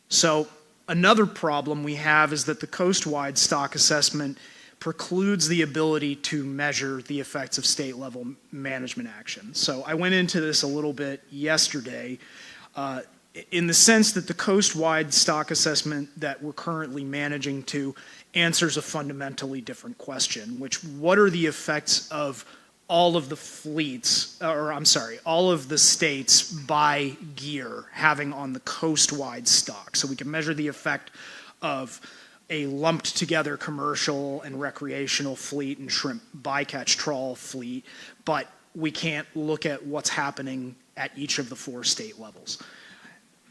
So another problem we have is that the coast-wide stock assessment precludes the ability to measure the effects of state-level management action. So I went into this a little bit yesterday in the sense that the coast-wide stock assessment that we're currently managing to answers a fundamentally different question, which what are the effects of all of the fleets, all of the states by gear having on the coast-wide stock. So we can measure the effect of a lumped together commercial and recreational fleet and shrimp bycatch trawl fleet, but we can't look at what's happening at each of the 4 state levels.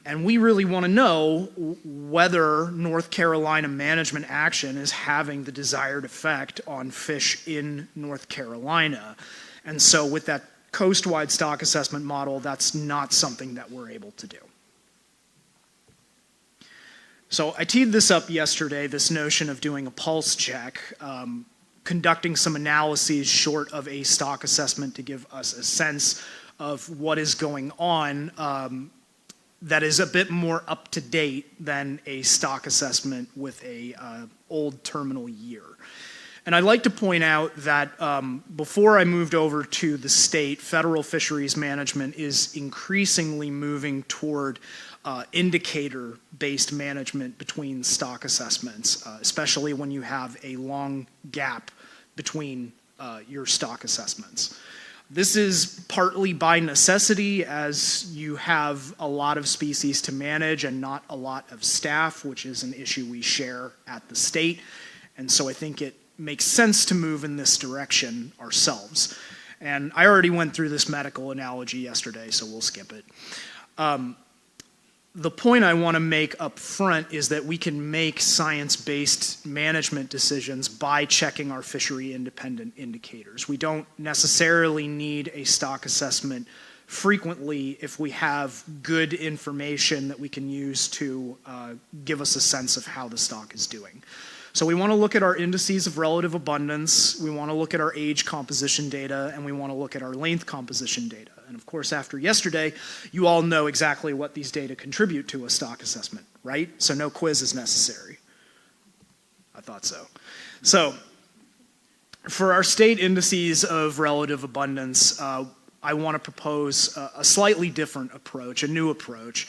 And we really want to know whether North Carolina management action is having the desired effect on fish in North Carolina. And so with that coast-wide stock assessment model, that's not something that we're able to do. So I teed this up yesterday, this notion of doing a pulse check, conducting some analyses short of a stock assessment to give us a sense of what is going on that is a bit more up to date than a stock assessment with a old terminal year. And I'd like to point out that before I moved over to the state, federal fisheries management is increasingly moving toward indicator-based management between stock assessments, especially when you have a long gap between your stock assessments. This is partly by necessity, as you have a lot of species to manage and not a lot of staff, which is an issue we share at the state. And so I think it makes sense to move in this direction ourselves. And I already went through this medical analogy yesterday, so we'll skip it. The point I want to make up front is that we can make science-based management decisions by checking our fishery independent indicators. We don't necessarily need a stock assessment frequently if we have good information that we can use to give us a sense of how the stock is doing. So we want to look at our indices of relative abundance, we want to look at our age composition data, and we want to look at our length composition data. And of course, after yesterday, you all know exactly what these data contribute to a stock assessment, right? So no quiz is necessary. I thought so. So for our state indices of relative abundance, I want to propose a slightly different approach, a new approach,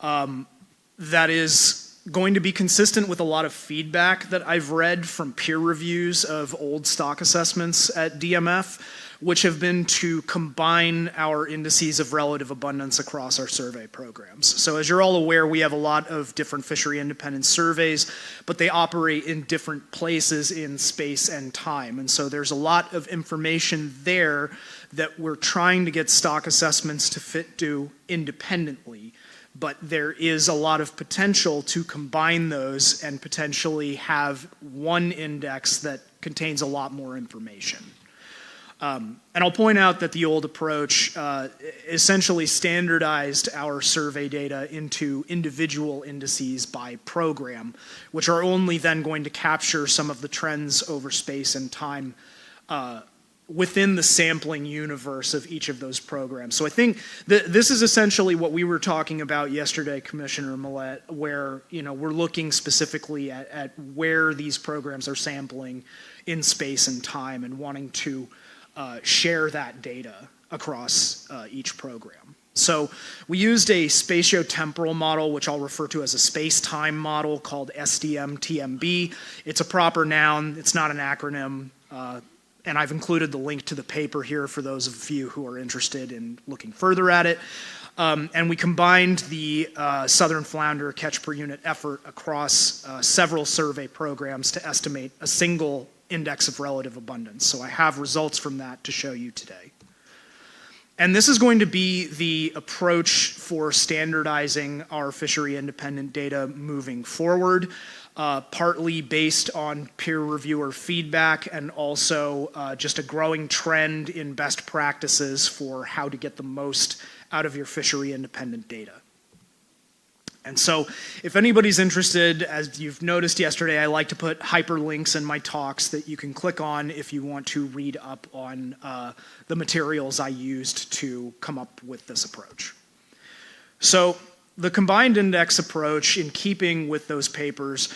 that is going to be consistent with a lot of feedback that I've read from peer reviews of old stock assessments at DMF, which have been to combine our indices of relative abundance across our survey programs. So as you're all aware, we have a lot of different fishery independent surveys, but they operate in different places in space and time. And so there's a lot of information there that we're trying to get stock assessments to fit to independently. But there is a lot of potential to combine those and potentially have one index that contains a lot more information. And I'll point out that the old approach essentially standardized our survey data into individual indices by program, which are only then going to capture some of the trends over space and time within the sampling universe of each of those programs. So I think this is essentially what we were talking about yesterday, Commissioner Millett, where we're looking specifically at where these programs are sampling in space and time and wanting to share that data across each program. So we used a spatiotemporal model, which I'll refer to as a space-time model, called SDM-TMB. It's a proper noun. It's not an acronym. And I've included the link to the paper here for those of you who are interested in looking further at it. And we combined the southern flounder catch per unit effort across several survey programs to estimate a single index of relative abundance. So I have results from that to show you today. And this is going to be the approach for standardizing our fishery independent data moving forward, partly based on peer reviewer feedback and also just a growing trend in best practices for how to get the most out of your fishery independent data. And so if anybody's interested, as you've noticed yesterday, I like to put hyperlinks in my talks that you can click on if you want to read up on the materials I used to come up with this approach. So the combined index approach, in keeping with those papers,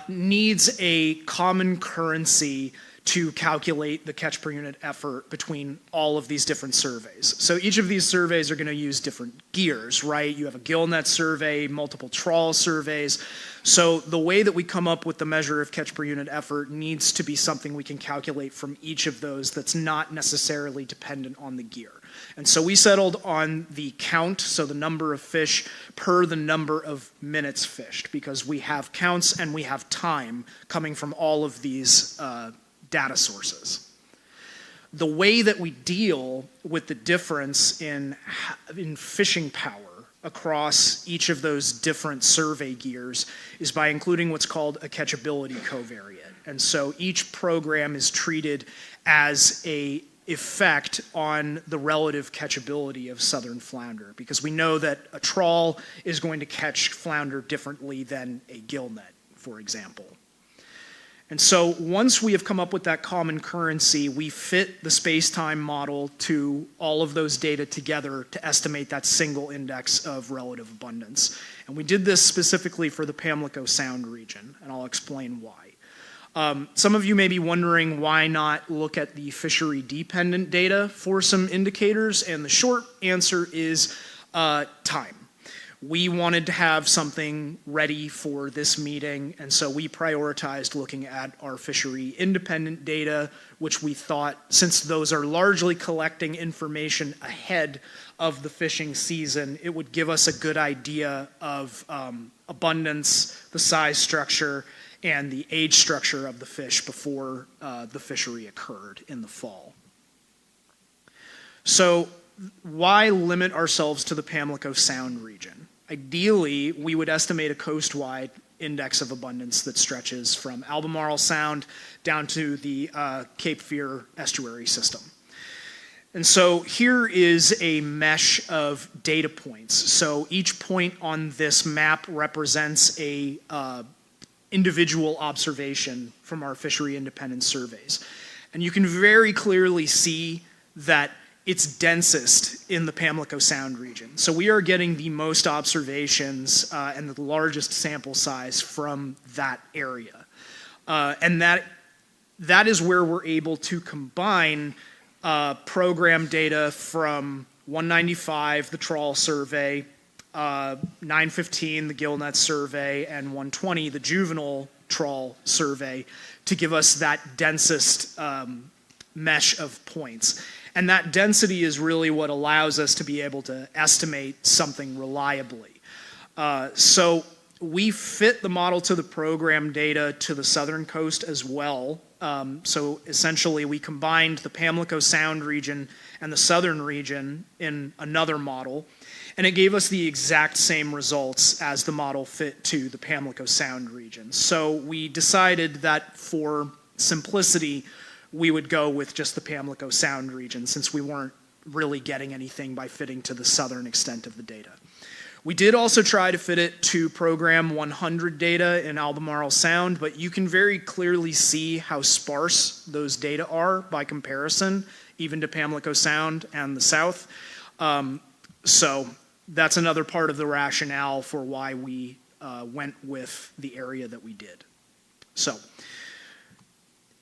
needs a common currency to calculate the catch per unit effort between all of these different surveys. So each of these surveys are going to use different gears, right? You have a gill net survey, multiple trawl surveys. So the way that we come up with the measure of catch per unit effort needs to be something we can calculate from each of those that's not necessarily dependent on the gear. And so we settled on the count, so the number of fish per the number of minutes fished, because we have counts and we have time coming from all of these data sources. The way that we deal with the difference in fishing power across each of those different survey gears is by including what's called a catchability covariate. And so each program is treated as a effect on the relative catchability of southern flounder, because we know that a trawl is going to catch flounder differently than a gill net, for example. And so once we have come up with that common currency, we fit the space-time model to all of those data together to estimate that single index of relative abundance. And we did this specifically for the Pamlico Sound region, and I'll explain why. Some of you may be wondering why not look at the fishery-dependent data for some indicators, and the short answer is time. We wanted to have something ready for this meeting, and so we prioritized looking at our fishery-independent data, which we thought, since those are largely collecting information ahead of the fishing season, it would give us a good idea of abundance, the size structure, and the age structure of the fish before the fishery occurred in the fall. So why limit ourselves to the Pamlico Sound region? Ideally, we would estimate a coast-wide index of abundance that stretches from Albemarle Sound down to the Cape Fear estuary system. And so here is a mesh of data points. So each point on this map represents a individual observation from our fishery independent surveys. And you can very clearly see that it's densest in the Pamlico Sound region. So we are getting the most observations and the largest sample size from that area. And that is where we're able to combine program data from 195, the trawl survey, 915, the gill net survey, and 120, the juvenile trawl survey, to give us that densest mesh of points. And that density is really what allows us to be able to estimate something reliably. So we fit the model to the program data to the southern coast as well. So essentially we combined the Pamlico Sound region and the southern region in another model, and it gave us the exact same results as the model fit to the Pamlico Sound region. So we decided that for simplicity, we would go with just the Pamlico Sound region, since we weren't really getting anything by fitting to the southern extent of the data. We did also try to fit it to program 100 data in Albemarle Sound, but you can very clearly see how sparse those data are by comparison, even to Pamlico Sound and the south. So that's another part of the rationale for why we went with the area that we did. So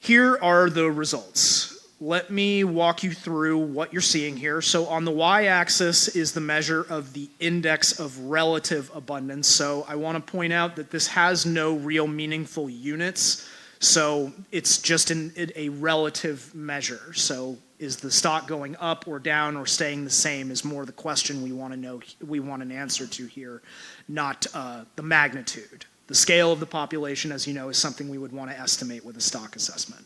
here are the results. Let me walk you through what you're seeing here. So on the y-axis is the measure of the index of relative abundance. So I want to point out that this has no real meaningful units. So it's just a relative measure. So is the stock going up or down or staying the same is more the question we want to know. We want an answer to here, not the magnitude. The scale of the population, as you know, is something we would want to estimate with a stock assessment.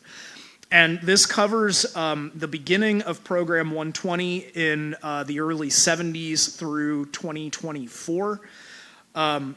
And this covers the beginning of program 120 in the early 70s through 2024. And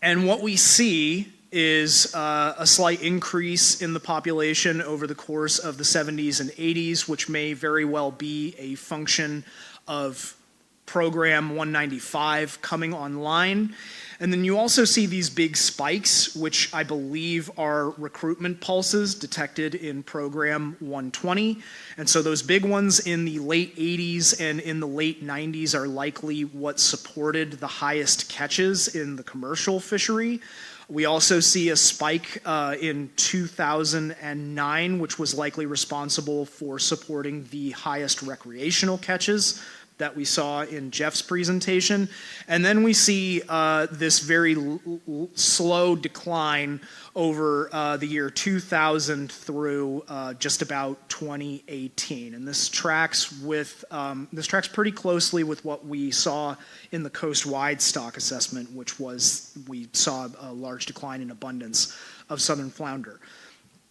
what we see is a slight increase in the population over the course of the 70s and 80s, which may very well be a function of program 195 coming online. And then you also see these big spikes, which I believe are recruitment pulses detected in program 120. And so those big ones in the late 80s and in the late 90s are likely what supported the highest catches in the commercial fishery. We also see a spike in 2009, which was likely responsible for supporting the highest recreational catches that we saw in Jeff's presentation. And then we see this very slow decline over the year 2000 through just about 2018. And this tracks pretty closely with what we saw in the coast-wide stock assessment, which was, we saw a large decline in abundance of southern flounder.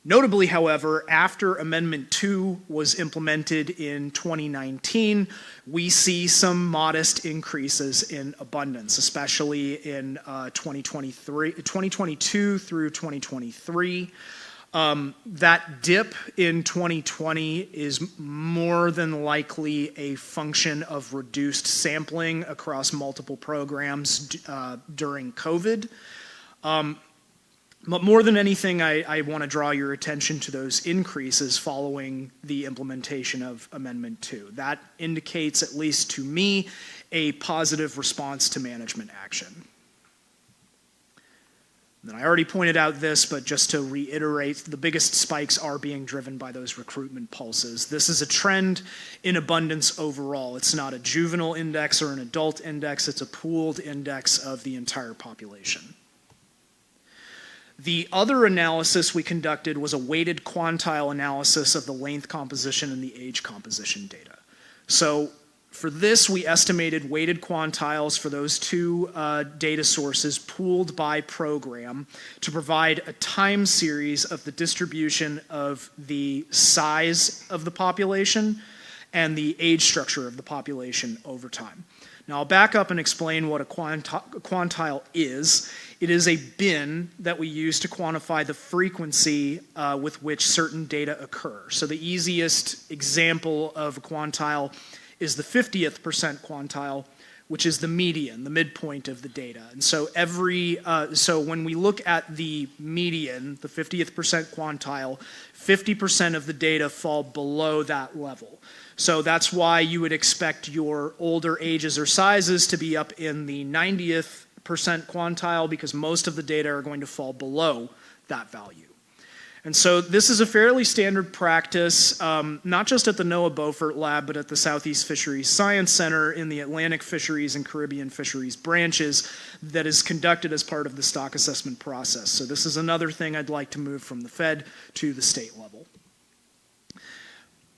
Notably, however, after Amendment 2 was implemented in 2019, we see some modest increases in abundance, especially in 2022 through 2023. That dip in 2020 is more than likely a function of reduced sampling across multiple programs during COVID. But more than anything, I want to draw your attention to those increases following the implementation of Amendment 2. That indicates, at least to me, a positive response to management action. And I already pointed out this, but just to reiterate, the biggest spikes are being driven by those recruitment pulses. This is a trend in abundance overall. It's not a juvenile index or an adult index, it's a pooled index of the entire population. The other analysis we conducted was a weighted quantile analysis of the length composition and the age composition data. So for this, we estimated weighted quantiles for those two data sources pooled by program to provide a time series of the distribution of the size of the population and the age structure of the population over time. Now I'll back up and explain what a quantile is. It is a bin that we use to quantify the frequency with which certain data occur. So the easiest example of a quantile is the 50th percent quantile, which is the median, the midpoint of the data. And so so when we look at the median, the 50th percent quantile, 50% of the data fall below that level. So that's why you would expect your older ages or sizes to be up in the 90th percent quantile, because most of the data are going to fall below that value. And so this is a fairly standard practice, not just at the NOAA Beaufort Lab, but at the Southeast Fisheries Science Center in the Atlantic Fisheries and Caribbean Fisheries branches, that is conducted as part of the stock assessment process. So this is another thing I'd like to move from the Fed to the state level.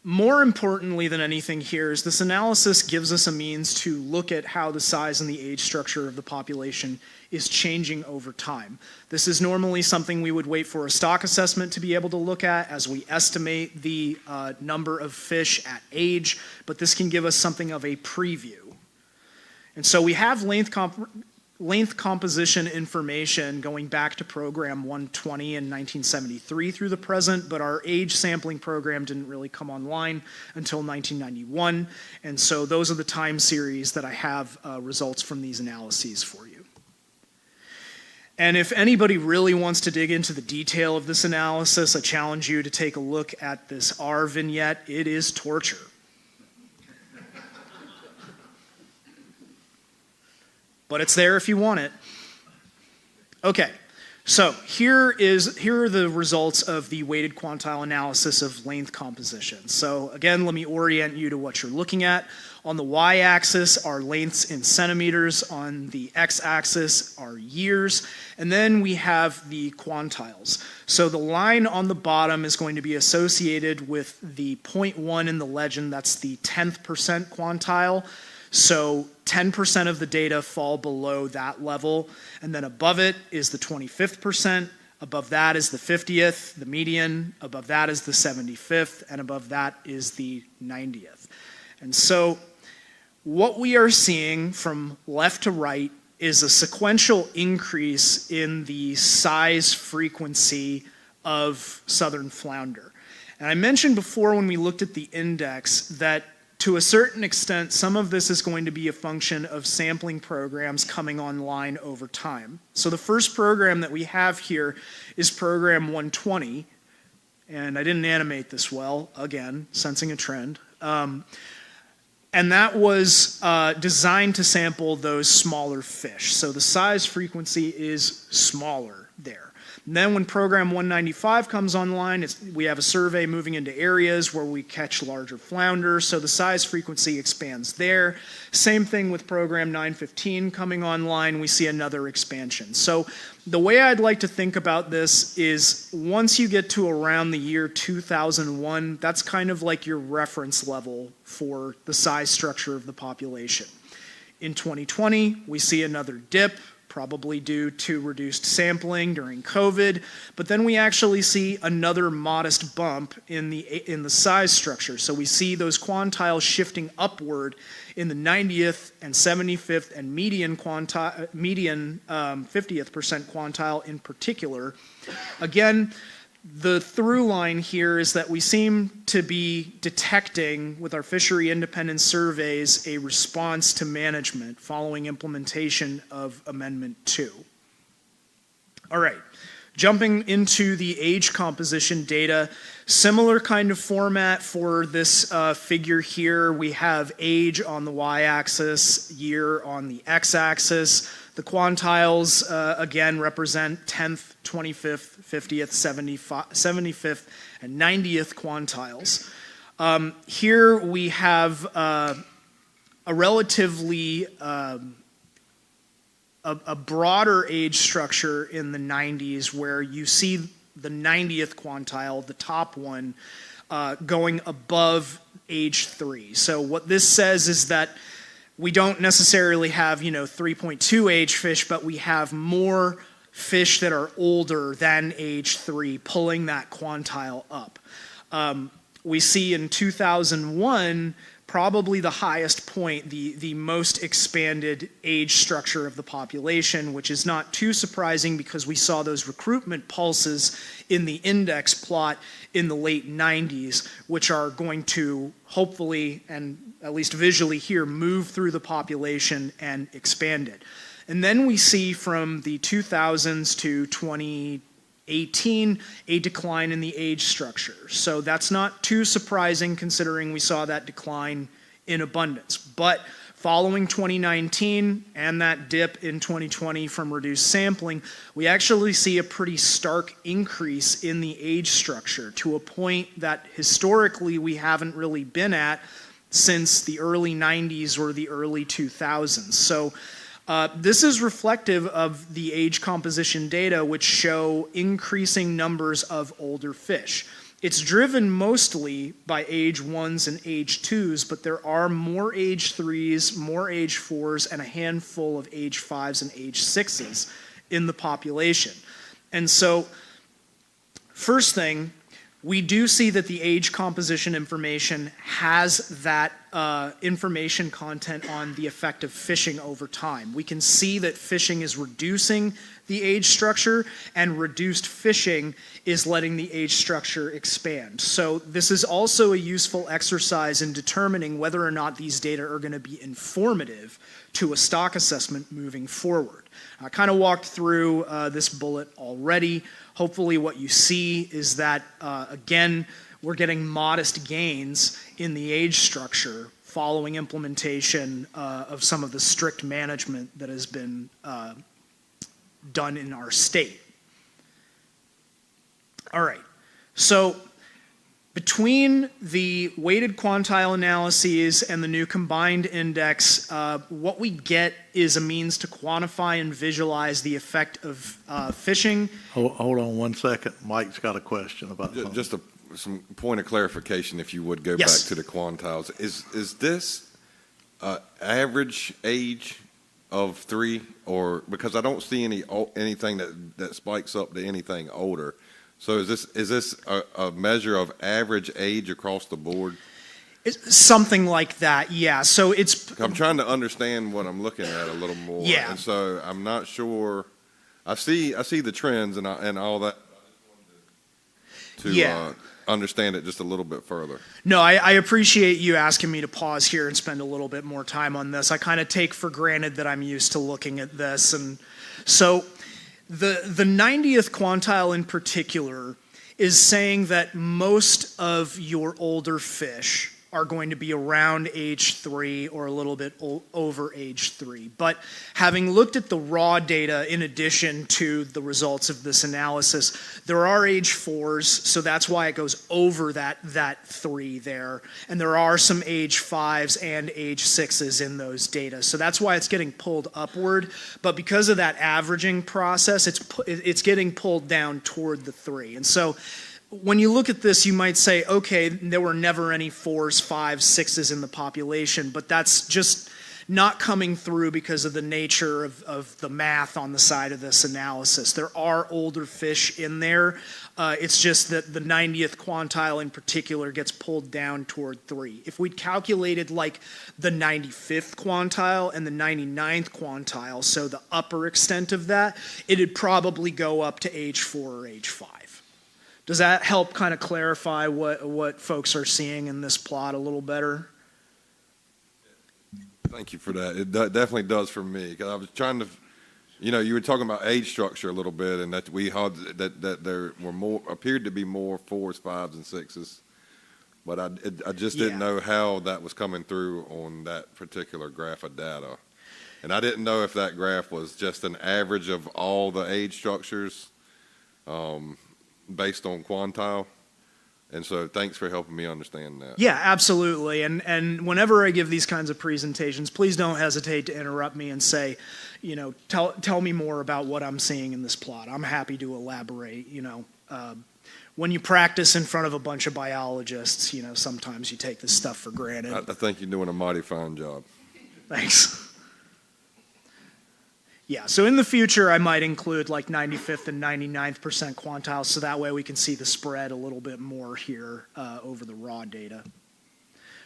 More importantly than anything here is this analysis gives us a means to look at how the size and the age structure of the population is changing over time. This is normally something we would wait for a stock assessment to be able to look at as we estimate the number of fish at age, but this can give us something of a preview. And so we have length composition information going back to program 120 in 1973 through the present, but our age sampling program didn't really come online until 1991. And so those are the time series that I have results from these analyses for you. And if anybody really wants to dig into the detail of this analysis, I challenge you to take a look at this R vignette. It is torture. But it's there if you want it. Okay, so here are the results of the weighted quantile analysis of length composition. So again, let me orient you to what you're looking at. On the y-axis are lengths in centimeters, on the x-axis are years, and then we have the quantiles. So the line on the bottom is going to be associated with the 0.1 in the legend, that's the 10th percent quantile. So 10% of the data fall below that level, and then above it is the 25th percent, above that is the 50th, the median, above that is the 75th, and above that is the 90th. And so what we are seeing from left to right is a sequential increase in the size frequency of southern flounder. And I mentioned before when we looked at the index that to a certain extent, some of this is going to be a function of sampling programs coming online over time. So the first program that we have here is program 120, and I didn't animate this well, again, sensing a trend. And that was designed to sample those smaller fish. So the size frequency is smaller there. And then when program 195 comes online, we have a survey moving into areas where we catch larger flounder, so the size frequency expands there. Same thing with program 915 coming online, we see another expansion. So the way I'd like to think about this is once you get to around the year 2001, that's kind of like your reference level for the size structure of the population. In 2020, we see another dip, probably due to reduced sampling during COVID, but then we actually see another modest bump in the size structure. So we see those quantiles shifting upward in the 90th and 75th and median 50th percent quantile in particular. Again, the through line here is that we seem to be detecting with our fishery independent surveys a response to management following implementation of Amendment 2. All right, jumping into the age composition data, similar kind of format for this figure here. We have age on the y-axis, year on the x-axis. The quantiles, again, represent 10th, 25th, 50th, 75th, and 90th quantiles. Here we have a relatively a broader age structure in the 90s where you see the 90th quantile, the top one, going above age 3. So what this says is that we don't necessarily have, 3.2 age fish, but we have more fish that are older than age 3, pulling that quantile up. We see in 2001, probably the highest point, the most expanded age structure of the population, which is not too surprising because we saw those recruitment pulses in the index plot in the late 90s, which are going to hopefully, and at least visually here, move through the population and expand it. And then we see from the 2000s to 2018 a decline in the age structure. So that's not too surprising considering we saw that decline in abundance. But following 2019 and that dip in 2020 from reduced sampling, we actually see a pretty stark increase in the age structure to a point that historically we haven't really been at since the early 90s or the early 2000s. So this is reflective of the age composition data, which show increasing numbers of older fish. It's driven mostly by age 1s and age 2s, but there are more age 3s, more age 4s, and a handful of age 5s and age 6s in the population. And so, first thing, we do see that the age composition information has that information content on the effect of fishing over time. We can see that fishing is reducing the age structure, and reduced fishing is letting the age structure expand. So this is also a useful exercise in determining whether or not these data are going to be informative to a stock assessment moving forward. I kind of walked through this bullet already. Hopefully what you see is that, again, we're getting modest gains in the age structure following implementation of some of the strict management that has been done in our state. All right, so between the weighted quantile analyses and the new combined index, what we get is a means to quantify and visualize the effect of fishing. Hold on one second. Mike's got a question about something. Just some point of clarification, if you would go back to the quantiles. Is this average age of 3, or because I don't see anything that spikes up to anything older? So is this a measure of average age across the board? It's something like that, yeah. So I'm trying to understand what I'm looking at a little more. Yeah. And so I'm not sure. I see the trends and all that. To understand it just a little bit further. No, I appreciate you asking me to pause here and spend a little bit more time on this. I kind of take for granted that I'm used to looking at this. And so the 90th quantile in particular is saying that most of your older fish are going to be around age 3 or a little bit over age 3. But having looked at the raw data in addition to the results of this analysis, there are age 4s, so that's why it goes over that 3 there. And there are some age 5s and age 6s in those data. So that's why it's getting pulled upward. But because of that averaging process, it's getting pulled down toward the 3. And so when you look at this, you might say, okay, there were never any 4s, 5s, 6s in the population, but that's just not coming through because of the nature of the math on the side of this analysis. There are older fish in there. It's just that the 90th quantile in particular gets pulled down toward 3. If we'd calculated like the 95th quantile and the 99th quantile, so the upper extent of that, it'd probably go up to age 4 or age 5. Does that help kind of clarify what folks are seeing in this plot a little better? Thank you for that. It definitely does for me, because I was trying to, you were talking about age structure a little bit, and that we had that there were more, appeared to be more 4s, 5s, and 6s, but I just didn't know how that was coming through on that particular graph of data, and I didn't know if that graph was just an average of all the age structures, based on quantile. And so thanks for helping me understand that. Yeah, absolutely. And whenever I give these kinds of presentations, please don't hesitate to interrupt me and say, tell me more about what I'm seeing in this plot. I'm happy to elaborate. When you practice in front of a bunch of biologists, sometimes you take this stuff for granted. I think you're doing a mighty fine job. Thanks. Yeah, so in the future, I might include like 95th and 99th percent quantiles, so that way we can see the spread a little bit more here over the raw data.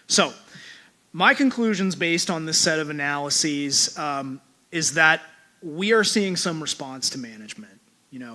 So my conclusions based on this set of analyses is that we are seeing some response to management.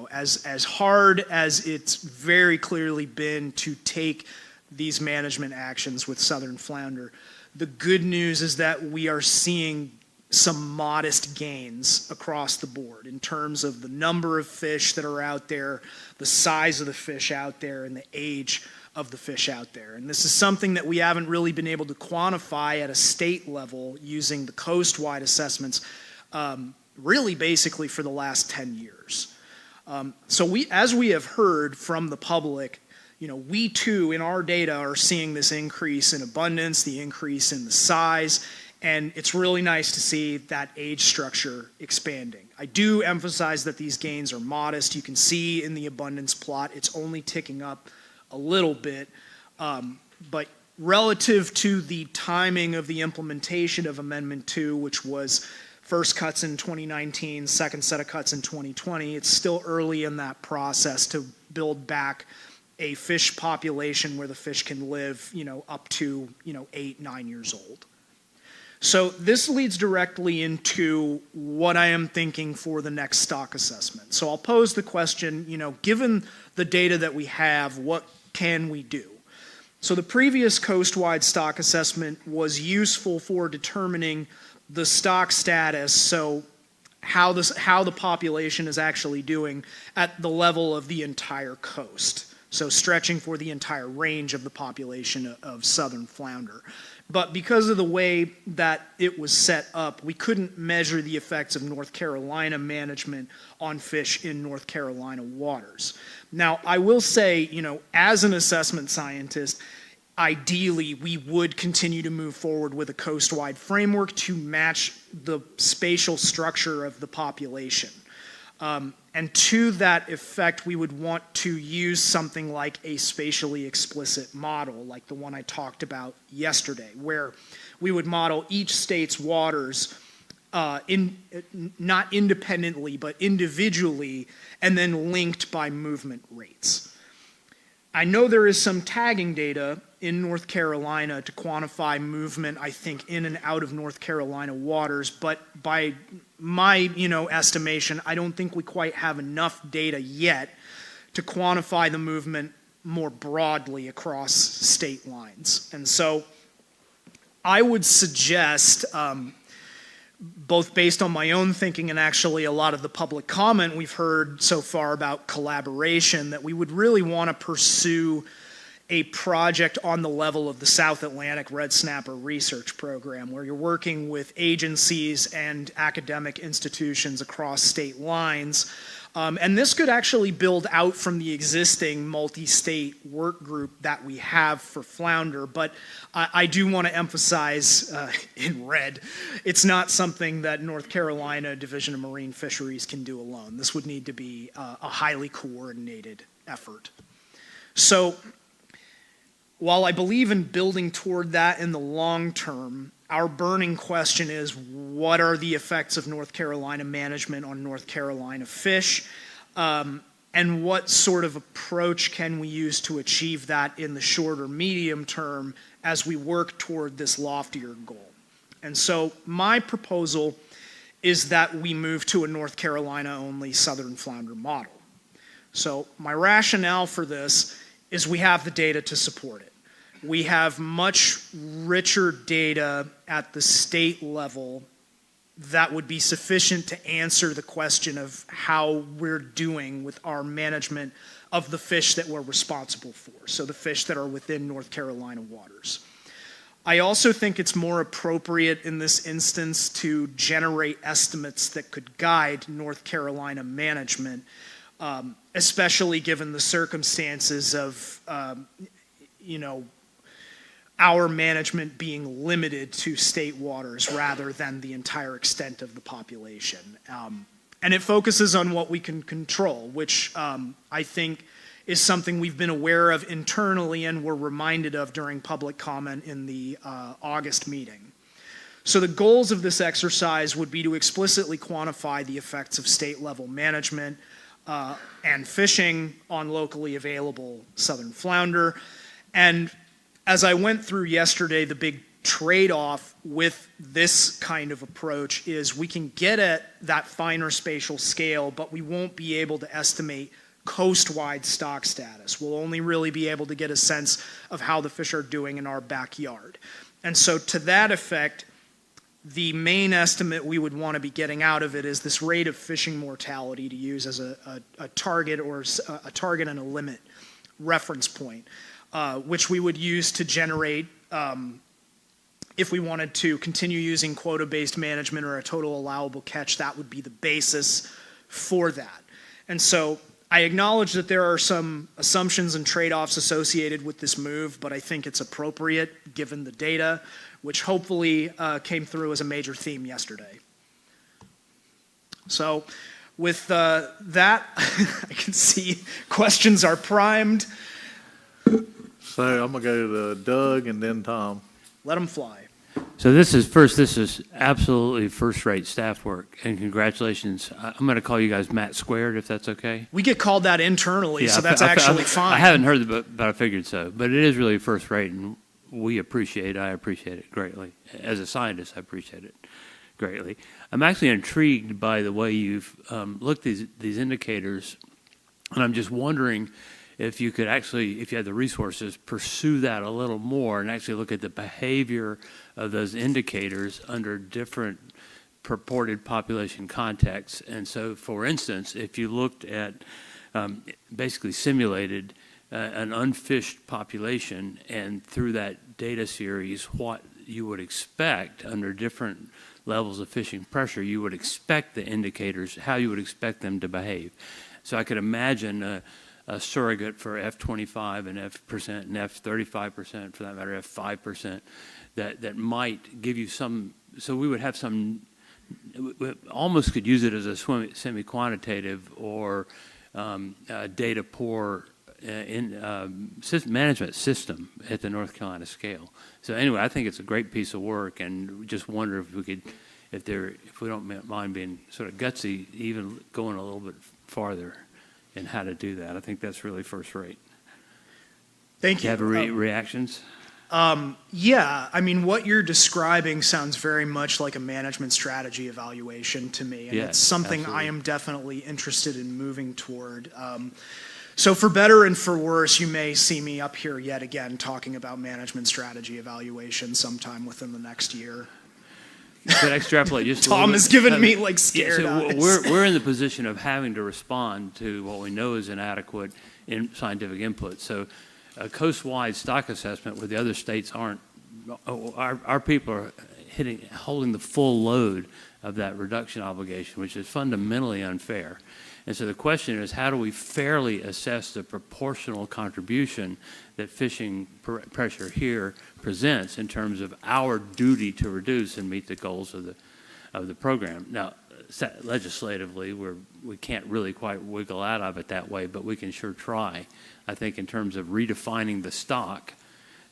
As hard as it's very clearly been to take these management actions with southern flounder, the good news is that we are seeing some modest gains across the board in terms of the number of fish that are out there, the size of the fish out there, and the age of the fish out there. And this is something that we haven't really been able to quantify at a state level using the coast-wide assessments really basically for the last 10 years. So as we have heard from the public, we too in our data are seeing this increase in abundance, the increase in the size, and it's really nice to see that age structure expanding. I do emphasize that these gains are modest. You can see in the abundance plot, it's only ticking up a little bit. But relative to the timing of the implementation of Amendment 2, which was first cuts in 2019, second set of cuts in 2020, it's still early in that process to build back a fish population where the fish can live, up to, 8, 9 years old. So this leads directly into what I am thinking for the next stock assessment. So I'll pose the question, given the data that we have, what can we do? So the previous coast-wide stock assessment was useful for determining the stock status, so how the population is actually doing at the level of the entire coast. So stretching for the entire range of the population of southern flounder. But because of the way that it was set up, we couldn't measure the effects of North Carolina management on fish in North Carolina waters. Now, I will say, as an assessment scientist, ideally we would continue to move forward with a coast-wide framework to match the spatial structure of the population. And to that effect, we would want to use something like a spatially explicit model, like the one I talked about yesterday, where we would model each state's waters not independently, but individually, and then linked by movement rates. I know there is some tagging data in North Carolina to quantify movement, I think, in and out of North Carolina waters, but by my, estimation, I don't think we quite have enough data yet to quantify the movement more broadly across state lines. And so I would suggest, both based on my own thinking and actually a lot of the public comment we've heard so far about collaboration, that we would really want to pursue a project on the level of the South Atlantic Red Snapper Research Program, where you're working with agencies and academic institutions across state lines. And this could actually build out from the existing multi-state work group that we have for flounder, but I do want to emphasize in red, it's not something that North Carolina Division of Marine Fisheries can do alone. This would need to be a highly coordinated effort. So while I believe in building toward that in the long term, our burning question is, what are the effects of North Carolina management on North Carolina fish? And what sort of approach can we use to achieve that in the short or medium term as we work toward this loftier goal? And so my proposal is that we move to a North Carolina-only southern flounder model. So my rationale for this is we have the data to support it. We have much richer data at the state level that would be sufficient to answer the question of how we're doing with our management of the fish that we're responsible for, so the fish that are within North Carolina waters. I also think it's more appropriate in this instance to generate estimates that could guide North Carolina management, especially given the circumstances of, our management being limited to state waters rather than the entire extent of the population. And it focuses on what we can control, which I think is something we've been aware of internally and were reminded of during public comment in the August meeting. So the goals of this exercise would be to explicitly quantify the effects of state-level management and fishing on locally available southern flounder. And as I went through yesterday, the big trade-off with this kind of approach is we can get at that finer spatial scale, but we won't be able to estimate coast-wide stock status. We'll only really be able to get a sense of how the fish are doing in our backyard. And so to that effect, the main estimate we would want to be getting out of it is this rate of fishing mortality, to use as a target or a target and a limit reference point, which we would use to generate, if we wanted to continue using quota-based management or a total allowable catch, that would be the basis for that. And so I acknowledge that there are some assumptions and trade-offs associated with this move, but I think it's appropriate given the data, which hopefully came through as a major theme yesterday. So with that, I can see questions are primed. So I'm going to go to Doug and then Tom. Let them fly. So this is absolutely first-rate staff work, and congratulations. I'm going to call you guys Matt Squared, if that's okay. We get called that internally, so that's actually fine. I haven't heard it, but I figured so. But it is really first-rate, and I appreciate it greatly. As a scientist, I appreciate it greatly. I'm actually intrigued by the way you've looked at these indicators, and I'm just wondering if you could actually, if you had the resources, pursue that a little more and actually look at the behavior of those indicators under different purported population contexts. And so, for instance, if you looked at basically simulated an unfished population and through that data series what you would expect under different levels of fishing pressure, you would expect the indicators, how you would expect them to behave. So I could imagine a surrogate for F25 and F% and F35%, for that matter, F5%, that might give you some, so we would have some, we almost could use it as a semi-quantitative or data poor management system at the North Carolina scale. So anyway, I think it's a great piece of work, and just wonder if we could, if we don't mind being sort of gutsy, even going a little bit farther in how to do that. I think that's really first rate. Thank you. Do you have reactions? Yeah, I mean, what you're describing sounds very much like a management strategy evaluation to me, and it's something absolutely. I am definitely interested in moving toward. So for better and for worse, you may see me up here yet again talking about management strategy evaluation sometime within the next year. Could I extrapolate just Tom has given me like scared eyes. We're in the position of having to respond to what we know is inadequate in scientific input. So a coast-wide stock assessment where the other states aren't. Our people are holding the full load of that reduction obligation, which is fundamentally unfair. And so the question is, how do we fairly assess the proportional contribution that fishing pressure here presents in terms of our duty to reduce and meet the goals of the program? Now, legislatively, we can't really quite wiggle out of it that way, but we can sure try, I think, in terms of redefining the stock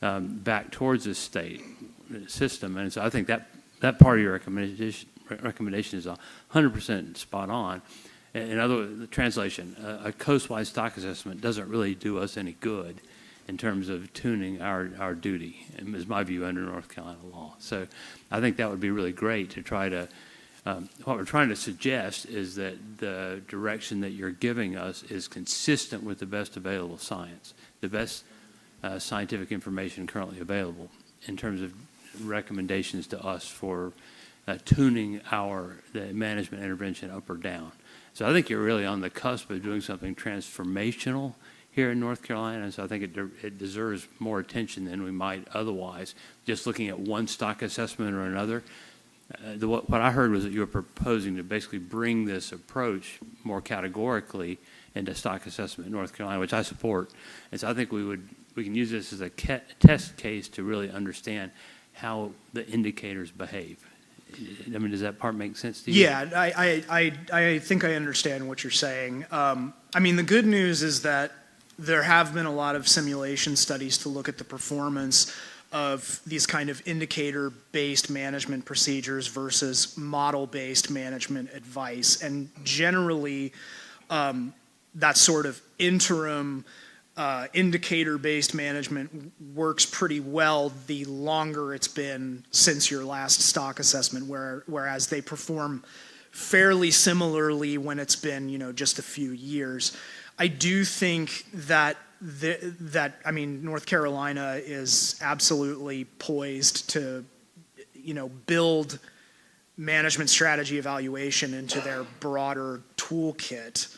back towards the state system. And so I think that part of your recommendation is 100% spot on. In other words, the translation, a coast-wide stock assessment doesn't really do us any good in terms of tuning our duty, is my view under North Carolina law. So I think that would be really great to try to, what we're trying to suggest is that the direction that you're giving us is consistent with the best available science, the best scientific information currently available in terms of recommendations to us for tuning the management intervention up or down. So I think you're really on the cusp of doing something transformational here in North Carolina, and so I think it deserves more attention than we might otherwise, just looking at one stock assessment or another. What I heard was that you were proposing to basically bring this approach more categorically into stock assessment in North Carolina, which I support. And so I think we can use this as a test case to really understand how the indicators behave. I mean, does that part make sense to you? Yeah, I think I understand what you're saying. I mean, the good news is that there have been a lot of simulation studies to look at the performance of these kind of indicator-based management procedures versus model-based management advice. And generally, that sort of interim indicator-based management works pretty well the longer it's been since your last stock assessment, whereas they perform fairly similarly when it's been, just a few years. I do think that North Carolina is absolutely poised to, build management strategy evaluation into their broader toolkit.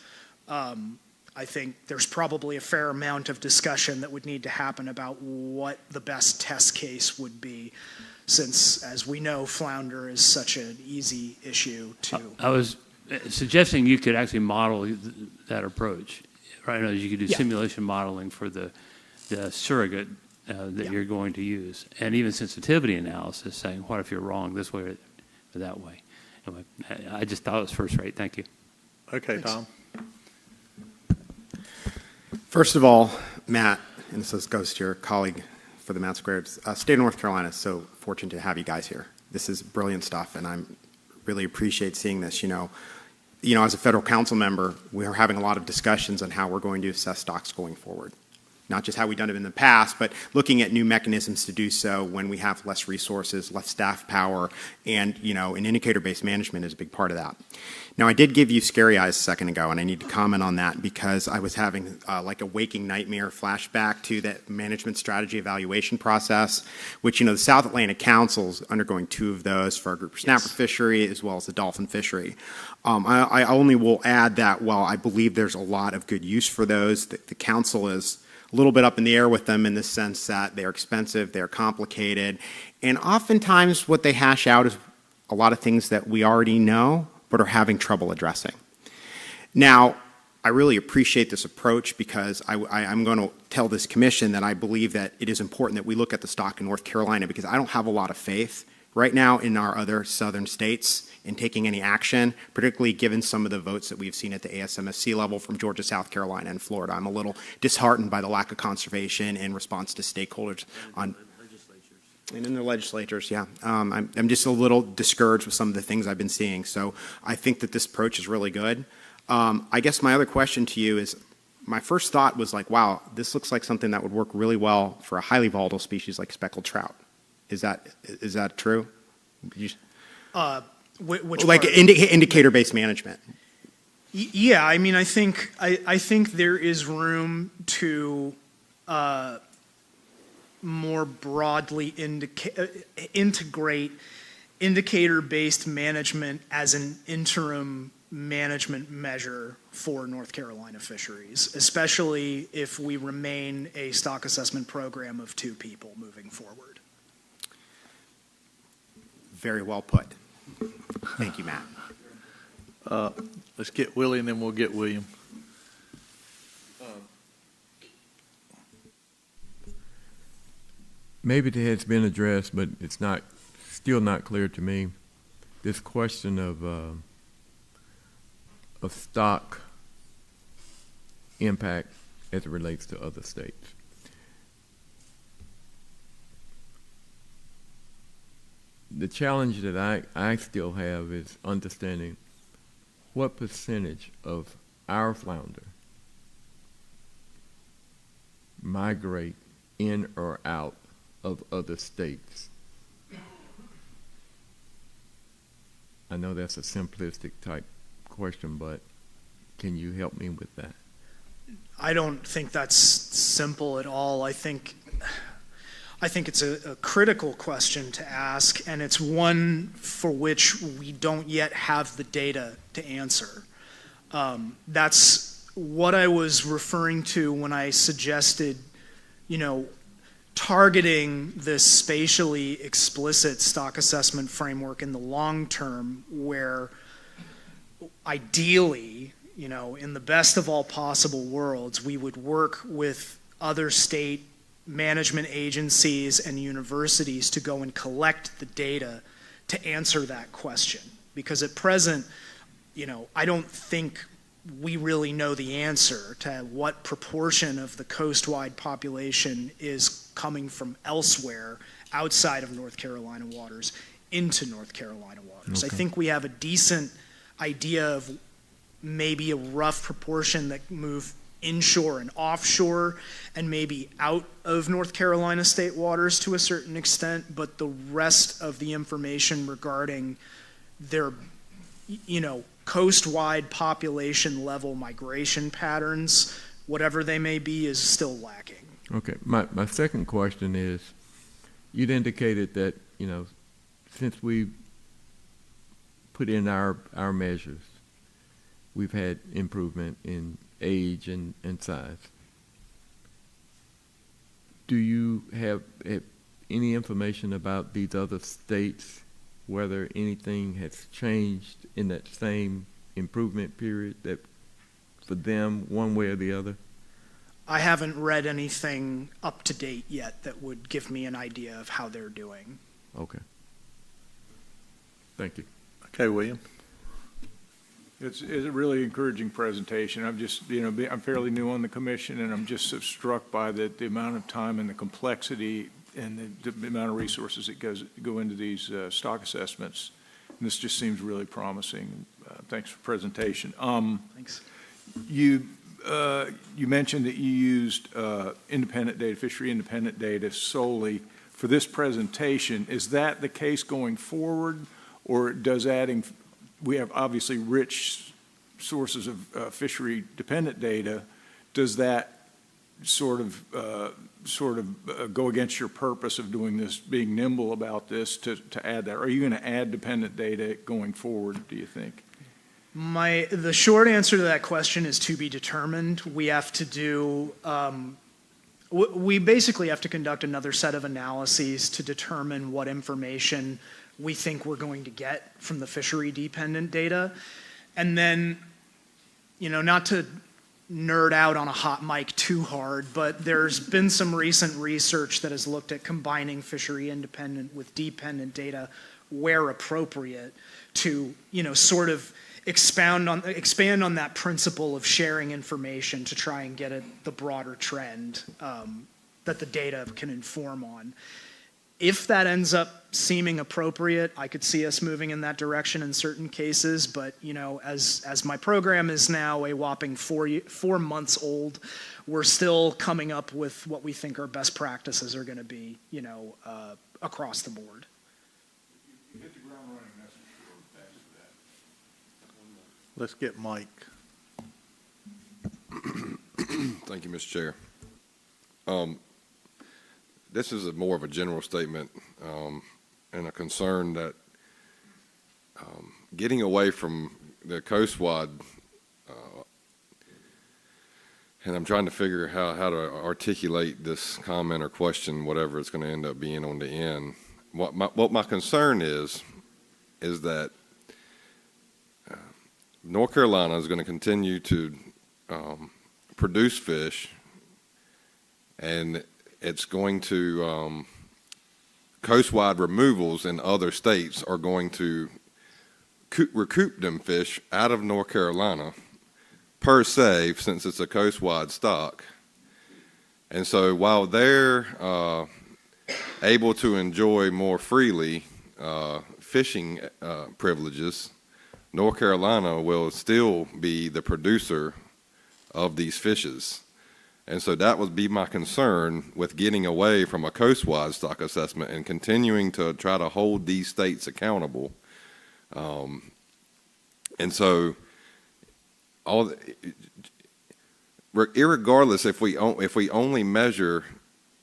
I think there's probably a fair amount of discussion that would need to happen about what the best test case would be, since, as we know, flounder is such an easy issue to. I was suggesting you could actually model that approach. Right now, you could do simulation modeling for the surrogate that you're going to use, and even sensitivity analysis, saying, what if you're wrong this way or that way? Anyway, I just thought it was first rate. Thank you. Okay, Tom. First of all, Matt, and this goes to your colleague for the Matt Squared, state of North Carolina is so fortunate to have you guys here. This is brilliant stuff, and I really appreciate seeing this. As a federal council member, we are having a lot of discussions on how we're going to assess stocks going forward. Not just how we've done it in the past, but looking at new mechanisms to do so when we have less resources, less staff power, and, an indicator-based management is a big part of that. Now, I did give you scary eyes a second ago, and I need to comment on that because I was having like a waking nightmare flashback to that management strategy evaluation process, which, the South Atlantic Council is undergoing 2 of those for our grouper snapper fishery as well as the dolphin fishery. I only will add that while I believe there's a lot of good use for those, the council is a little bit up in the air with them in the sense that they're expensive, they're complicated, and oftentimes what they hash out is a lot of things that we already know but are having trouble addressing. Now, I really appreciate this approach because I'm going to tell this commission that I believe that it is important that we look at the stock in North Carolina because I don't have a lot of faith right now in our other southern states in taking any action, particularly given some of the votes that we've seen at the ASMSC level from Georgia, South Carolina, and Florida. I'm a little disheartened by the lack of conservation in response to stakeholders on and in the legislatures, yeah. I'm just a little discouraged with some of the things I've been seeing. So I think that this approach is really good. I guess my other question to you is, my first thought was like, wow, this looks like something that would work really well for a highly volatile species like speckled trout. Is that true? Which like indicator-based management? Yeah, I mean, I think there is room to more broadly integrate indicator-based management as an interim management measure for North Carolina fisheries, especially if we remain a stock assessment program of 2 people moving forward. Very well put. Thank you, Matt. Let's get Willie and then we'll get William. Maybe it has been addressed, but it's still not clear to me. This question of stock impact as it relates to other states. The challenge that I still have is understanding what percentage of our flounder migrate in or out of other states. I know that's a simplistic type question, but can you help me with that? I don't think that's simple at all. I think it's a critical question to ask, and it's one for which we don't yet have the data to answer. That's what I was referring to when I suggested, targeting this spatially explicit stock assessment framework in the long term, where ideally, in the best of all possible worlds, we would work with other state management agencies and universities to go and collect the data to answer that question. Because at present, I don't think we really know the answer to what proportion of the coast-wide population is coming from elsewhere outside of North Carolina waters into North Carolina waters. Okay. I think we have a decent idea of maybe a rough proportion that move inshore and offshore and maybe out of North Carolina state waters to a certain extent, but the rest of the information regarding their, coast-wide population level migration patterns, whatever they may be, is still lacking. Okay. My second question is, you'd indicated that, since we put in our measures, we've had improvement in age and size. Do you have any information about these other states, whether anything has changed in that same improvement period that for them, one way or the other? I haven't read anything up to date yet that would give me an idea of how they're doing. Okay. Thank you. Okay, William. It's a really encouraging presentation. I'm just, I'm fairly new on the commission, and I'm just so struck by the amount of time and the complexity and the amount of resources that go into these stock assessments. And this just seems really promising. Thanks for the presentation. Thanks. You mentioned that you used independent data, fishery independent data solely for this presentation. Is that the case going forward, or does adding, we have obviously rich sources of fishery dependent data, does that sort of go against your purpose of doing this, being nimble about this to add that? Are you going to add dependent data going forward, do you think? The short answer to that question is to be determined. We have to do, we basically have to conduct another set of analyses to determine what information we think we're going to get from the fishery dependent data. And then, not to nerd out on a hot mic too hard, but there's been some recent research that has looked at combining fishery independent with dependent data where appropriate to, sort of expand on that principle of sharing information to try and get at the broader trend that the data can inform on. If that ends up seeming appropriate, I could see us moving in that direction in certain cases, but as my program is now a whopping 4 months old, we're still coming up with what we think our best practices are going to be, across the board. You hit the ground running, that's for sure. Thanks for that. Let's get Mike. Thank you, Mr. Chair. This is more of a general statement and a concern that getting away from the coastwide, and I'm trying to figure how to articulate this comment or question, whatever it's going to end up being on the end. What my concern is that North Carolina is going to continue to produce fish, and it's going to coastwide removals in other states are going to recoup them fish out of North Carolina per se, since it's a coastwide stock. And so while they're able to enjoy more freely fishing privileges, North Carolina will still be the producer of these fishes. And so that would be my concern with getting away from a coastwide stock assessment and continuing to try to hold these states accountable. And so, irregardless if we only measure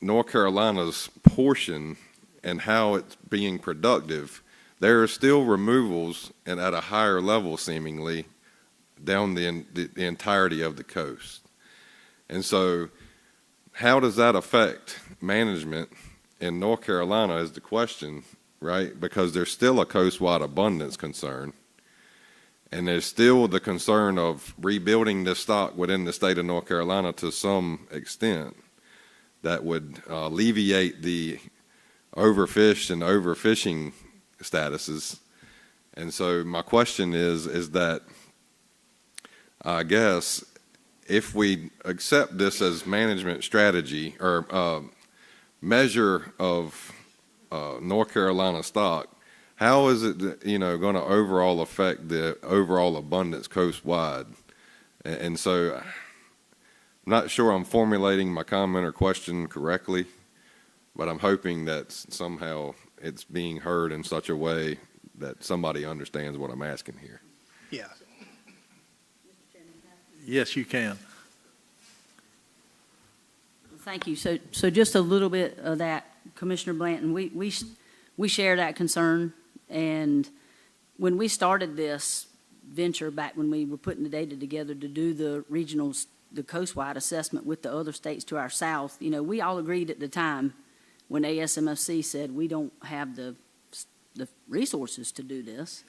North Carolina's portion and how it's being productive, there are still removals and at a higher level seemingly down the entirety of the coast. And so how does that affect management in North Carolina is the question, right? Because there's still a coastwide abundance concern. And there's still the concern of rebuilding this stock within the state of North Carolina to some extent that would alleviate the overfished and overfishing statuses. And so my question is that, I guess, if we accept this as management strategy or measure of North Carolina stock, how is it, going to overall affect the overall abundance coastwide? And so I'm not sure I'm formulating my comment or question correctly, but I'm hoping that somehow it's being heard in such a way that somebody understands what I'm asking here. Yeah. Yes, you can. Thank you. So just a little bit of that, Commissioner Blanton. We share that concern, and when we started this venture back when we were putting the data together to do the coastwide assessment with the other states to our south, we all agreed at the time when ASMFC said we don't have the resources to do this.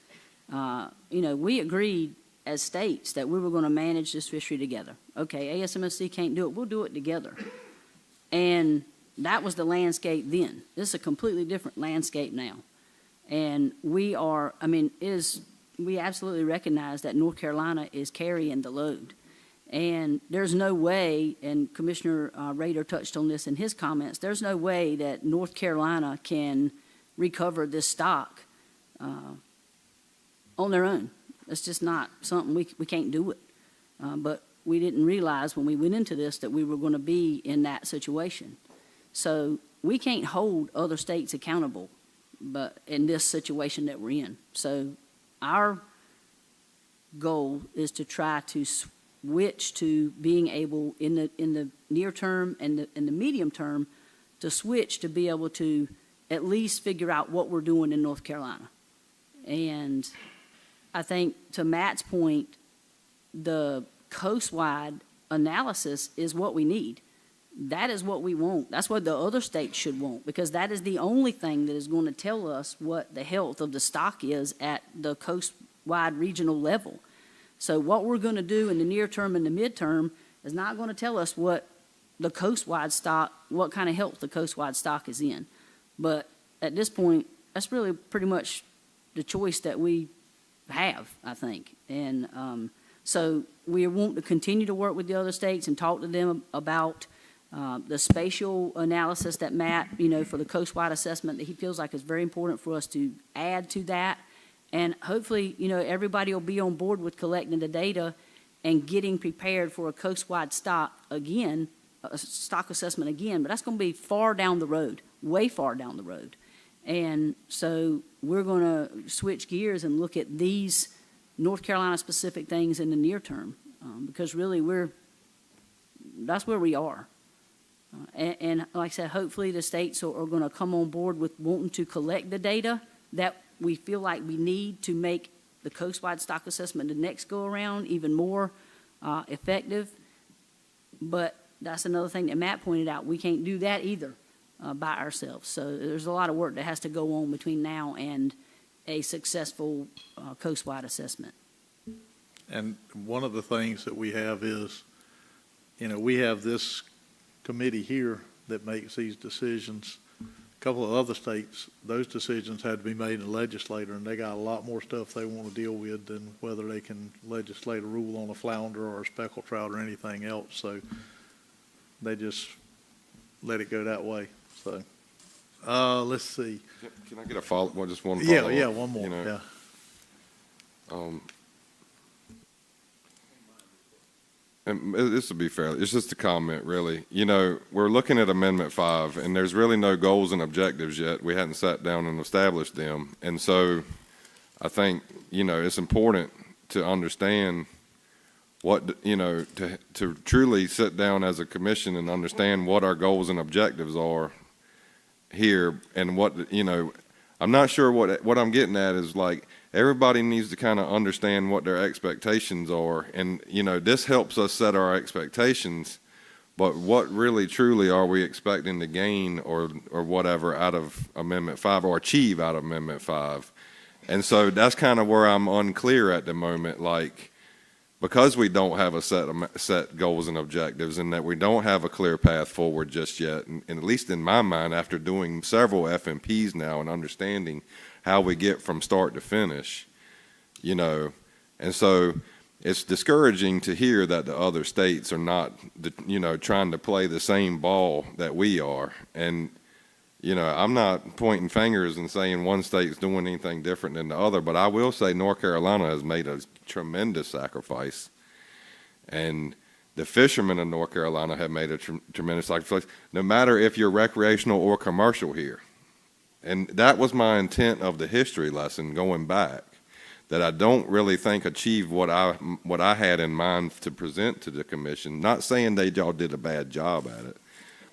We agreed as states that we were going to manage this fishery together. Okay, ASMFC can't do it, we'll do it together. And that was the landscape then. This is a completely different landscape now. And we absolutely recognize that North Carolina is carrying the load. And there's no way, and Commissioner Rader touched on this in his comments, there's no way that North Carolina can recover this stock on their own. It's just not something we can't do it. But we didn't realize when we went into this that we were going to be in that situation. So we can't hold other states accountable, but in this situation that we're in. So our goal is to try to switch to being able in the near term and in the medium term to switch to be able to at least figure out what we're doing in North Carolina. And I think to Matt's point, the coastwide analysis is what we need. That is what we want. That's what the other states should want, because that is the only thing that is going to tell us what the health of the stock is at the coastwide regional level. So what we're going to do in the near term and the midterm is not going to tell us what the coastwide stock, what kind of health the coastwide stock is in. But at this point, that's really pretty much the choice that we have, I think. And so we want to continue to work with the other states and talk to them about the spatial analysis that Matt, for the coastwide assessment that he feels like is very important for us to add to that. And hopefully, everybody will be on board with collecting the data and getting prepared for a coastwide stock again, a stock assessment again, but that's going to be far down the road, way far down the road. And so we're going to switch gears and look at these North Carolina specific things in the near term, because really that's where we are. And like I said, hopefully the states are going to come on board with wanting to collect the data that we feel like we need to make the coastwide stock assessment the next go around even more effective. But that's another thing that Matt pointed out. We can't do that either by ourselves. So there's a lot of work that has to go on between now and a successful coastwide assessment. And one of the things that we have is, we have this committee here that makes these decisions. A couple of other states, those decisions had to be made in the legislature, and they got a lot more stuff they want to deal with than whether they can legislate a rule on a flounder or a speckled trout or anything else. So they just let it go that way. So let's see. Can I get a follow? Well, just one follow-up? Yeah, one more. And this will be fair. It's just a comment, really. We're looking at Amendment 5, and there's really no goals and objectives yet. We hadn't sat down and established them. And so I think, it's important to understand what, to truly sit down as a commission and understand what our goals and objectives are here. And what, I'm not sure what I'm getting at is like, everybody needs to kind of understand what their expectations are. And, this helps us set our expectations, but what really truly are we expecting to gain or whatever out of Amendment 5 or achieve out of Amendment 5? And so that's kind of where I'm unclear at the moment, like, because we don't have a set goals and objectives and that we don't have a clear path forward just yet, and at least in my mind, after doing several FMPs now and understanding how we get from start to finish, and so it's discouraging to hear that the other states are not, trying to play the same ball that we are. And, I'm not pointing fingers and saying one state's doing anything different than the other, but I will say North Carolina has made a tremendous sacrifice. And the fishermen of North Carolina have made a tremendous sacrifice, no matter if you're recreational or commercial here. And that was my intent of the history lesson going back, that I don't really think achieved what I had in mind to present to the commission. Not saying y'all did a bad job at it,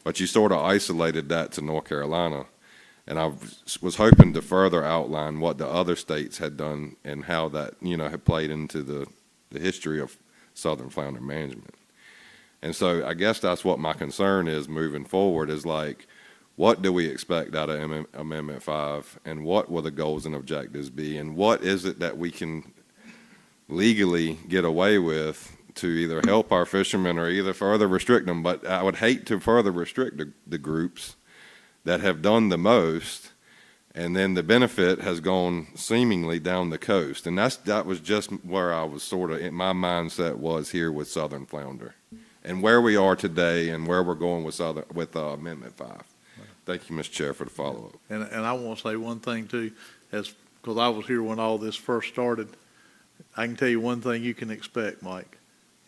but you sort of isolated that to North Carolina. And I was hoping to further outline what the other states had done and how that, had played into the history of southern flounder management. And so I guess that's what my concern is moving forward, is like, what do we expect out of Amendment 5, and what will the goals and objectives be, and what is it that we can legally get away with to either help our fishermen or either further restrict them? But I would hate to further restrict the groups that have done the most, and then the benefit has gone seemingly down the coast. And that was just where I was sort of, my mindset was here with southern flounder, and where we are today and where we're going with Amendment 5. Thank you, Mr. Chair, for the follow-up. And I want to say one thing, too, because I was here when all this first started. I can tell you one thing you can expect, Mike.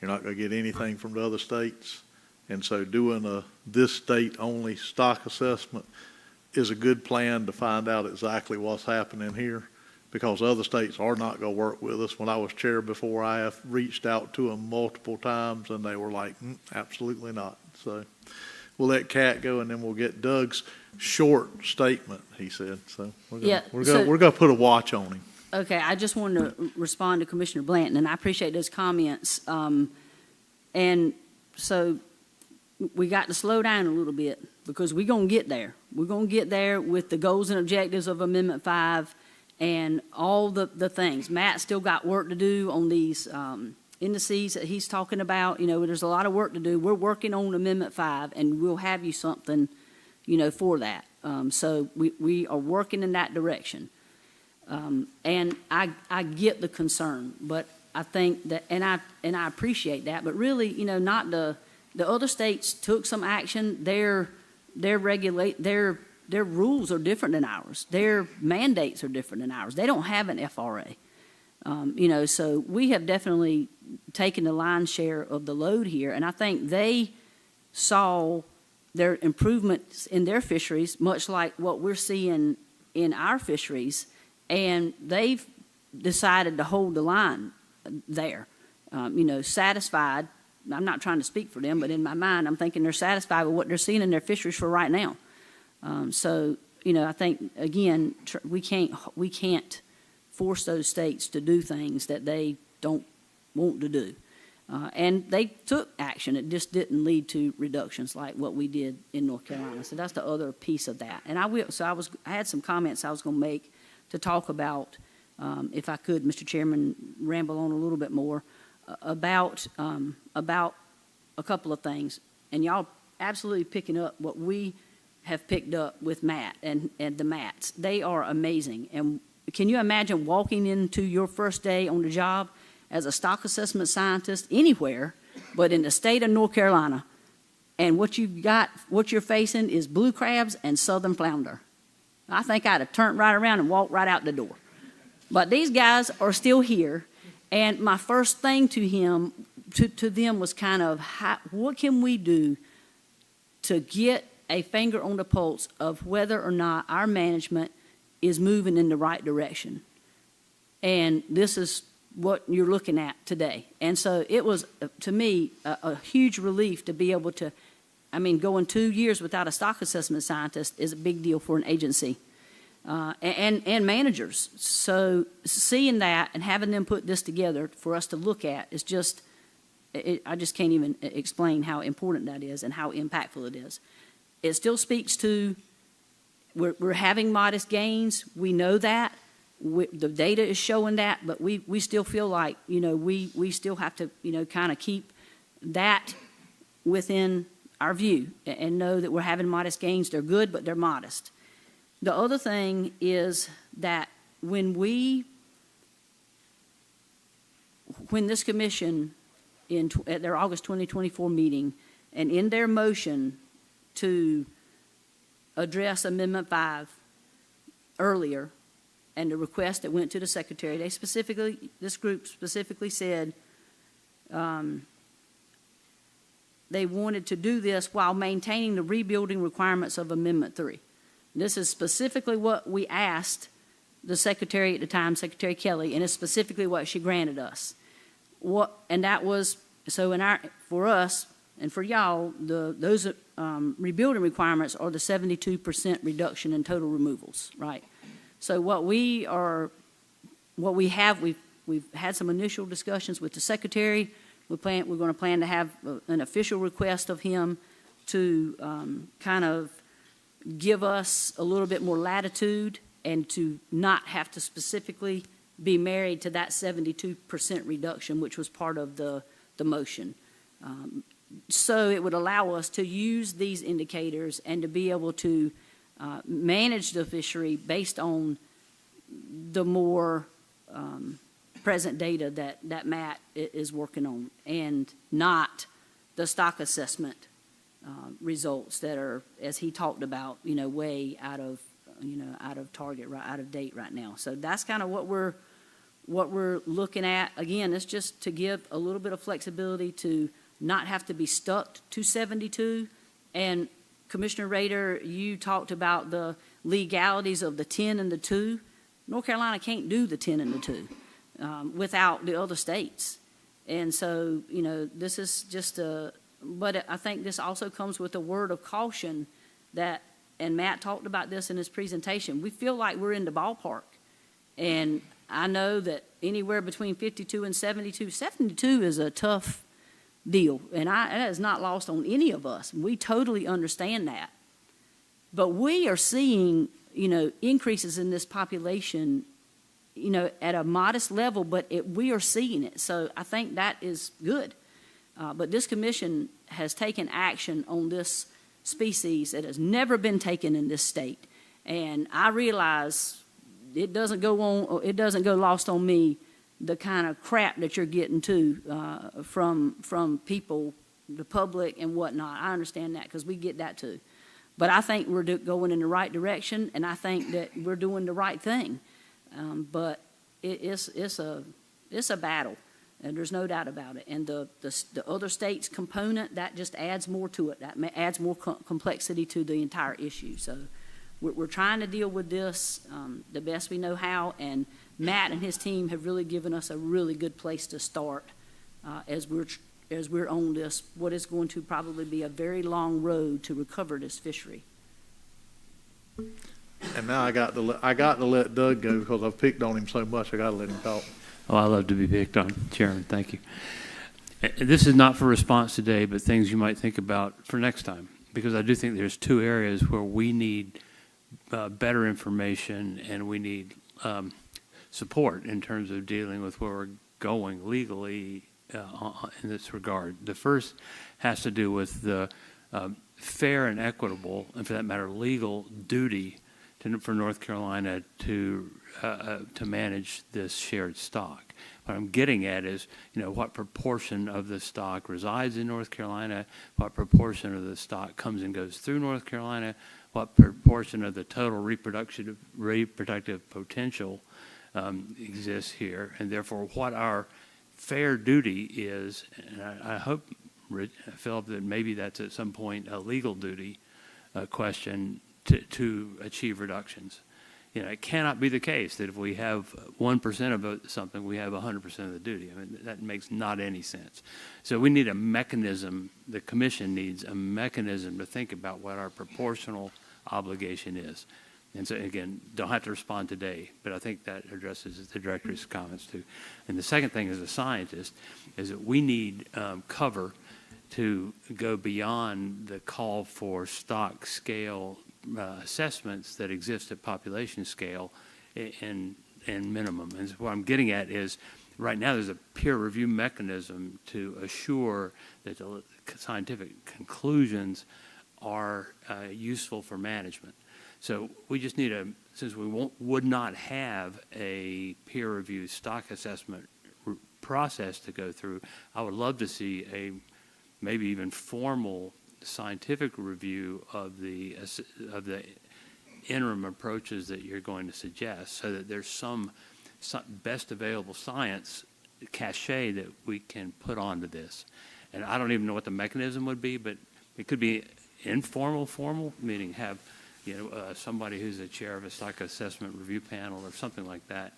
You're not going to get anything from the other states. And so doing this state-only stock assessment is a good plan to find out exactly what's happening here, because other states are not going to work with us. When I was chair before, I have reached out to them multiple times, and they were like, absolutely not. So we'll let Kat go, and then we'll get Doug's short statement, he said. So we're going to put a watch on him. Okay, I just wanted to respond to Commissioner Blanton, and I appreciate those comments. And so we got to slow down a little bit, because we're going to get there. We're going to get there with the goals and objectives of Amendment 5 and all the things. Matt still got work to do on these indices that he's talking about. There's a lot of work to do. We're working on Amendment 5, and we'll have you something, for that. So we are working in that direction. And I get the concern, but I think that, and I appreciate that, but really, not the other states took some action. Their rules are different than ours. Their mandates are different than ours. They don't have an FRA. So we have definitely taken the lion's share of the load here, and I think they saw their improvements in their fisheries, much like what we're seeing in our fisheries, and they've decided to hold the line there, satisfied. I'm not trying to speak for them, but in my mind, I'm thinking they're satisfied with what they're seeing in their fisheries for right now. I think, again, we can't force those states to do things that they don't want to do. And they took action. It just didn't lead to reductions like what we did in North Carolina. So that's the other piece of that. And I had some comments I was going to make to talk about, if I could, Mr. Chairman, ramble on a little bit more about a couple of things. And y'all absolutely picking up what we have picked up with Matt and the Matts. They are amazing. And can you imagine walking into your first day on the job as a stock assessment scientist anywhere, but in the state of North Carolina, and what you're facing is blue crabs and southern flounder? I think I'd have turned right around and walked right out the door. But these guys are still here, and my first thing to them was kind of, what can we do to get a finger on the pulse of whether or not our management is moving in the right direction? And this is what you're looking at today. And so it was, to me, a huge relief to be able to, going 2 years without a stock assessment scientist is a big deal for an agency and managers. So seeing that and having them put this together for us to look at is just, I just can't even explain how important that is and how impactful it is. It still speaks to, we're having modest gains. We know that. The data is showing that, but we still feel like, we still have to, kind of keep that within our view and know that we're having modest gains. They're good, but they're modest. The other thing is that when this commission at their August 2024 meeting and in their motion to address Amendment 5 earlier, and the request that went to the Secretary, this group specifically said they wanted to do this while maintaining the rebuilding requirements of Amendment 3. This is specifically what we asked the Secretary at the time, Secretary Kelly, and it's specifically what she granted us. And that was, so for us and for y'all, those rebuilding requirements are the 72% reduction in total removals, right? So we've had some initial discussions with the Secretary. We're going to plan to have an official request of him to kind of give us a little bit more latitude and to not have to specifically be married to that 72% reduction, which was part of the motion. So it would allow us to use these indicators and to be able to manage the fishery based on the more present data that Matt is working on, and not the stock assessment results that are, as he talked about, way out of target, out of date right now. So that's kind of what we're looking at. Again, it's just to give a little bit of flexibility to not have to be stuck to 72. And Commissioner Rader, you talked about the legalities of the 10 and the 2. North Carolina can't do the 10 and the 2 without the other states. And so, this is just but I think this also comes with a word of caution that, and Matt talked about this in his presentation, we feel like we're in the ballpark. And I know that anywhere between 52 and 72 is a tough deal. And that is not lost on any of us. We totally understand that. But we are seeing, increases in this population, at a modest level, but we are seeing it. So I think that is good. But this commission has taken action on this species that has never been taken in this state. And I realize it doesn't go lost on me the kind of crap that you're getting from people, the public and whatnot. I understand that because we get that too. But I think we're going in the right direction, and I think that we're doing the right thing. But it's a battle, and there's no doubt about it. And the other states component, that just adds more to it. That adds more complexity to the entire issue. So we're trying to deal with this the best we know how, and Matt and his team have really given us a really good place to start as we're on this, what is going to probably be a very long road to recover this fishery. And now I got to let Doug go because I've picked on him so much. I got to let him talk. Oh, I love to be picked on, Chairman. Thank you. This is not for response today, but things you might think about for next time, because I do think there's two areas where we need better information and we need support in terms of dealing with where we're going legally in this regard. The first has to do with the fair and equitable, and for that matter, legal duty for North Carolina to manage this shared stock. What I'm getting at is, what proportion of the stock resides in North Carolina, what proportion of the stock comes and goes through North Carolina, what proportion of the total reproductive potential exists here, and therefore what our fair duty is. And I hope, Philip, that maybe that's at some point a legal duty question to achieve reductions. It cannot be the case that if we have 1% of something, we have 100% of the duty. I mean, that makes not any sense. So we need a mechanism, the Commission needs a mechanism to think about what our proportional obligation is. And so, again, don't have to respond today, but I think that addresses the Director's comments too. And the second thing as a scientist is that we need cover to go beyond the call for stock scale assessments that exist at population scale and minimum. And so what I'm getting at is right now there's a peer review mechanism to assure that the scientific conclusions are useful for management. So we just need since we would not have a peer review stock assessment process to go through, I would love to see a maybe even formal scientific review of the interim approaches that you're going to suggest, so that there's some best available science cachet that we can put onto this. And I don't even know what the mechanism would be, but it could be informal, formal, meaning have somebody who's the chair of a stock assessment review panel or something like that,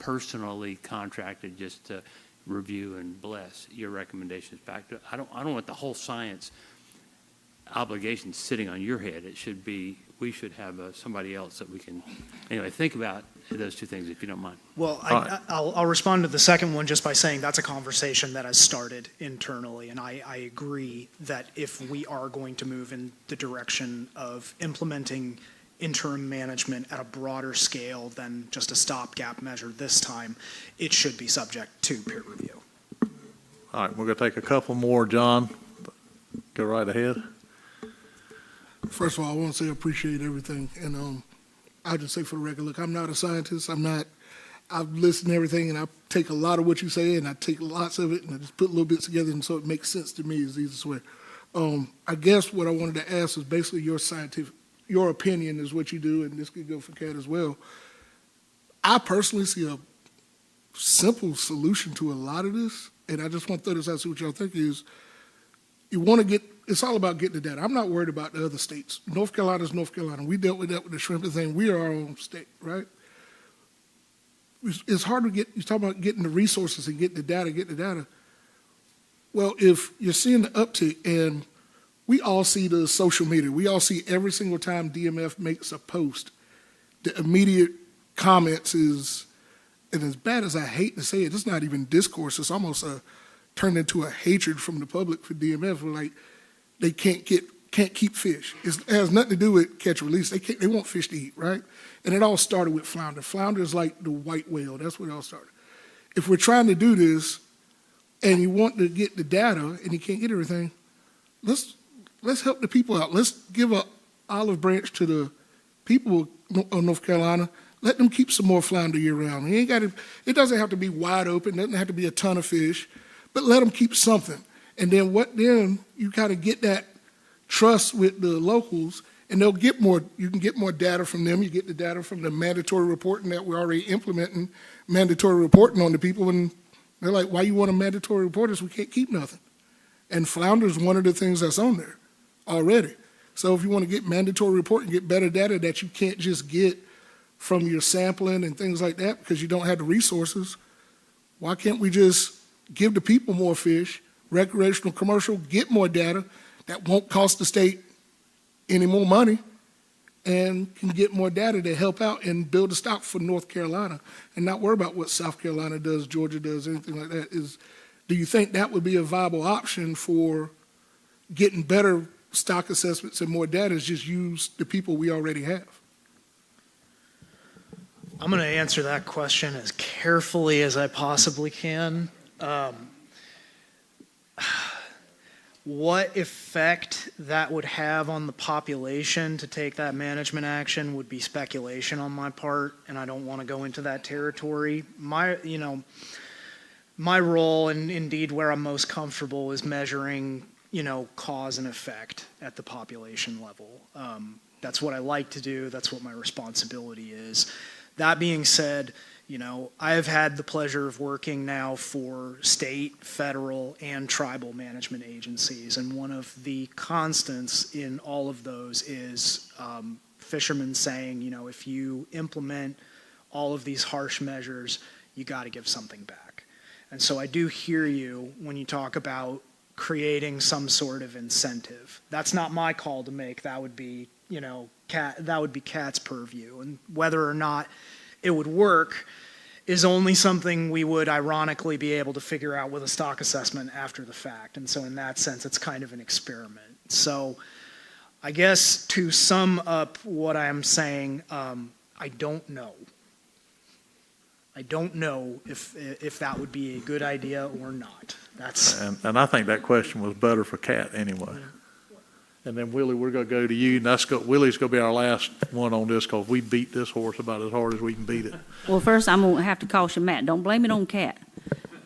personally contracted just to review and bless your recommendations back to. I don't want the whole science obligation sitting on your head. It should be, we should have somebody else that we can, anyway, think about those two things if you don't mind. Well, I'll respond to the second one just by saying that's a conversation that has started internally, and I agree that if we are going to move in the direction of implementing interim management at a broader scale than just a stopgap measure this time, it should be subject to peer review. All right, we're going to take a couple more. John, go right ahead. First of all, I want to say I appreciate everything. And I'll just say for the record, look, I'm not a scientist. I've listened to everything, and I take a lot of what you say, and I take lots of it, and I just put little bits together, and so it makes sense to me is the easiest way. I guess what I wanted to ask is basically your opinion is what you do, and this could go for Kat as well. I personally see a simple solution to a lot of this, and I just want to throw this out, see what y'all think is. You want to it's all about getting the data. I'm not worried about the other states. North Carolina is North Carolina. We dealt with that with the shrimp thing. We are our own state, right? It's hard to you talk about getting the resources and get the data. Well, if you're seeing the uptick, and we all see the social media, we all see every single time DMF makes a post, the immediate comments is, and as bad as I hate to say it, it's not even discourse, it's almost turned into a hatred from the public for DMF. We're like, they can't keep fish. It has nothing to do with catch release. They want fish to eat, right? And it all started with flounder. Flounder is like the white whale. That's where it all started. If we're trying to do this, and you want to get the data, and you can't get everything, let's help the people out. Let's give an olive branch to the people of North Carolina. Let them keep some more flounder year round. It doesn't have to be wide open. It doesn't have to be a ton of fish, but let them keep something. And then you kind of get that trust with the locals, and they'll get more. You can get more data from them. You get the data from the mandatory reporting that we're already implementing, mandatory reporting on the people, and they're like, why you want a mandatory report if we can't keep nothing? And flounder is one of the things that's on there already. So if you want to get mandatory reporting, get better data that you can't just get from your sampling and things like that because you don't have the resources, why can't we just give the people more fish, recreational, commercial, get more data that won't cost the state any more money, and can get more data to help out and build a stock for North Carolina and not worry about what South Carolina does, Georgia does, anything like that. Do you think that would be a viable option for getting better stock assessments and more data, is just use the people we already have? I'm going to answer that question as carefully as I possibly can. What effect that would have on the population to take that management action would be speculation on my part, and I don't want to go into that territory. My role, and indeed where I'm most comfortable, is measuring, cause and effect at the population level. That's what I like to do. That's what my responsibility is. That being said, I have had the pleasure of working now for state, federal, and tribal management agencies, and one of the constants in all of those is fishermen saying, if you implement all of these harsh measures, you got to give something back. And so I do hear you when you talk about creating some sort of incentive. That's not my call to make. That would be, CAT's purview, and whether or not it would work is only something we would ironically be able to figure out with a stock assessment after the fact. And so in that sense, it's kind of an experiment. So I guess to sum up what I'm saying, I don't know. I don't know if that would be a good idea or not. And I think that question was better for Kat anyway. And then Willie, we're going to go to you, and Willie's going to be our last one on this because we beat this horse about as hard as we can beat it. Well, first I'm going to have to caution Matt. Don't blame it on Kat.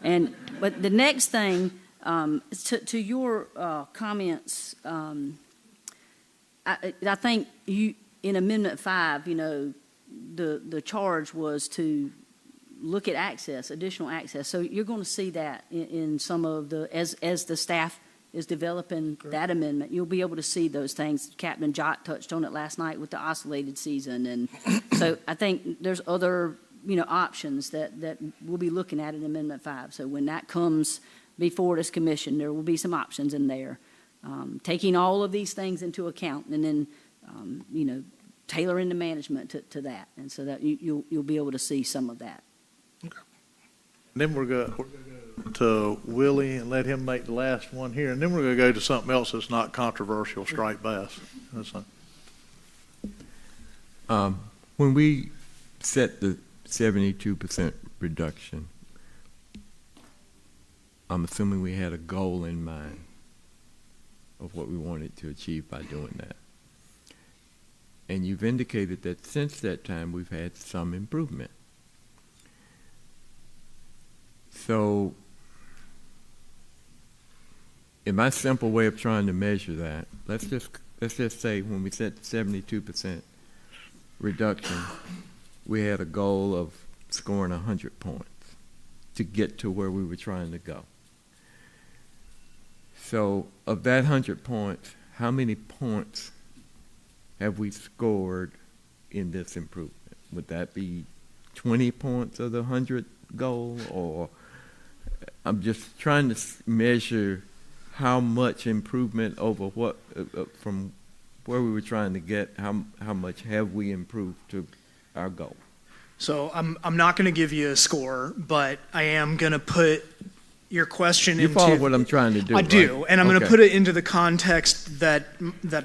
But the next thing, to your comments, I think you in Amendment 5, the charge was to look at access, additional access. So you're going to see that in some of the as the staff is developing that amendment, you'll be able to see those things. Captain Jott touched on it last night with the oscillated season. And so I think there's other, options that we'll be looking at in Amendment 5. So when that comes before this commission, there will be some options in there, taking all of these things into account and then, tailoring the management to that. And so that you'll be able to see some of that. Okay. And then we're going to go to Willie and let him make the last one here, and then we're going to go to something else that's not controversial, striped bass. When we set the 72% reduction, I'm assuming we had a goal in mind of what we wanted to achieve by doing that. And you've indicated that since that time we've had some improvement. So in my simple way of trying to measure that, let's just say when we set 72% reduction, we had a goal of scoring 100 points to get to where we were trying to go. So of that 100 points, how many points have we scored in this improvement? Would that be 20 points of the 100 goal, or I'm just trying to measure how much improvement over what from where we were trying to get, how much have we improved to our goal? So I'm not going to give you a score, but I am going to put your question You follow what I'm trying to do, I do, right? and I'm going to Okay. put it into the context that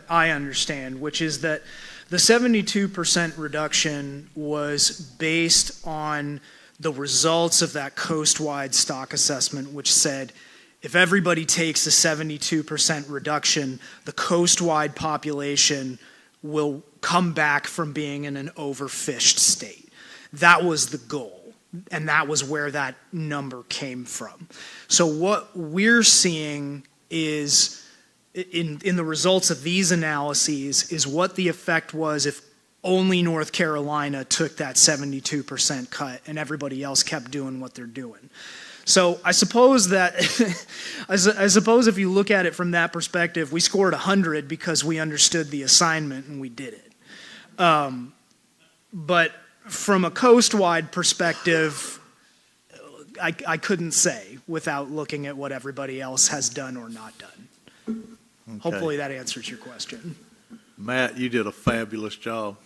I understand, which is that the 72% reduction was based on the results of that coast-wide stock assessment, which said if everybody takes a 72% reduction, the coast-wide population will come back from being in an overfished state. That was the goal, and that was where that number came from. So what we're seeing is, in the results of these analyses, is what the effect was if only North Carolina took that 72% cut and everybody else kept doing what they're doing. So I suppose that, I suppose if you look at it from that perspective, we scored 100 because we understood the assignment and we did it. But from a coast-wide perspective, I couldn't say without looking at what everybody else has done or not done. Okay. Hopefully that answers your question. Matt, you did a fabulous job.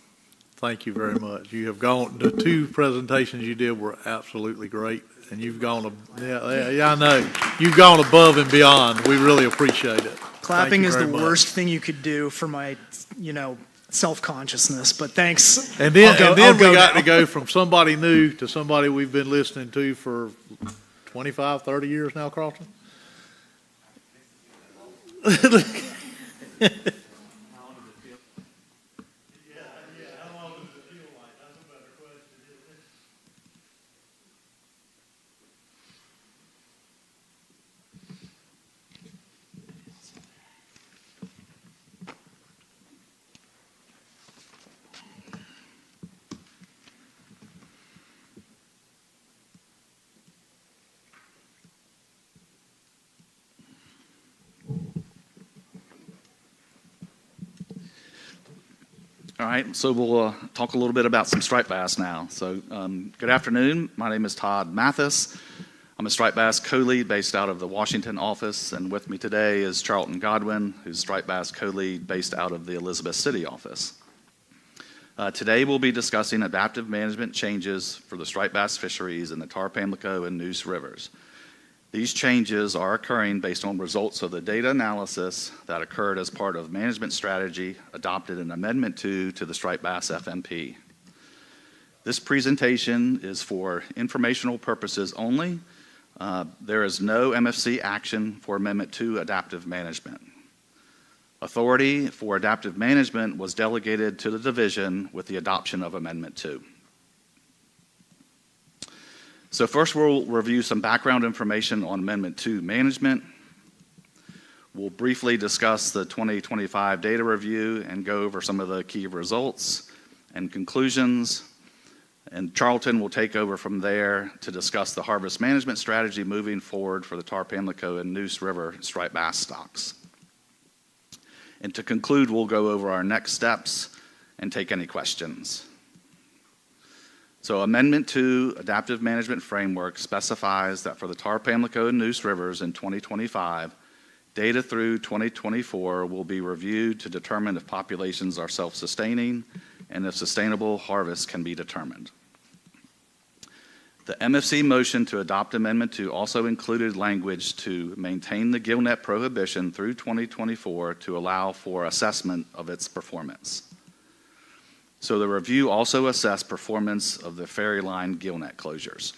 Thank you very much. You have gone, the two presentations you did were absolutely great, and you've gone, I know, you've gone above and beyond. We really appreciate it. Clapping is the much. worst thing you could do for my, self-consciousness, but thanks. And then, we got now. to go from somebody new to somebody we've been listening to for 25, 30 years now, Carlton. All right, so we'll talk a little bit about some striped bass now. So good afternoon. My name is Todd Mathis. I'm a striped bass co-lead based out of the Washington office, and with me today is Charlton Godwin, who's striped bass co-lead based out of the Elizabeth City office. Today we'll be discussing adaptive management changes for the striped bass fisheries in the Tar Pamlico and Neuse rivers. These changes are occurring based on results of the data analysis that occurred as part of management strategy adopted in Amendment 2 to the Striped Bass FMP. This presentation is for informational purposes only. There is no MFC action for Amendment 2 adaptive management. Authority for adaptive management was delegated to the division with the adoption of Amendment 2. So first we'll review some background information on Amendment 2 management. We'll briefly discuss the 2025 data review and go over some of the key results and conclusions. And Charlton will take over from there to discuss the harvest management strategy moving forward for the Tar Pamlico and Neuse River striped bass stocks. And to conclude, we'll go over our next steps and take any questions. So Amendment 2 Adaptive Management Framework specifies that for the Tar Pamlico and Neuse Rivers in 2025, data through 2024 will be reviewed to determine if populations are self-sustaining and if sustainable harvest can be determined. The MFC motion to adopt Amendment 2 also included language to maintain the gill net prohibition through 2024 to allow for assessment of its performance. So the review also assessed performance of the ferry line gill net closures.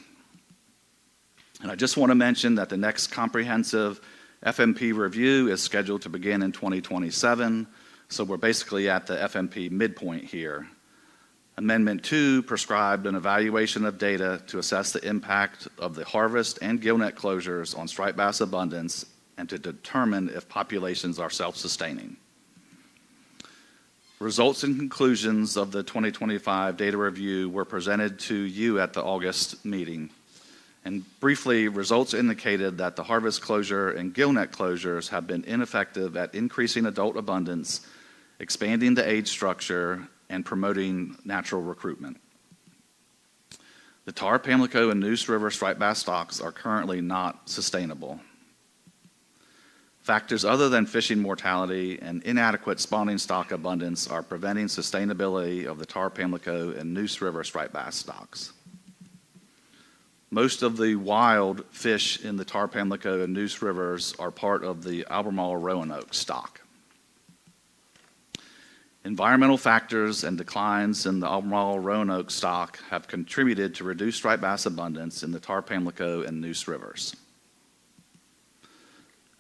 And I just want to mention that the next comprehensive FMP review is scheduled to begin in 2027, so we're basically at the FMP midpoint here. Amendment 2 prescribed an evaluation of data to assess the impact of the harvest and gill net closures on striped bass abundance and to determine if populations are self-sustaining. Results and conclusions of the 2025 data review were presented to you at the August meeting. And briefly, results indicated that the harvest closure and gill net closures have been ineffective at increasing adult abundance, expanding the age structure, and promoting natural recruitment. The Tar Pamlico and Neuse River striped bass stocks are currently not sustainable. Factors other than fishing mortality and inadequate spawning stock abundance are preventing sustainability of the Tar Pamlico and Neuse River striped bass stocks. Most of the wild fish in the Tar Pamlico and Neuse Rivers are part of the Albemarle Roanoke stock. Environmental factors and declines in the Albemarle Roanoke stock have contributed to reduced striped bass abundance in the Tar Pamlico and Neuse Rivers.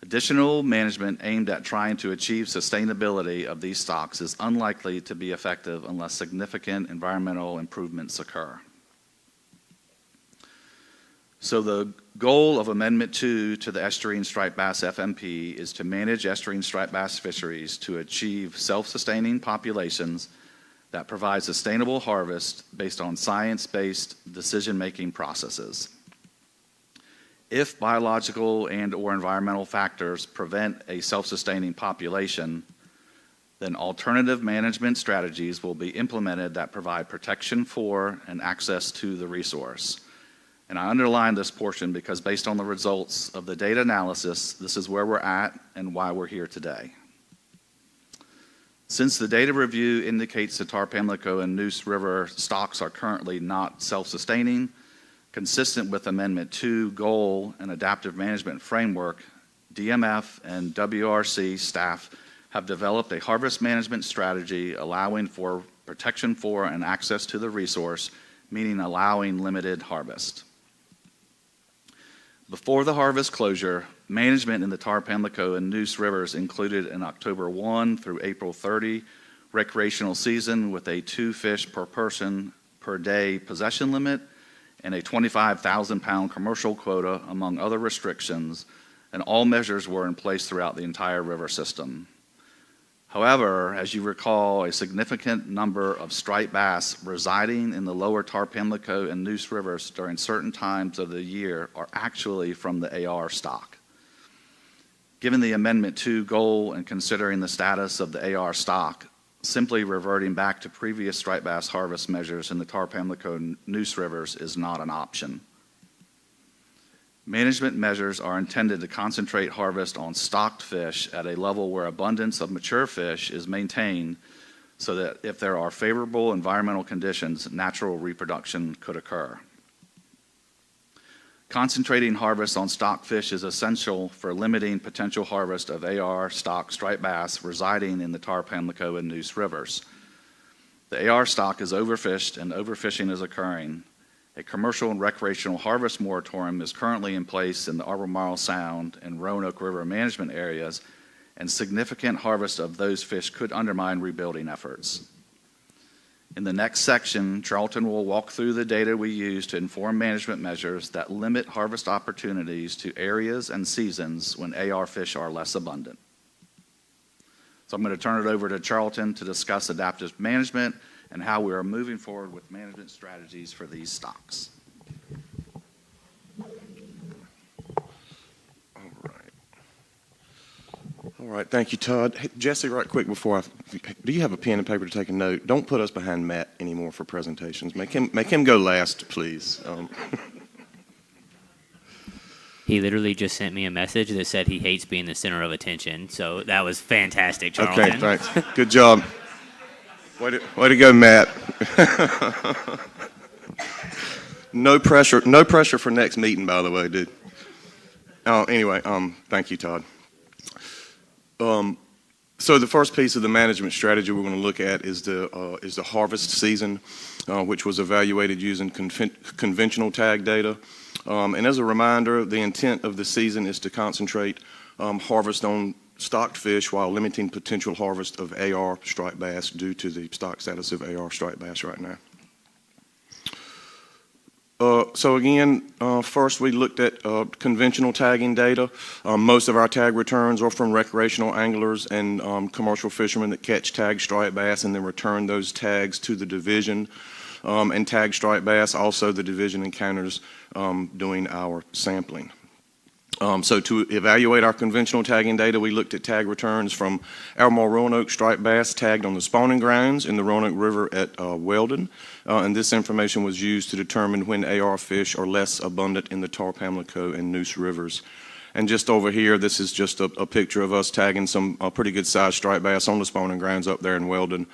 Additional management aimed at trying to achieve sustainability of these stocks is unlikely to be effective unless significant environmental improvements occur. So the goal of Amendment 2 to the Estuarine Striped Bass FMP is to manage estuarine striped bass fisheries to achieve self-sustaining populations that provide sustainable harvest based on science-based decision-making processes. If biological and/or environmental factors prevent a self-sustaining population, then alternative management strategies will be implemented that provide protection for and access to the resource. And I underline this portion because based on the results of the data analysis, this is where we're at and why we're here today. Since the data review indicates the tar pamlico and Neuse River stocks are currently not self-sustaining, consistent with Amendment 2 goal and adaptive management framework, DMF and WRC staff have developed a harvest management strategy allowing for protection for and access to the resource, meaning allowing limited harvest. Before the harvest closure, management in the tar pamlico and Neuse rivers included an October 1 through April 30 recreational season with a 2 fish per person per day possession limit and a 25,000-pound commercial quota, among other restrictions, and all measures were in place throughout the entire river system. However, as you recall, a significant number of striped bass residing in the lower tar pamlico and Neuse rivers during certain times of the year are actually from the AR stock. Given the Amendment 2 goal and considering the status of the AR stock, simply reverting back to previous striped bass harvest measures in the tar pamlico and Neuse rivers is not an option. Management measures are intended to concentrate harvest on stocked fish at a level where abundance of mature fish is maintained so that if there are favorable environmental conditions, natural reproduction could occur. Concentrating harvest on stocked fish is essential for limiting potential harvest of AR stock striped bass residing in the tar pamlico and Neuse rivers. The AR stock is overfished and overfishing is occurring. A commercial and recreational harvest moratorium is currently in place in the Albemarle Sound and Roanoke River management areas, and significant harvest of those fish could undermine rebuilding efforts. In the next section, Charlton will walk through the data we use to inform management measures that limit harvest opportunities to areas and seasons when AR fish are less abundant. So I'm going to turn it over to Charlton to discuss adaptive management and how we are moving forward with management strategies for these stocks. All right, thank you, Todd. Hey, Jesse, right quick before do you have a pen and paper to take a note? Don't put us behind Matt anymore for presentations. Make him go last, please. He literally just sent me a message that said he hates being the center of attention, so that was fantastic, Charlton. Okay, thanks. Good job. Way to go, Matt. No pressure for next meeting, by the way, dude. Anyway, thank you, Todd. So the first piece of the management strategy we're going to look at is the harvest season, which was evaluated using conventional tag data. And as a reminder, the intent of the season is to concentrate harvest on stocked fish while limiting potential harvest of AR striped bass due to the stock status of AR striped bass right now. So again, first we looked at conventional tagging data. Most of our tag returns are from recreational anglers and commercial fishermen that catch tagged striped bass and then return those tags to the division and tag striped bass. Also, the division encounters doing our sampling. So to evaluate our conventional tagging data, we looked at tag returns from Albemarle Roanoke striped bass tagged on the spawning grounds in the Roanoke River at Weldon. And this information was used to determine when AR fish are less abundant in the tar pamlico and Neuse rivers. And just over here, this is just a picture of us tagging some pretty good sized striped bass on the spawning grounds up there in Weldon.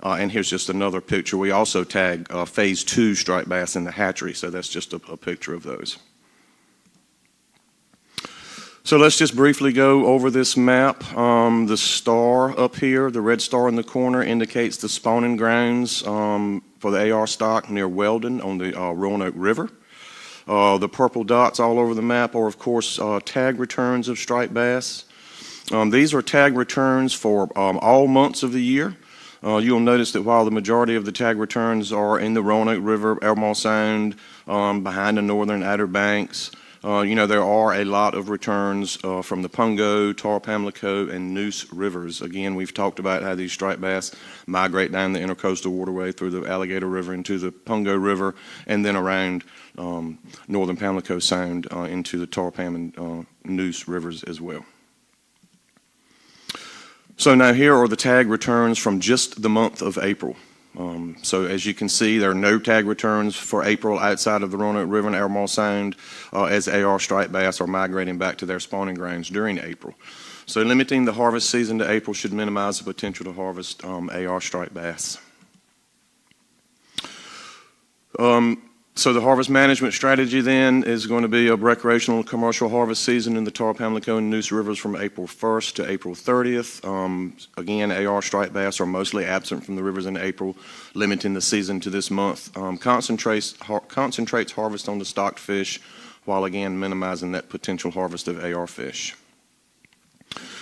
And here's just another picture. We also tag phase 2 striped bass in the hatchery, so that's just a picture of those. So let's just briefly go over this map. The star up here, the red star in the corner, indicates the spawning grounds for the AR stock near Weldon on the Roanoke River. The purple dots all over the map are, of course, tag returns of striped bass. These are tag returns for all months of the year. You'll notice that while the majority of the tag returns are in the Roanoke River, Albemarle Sound, behind the northern Outer Banks, there are a lot of returns from the Pungo, tar pamlico, and Neuse rivers. Again, we've talked about how these striped bass migrate down the intercoastal waterway through the Alligator River into the Pungo River, and then around northern Pamlico Sound into the tar pam and Neuse rivers as well. So now here are the tag returns from just the month of April. So as you can see, there are no tag returns for April outside of the Roanoke River and Albemarle Sound as AR striped bass are migrating back to their spawning grounds during April. So limiting the harvest season to April should minimize the potential to harvest AR striped bass. So the harvest management strategy then is going to be a recreational and commercial harvest season in the Tar, Pamlico, and Neuse rivers from April 1st to April 30th. Again, AR striped bass are mostly absent from the rivers in April, limiting the season to this month. Concentrates harvest on the stocked fish, while again minimizing that potential harvest of AR fish.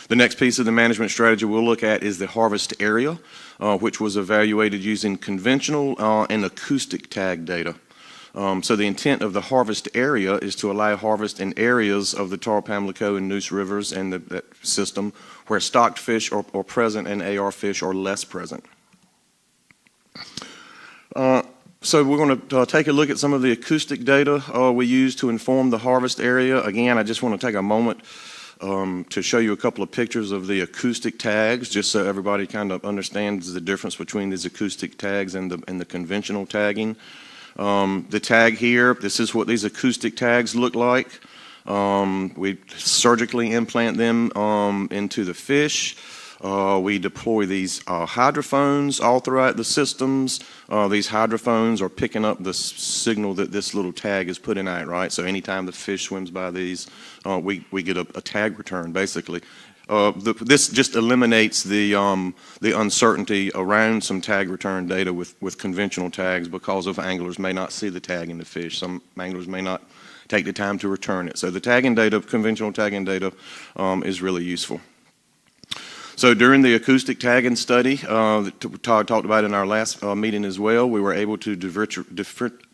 The next piece of the management strategy we'll look at is the harvest area, which was evaluated using conventional and acoustic tag data. So the intent of the harvest area is to allow harvest in areas of the Tar, Pamlico, and Neuse rivers and that system where stocked fish are present and AR fish are less present. So we're going to take a look at some of the acoustic data we use to inform the harvest area. Again, I just want to take a moment to show you a couple of pictures of the acoustic tags, just so everybody kind of understands the difference between these acoustic tags and the conventional tagging. The tag here, this is what these acoustic tags look like. We surgically implant them into the fish. We deploy these hydrophones all throughout the systems. These hydrophones are picking up the signal that this little tag is putting out, right? So anytime the fish swims by these, we get a tag return, basically. This just eliminates the uncertainty around some tag return data with conventional tags, because of anglers may not see the tag in the fish. Some anglers may not take the time to return it. So the tagging data, conventional tagging data, is really useful. So during the acoustic tagging study that Todd talked about in our last meeting as well, we were able to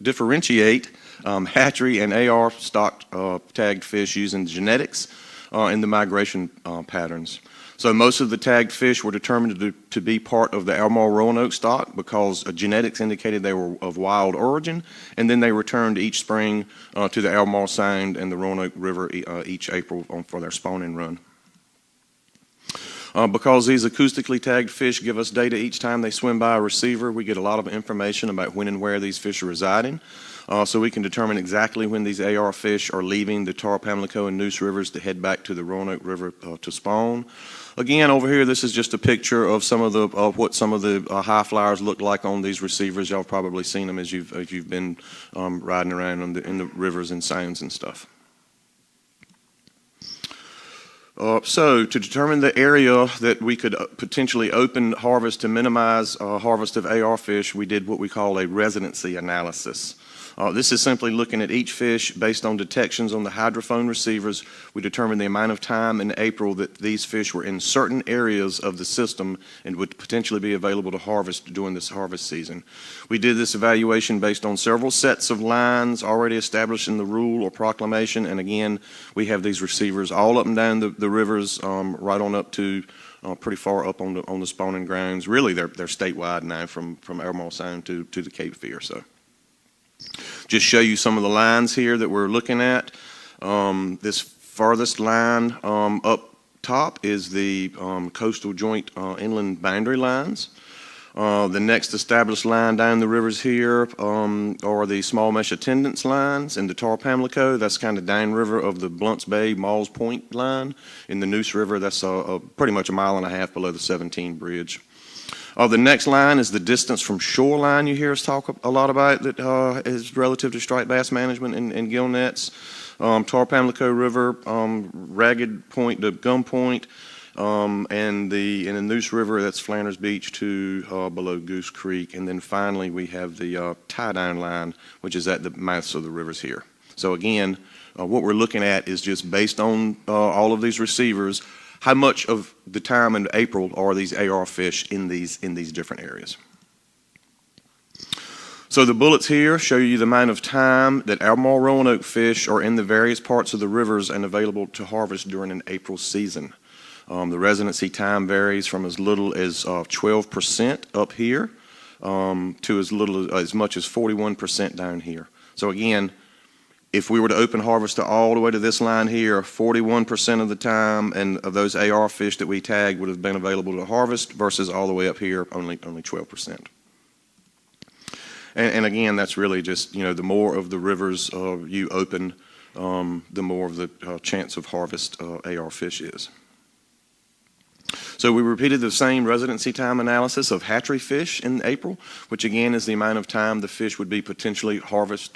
differentiate hatchery and AR stocked tagged fish using genetics and the migration patterns. So most of the tagged fish were determined to be part of the Albemarle Roanoke stock because genetics indicated they were of wild origin, and then they returned each spring to the Albemarle Sound and the Roanoke River each April for their spawning run. Because these acoustically tagged fish give us data each time they swim by a receiver, we get a lot of information about when and where these fish are residing. So we can determine exactly when these AR fish are leaving the Tar, Pamlico, and Neuse rivers to head back to the Roanoke River to spawn. Again, over here, this is just a picture of some of the what some of the high flyers look like on these receivers. Y'all have probably seen them as you've been riding around in the rivers and sounds and stuff. So to determine the area that we could potentially open harvest to minimize harvest of AR fish, we did what we call a residency analysis. This is simply looking at each fish based on detections on the hydrophone receivers. We determined the amount of time in April that these fish were in certain areas of the system and would potentially be available to harvest during this harvest season. We did this evaluation based on several sets of lines already established in the rule or proclamation, and again, we have these receivers all up and down the rivers, right on up to pretty far up on the spawning grounds. Really, they're statewide now from Albemarle Sound to the Cape Fear. So. Just show you some of the lines here that we're looking at. This farthest line up top is the coastal joint inland boundary lines. The next established line down the rivers here are the small mesh attendance lines. In the Tar, Pamlico, that's kind of downriver of the Blunts Bay, Malls Point line. In the Neuse River, that's pretty much a mile and a half below the 17 bridge. The next line is the distance from shoreline. You hear us talk a lot about that is relative to striped bass management and gill nets. Tar, Pamlico River, Ragged Point to Gum Point, and in the Neuse River, that's Flanders Beach to below Goose Creek. And then finally, we have the tie-down line, which is at the mouths of the rivers here. So again, what we're looking at is just based on all of these receivers, how much of the time in April are these AR fish in these different areas. So the bullets here show you the amount of time that Albemarle Roanoke fish are in the various parts of the rivers and available to harvest during an April season. The residency time varies from as little as 12% up here to as much as 41% down here. So again, if we were to open harvest to all the way to this line here, 41% of the time and of those AR fish that we tagged would have been available to harvest versus all the way up here, only 12%. And again, that's really just, the more of the rivers you open, the more of the chance of harvest AR fish is. So we repeated the same residency time analysis of hatchery fish in April, which again is the amount of time the fish would be potentially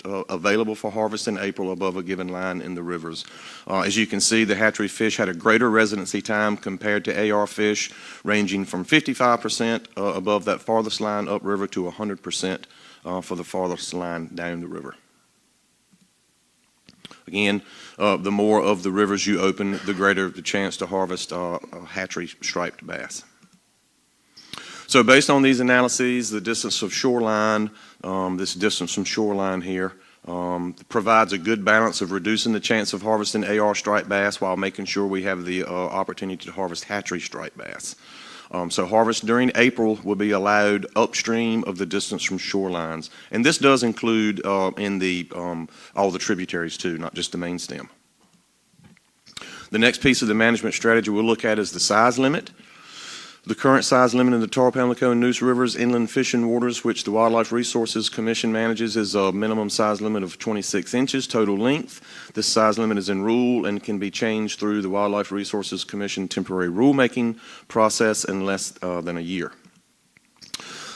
available for harvest in April above a given line in the rivers. As you can see, the hatchery fish had a greater residency time compared to AR fish, ranging from 55% above that farthest line upriver to 100% for the farthest line down the river. Again, the more of the rivers you open, the greater the chance to harvest hatchery striped bass. So based on these analyses, the distance of shoreline, this distance from shoreline here, provides a good balance of reducing the chance of harvesting AR striped bass while making sure we have the opportunity to harvest hatchery striped bass. So harvest during April will be allowed upstream of the distance from shorelines. And this does include all the tributaries too, not just the main stem. The next piece of the management strategy we'll look at is the size limit. The current size limit in the Tar, Pamlico, and Neuse Rivers inland fishing waters, which the Wildlife Resources Commission manages, is a minimum size limit of 26 inches total length. This size limit is in rule and can be changed through the Wildlife Resources Commission temporary rulemaking process in less than a year.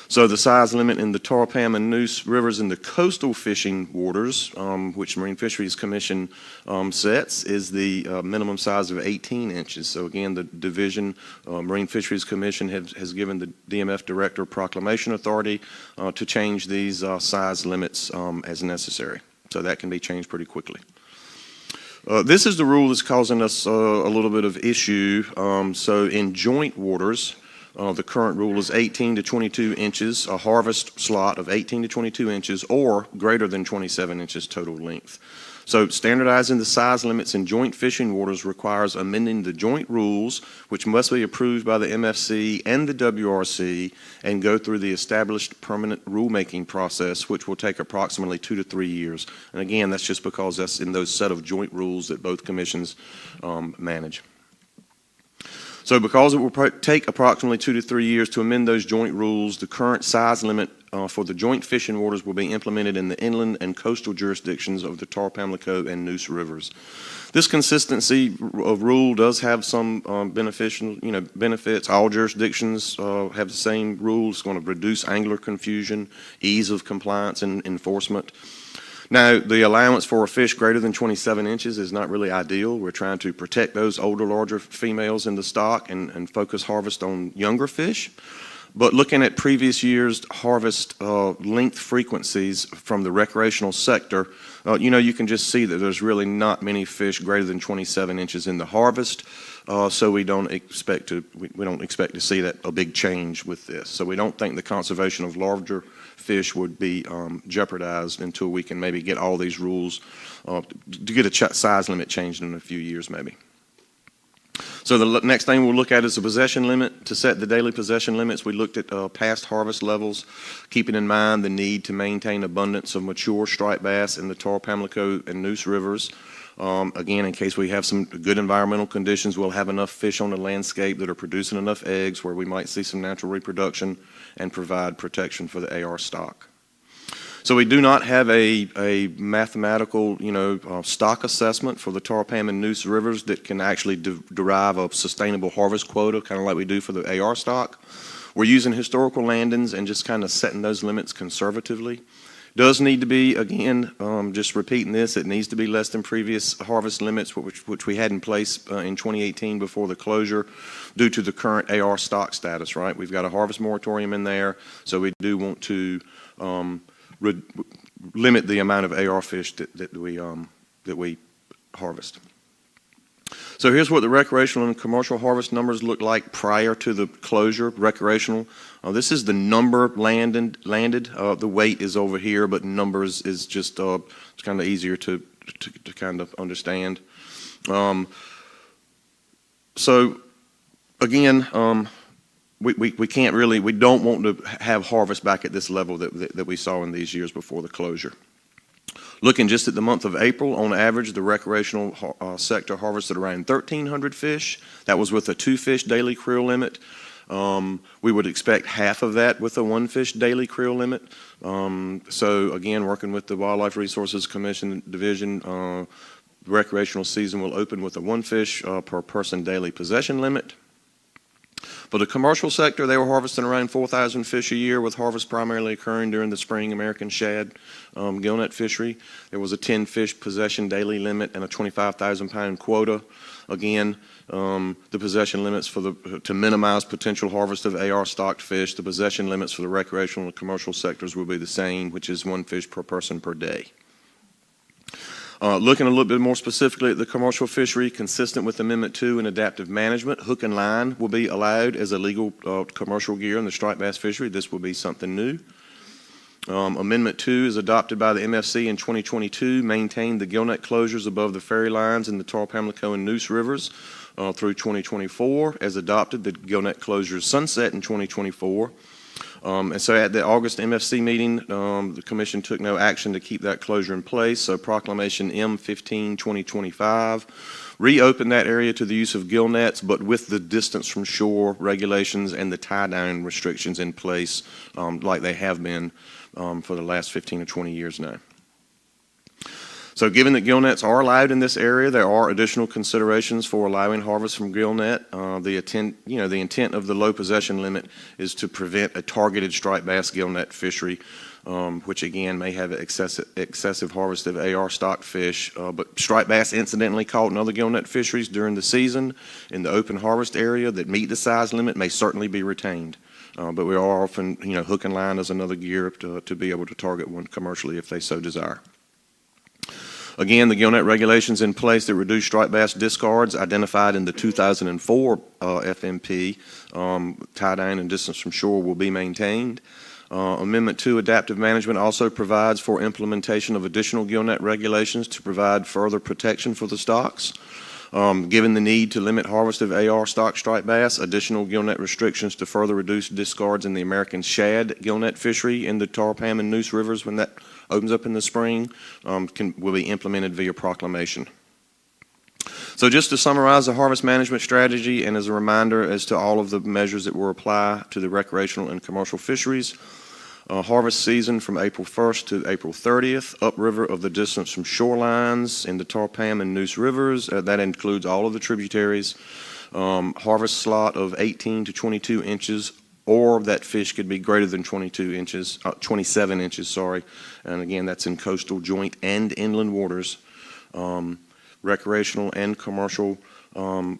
So the size limit in the Tar, Pam, and Neuse Rivers in the coastal fishing waters, which Marine Fisheries Commission sets, is the minimum size of 18 inches. So again, the division, Marine Fisheries Commission has given the DMF Director proclamation authority to change these size limits as necessary. So that can be changed pretty quickly. This is the rule that's causing us a little bit of issue. So in joint waters, the current rule is 18 to 22 inches, a harvest slot of 18 to 22 inches or greater than 27 inches total length. So standardizing the size limits in joint fishing waters requires amending the joint rules, which must be approved by the MFC and the WRC and go through the established permanent rulemaking process, which will take approximately 2 to 3 years. And again, that's just because that's in those set of joint rules that both commissions manage. So because it will take approximately 2 to 3 years to amend those joint rules, the current size limit for the joint fishing waters will be implemented in the inland and coastal jurisdictions of the Tar, Pamlico, and Neuse Rivers. This consistency of rule does have some benefits. All jurisdictions have the same rules. It's going to reduce angler confusion, ease of compliance and enforcement. Now, the allowance for a fish greater than 27 inches is not really ideal. We're trying to protect those older, larger females in the stock and focus harvest on younger fish. But looking at previous years' harvest length frequencies from the recreational sector, you can just see that there's really not many fish greater than 27 inches in the harvest. So we don't expect to see that a big change with this. So we don't think the conservation of larger fish would be jeopardized until we can maybe get all these rules to get a size limit changed in a few years maybe. So the next thing we'll look at is the possession limit. To set the daily possession limits, we looked at past harvest levels, keeping in mind the need to maintain abundance of mature striped bass in the Tar, Pamlico, and Neuse Rivers. Again, in case we have some good environmental conditions, we'll have enough fish on the landscape that are producing enough eggs where we might see some natural reproduction and provide protection for the AR stock. So we do not have a mathematical, stock assessment for the Tar, Pam, and Neuse Rivers that can actually derive a sustainable harvest quota, kind of like we do for the AR stock. We're using historical landings and just kind of setting those limits conservatively. Does need to be, again, just repeating this, it needs to be less than previous harvest limits, which we had in place in 2018 before the closure due to the current AR stock status, right? We've got a harvest moratorium in there, so we do want to limit the amount of AR fish that we harvest. So here's what the recreational and commercial harvest numbers look like prior to the closure. Recreational, this is the number landed. The weight is over here, but numbers is just it's kind of easier to kind of understand. So again, we can't really, we don't want to have harvest back at this level that we saw in these years before the closure. Looking just at the month of April, on average, the recreational sector harvested around 1,300 fish. That was with a 2-fish daily creel limit. We would expect half of that with a 1-fish daily creel limit. So again, working with the Wildlife Resources Commission Division, the recreational season will open with a 1-fish per person daily possession limit. For the commercial sector, they were harvesting around 4,000 fish a year, with harvest primarily occurring during the spring American shad gillnet fishery. There was a 10 fish possession daily limit and a 25,000 pound quota. Again, the possession limits to minimize potential harvest of AR stocked fish, the possession limits for the recreational and commercial sectors will be the same, which is 1 fish per person per day. Looking a little bit more specifically at the commercial fishery, consistent with Amendment 2 and adaptive management, hook and line will be allowed as a legal commercial gear in the striped bass fishery. This will be something new. Amendment 2 is adopted by the MFC in 2022, maintained the gillnet closures above the ferry lines in the Tar, Pamlico, and Neuse rivers through 2024. As adopted, the gillnet closures sunset in 2024. And so at the August MFC meeting, the Commission took no action to keep that closure in place. So Proclamation M15-2025 reopened that area to the use of gill nets, but with the distance from shore regulations and the tie-down restrictions in place like they have been for the last 15 or 20 years now. So given that gill nets are allowed in this area, there are additional considerations for allowing harvest from gill net. The intent of the low possession limit is to prevent a targeted striped bass gill net fishery, which again may have excessive harvest of AR stocked fish. But striped bass incidentally caught in other gill net fisheries during the season in the open harvest area that meet the size limit may certainly be retained. But we are often, hook and line as another gear to be able to target one commercially if they so desire. Again, the gillnet regulations in place that reduce striped bass discards identified in the 2004 FMP, tie-down and distance from shore, will be maintained. Amendment 2, adaptive management, also provides for implementation of additional gillnet regulations to provide further protection for the stocks. Given the need to limit harvest of AR stock striped bass, additional gillnet restrictions to further reduce discards in the American shad gillnet fishery in the Tar, Pam, and Neuse rivers when that opens up in the spring will be implemented via proclamation. So just to summarize the harvest management strategy and as a reminder as to all of the measures that will apply to the recreational and commercial fisheries, harvest season from April 1st to April 30th, upriver of the distance from shorelines in the Tar, Pam, and Neuse rivers. That includes all of the tributaries. Harvest slot of 18 to 22 inches, or that fish could be greater than 27 inches, sorry. And again, that's in coastal, joint, and inland waters. Recreational and commercial, 1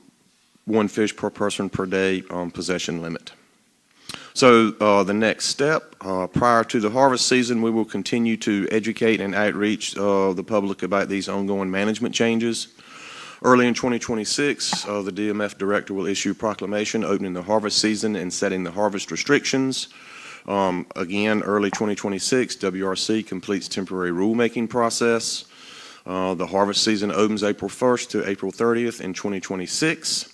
fish per person per day possession limit. So the next step, prior to the harvest season, we will continue to educate and outreach the public about these ongoing management changes. Early in 2026, the DMF director will issue a proclamation opening the harvest season and setting the harvest restrictions. Again, early 2026, WRC completes temporary rulemaking process. The harvest season opens April 1st to April 30th in 2026.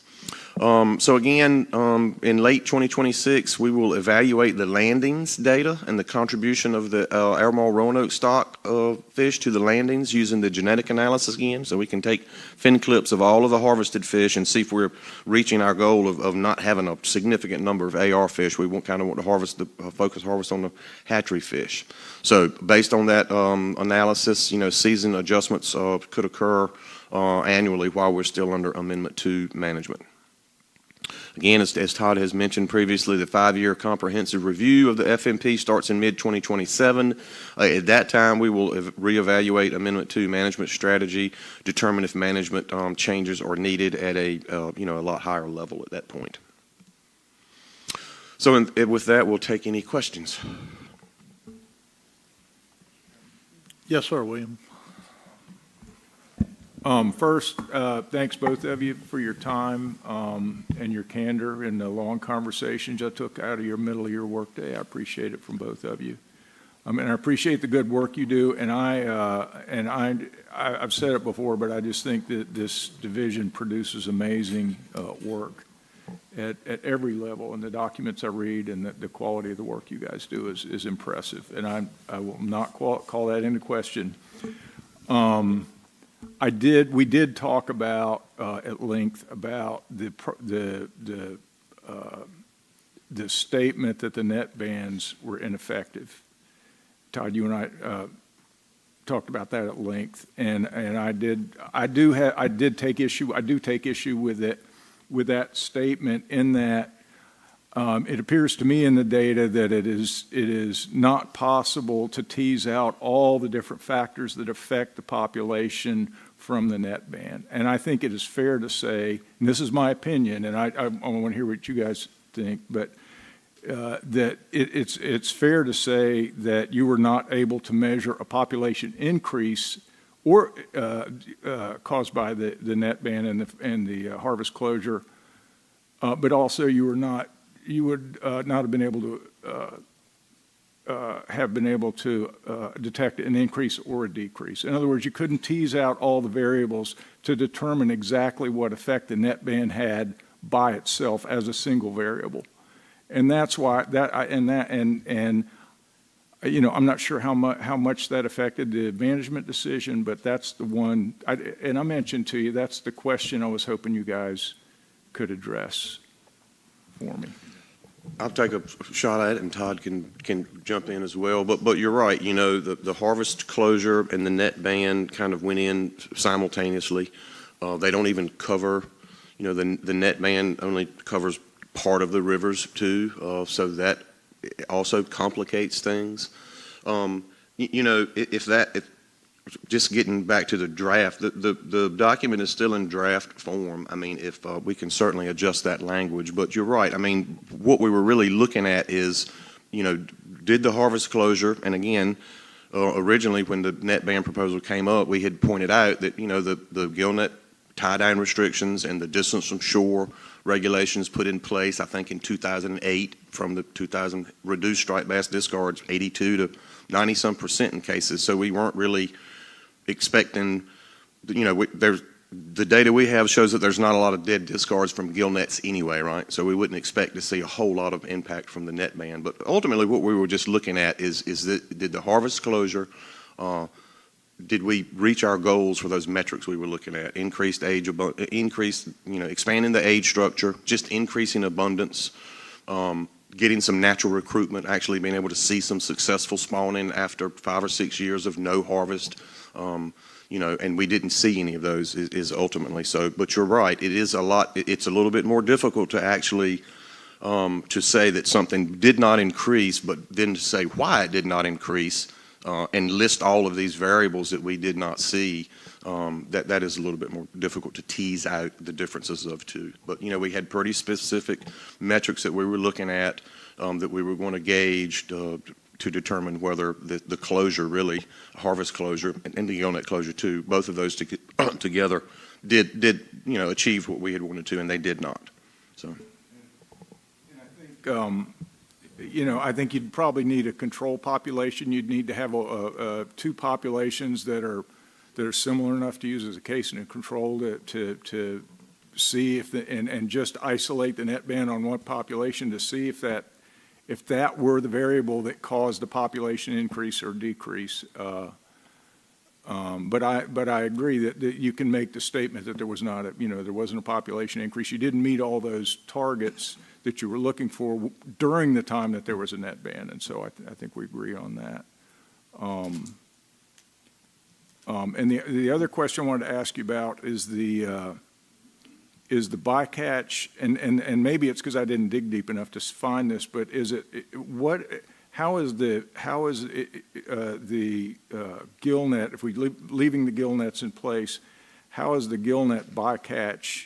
So again, in late 2026, we will evaluate the landings data and the contribution of the Airmaul Roanoke stock of fish to the landings using the genetic analysis again. So we can take fin clips of all of the harvested fish and see if we're reaching our goal of not having a significant number of AR fish. We kind of want to focus harvest on the hatchery fish. So based on that analysis, season adjustments could occur annually while we're still under Amendment 2 management. Again, as Todd has mentioned previously, the 5-year comprehensive review of the FMP starts in mid-2027. At that time, we will reevaluate Amendment 2 management strategy, determine if management changes are needed at a lot higher level at that point. So with that, we'll take any questions. Yes, sir, William. First, thanks both of you for your time and your candor and the long conversations you took out of your middle of your workday. I appreciate it from both of you. And I appreciate the good work you do. And I've said it before, but I just think that this division produces amazing work at every level. And the documents I read and the quality of the work you guys do is impressive. And I will not call that into question. We did talk about at length about the statement that the net bans were ineffective. Todd, you and I talked about that at length, and I do take issue with it, with that statement, in that It appears to me in the data that it is not possible to tease out all the different factors that affect the population from the net ban. And I think it is fair to say, and this is my opinion, and I want to hear what you guys think, but that it's fair to say that you were not able to measure a population increase or caused by the net ban and the harvest closure, but also you would not have been able to detect an increase or a decrease. In other words, you couldn't tease out all the variables to determine exactly what effect the net ban had by itself as a single variable. And that's why I'm not sure how much that affected the management decision, but that's the one, and I mentioned to you, that's the question I was hoping you guys could address for me. I'll take a shot at it, and Todd can jump in as well. But you're right. You know, the harvest closure and the net ban kind of went in simultaneously. They don't even cover. You know, the net ban only covers part of the rivers too, so that also complicates things. You know, if just getting back to the draft, the document is still in draft form. I mean, if we can certainly adjust that language, but you're right. I mean, what we were really looking at is, you know, did the harvest closure, and again, originally when the net ban proposal came up, we had pointed out that, you know, the gill net tie-down restrictions and the distance from shore regulations put in place, I think in 2008, from the 2000 reduced striped bass discards 82 to 90-some% in cases. So we weren't really expecting, you know, the data we have shows that there's not a lot of dead discards from gill nets anyway, right? So we wouldn't expect to see a whole lot of impact from the net ban. But ultimately what we were just looking at is that did the harvest closure, did we reach our goals for those metrics we were looking at? Increased age, expanding the age structure, just increasing abundance, getting some natural recruitment, actually being able to see some successful spawning after 5 or 6 years of no harvest. You know, and we didn't see any of those is ultimately so. But you're right, it is a lot, it's a little bit more difficult to actually to say that something did not increase, but then to say why it did not increase and list all of these variables that we did not see. That is a little bit more difficult to tease out the differences of two. But, you know, we had pretty specific metrics that we were looking at that we were going to gauge to determine whether the closure really, harvest closure and the gill net closure too, both of those together did you know, achieve what we had wanted to, and they did not. So. And I think, you know, I think you'd probably need a control population. You'd need to have two populations that are similar enough to use as a case and a control to see if and just isolate the net ban on one population to see if that were the variable that caused the population increase or decrease. But I agree that you can make the statement that there was not there wasn't a population increase. You didn't meet all those targets that you were looking for during the time that there was a net ban, and so I think we agree on that. And the other question I wanted to ask you about is the bycatch, and maybe it's because I didn't dig deep enough to find this, but how is the gill net, if we leaving the gill nets in place, how is the gill net bycatch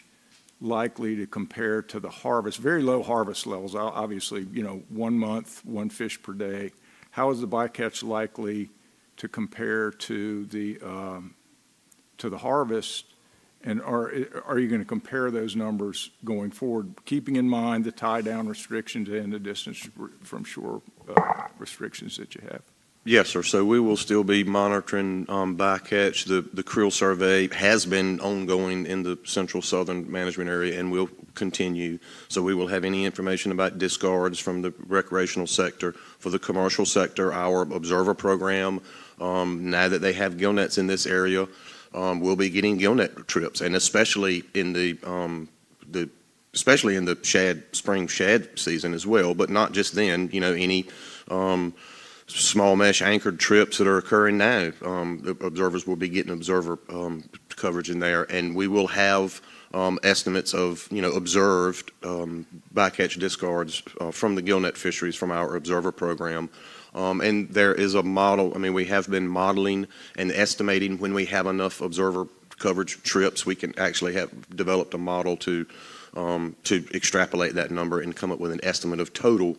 likely to compare to the harvest? Very low harvest levels, obviously, 1 month, 1 fish per day. How is the bycatch likely to compare to the harvest? And are you going to compare those numbers going forward, keeping in mind the tie-down restrictions and the distance from shore restrictions that you have? Yes, sir. So we will still be monitoring bycatch. The creel survey has been ongoing in the central southern management area and will continue. So we will have any information about discards from the recreational sector. For the commercial sector, our observer program, now that they have gill nets in this area, we'll be getting gill net trips, and especially in the spring shad season as well, but not just then. Any small mesh anchored trips that are occurring now, the observers will be getting observer coverage in there, and we will have estimates of, observed bycatch discards from the gillnet fisheries from our observer program. And there is a model, we have been modeling and estimating when we have enough observer coverage trips, we can actually have developed a model to extrapolate that number and come up with an estimate of total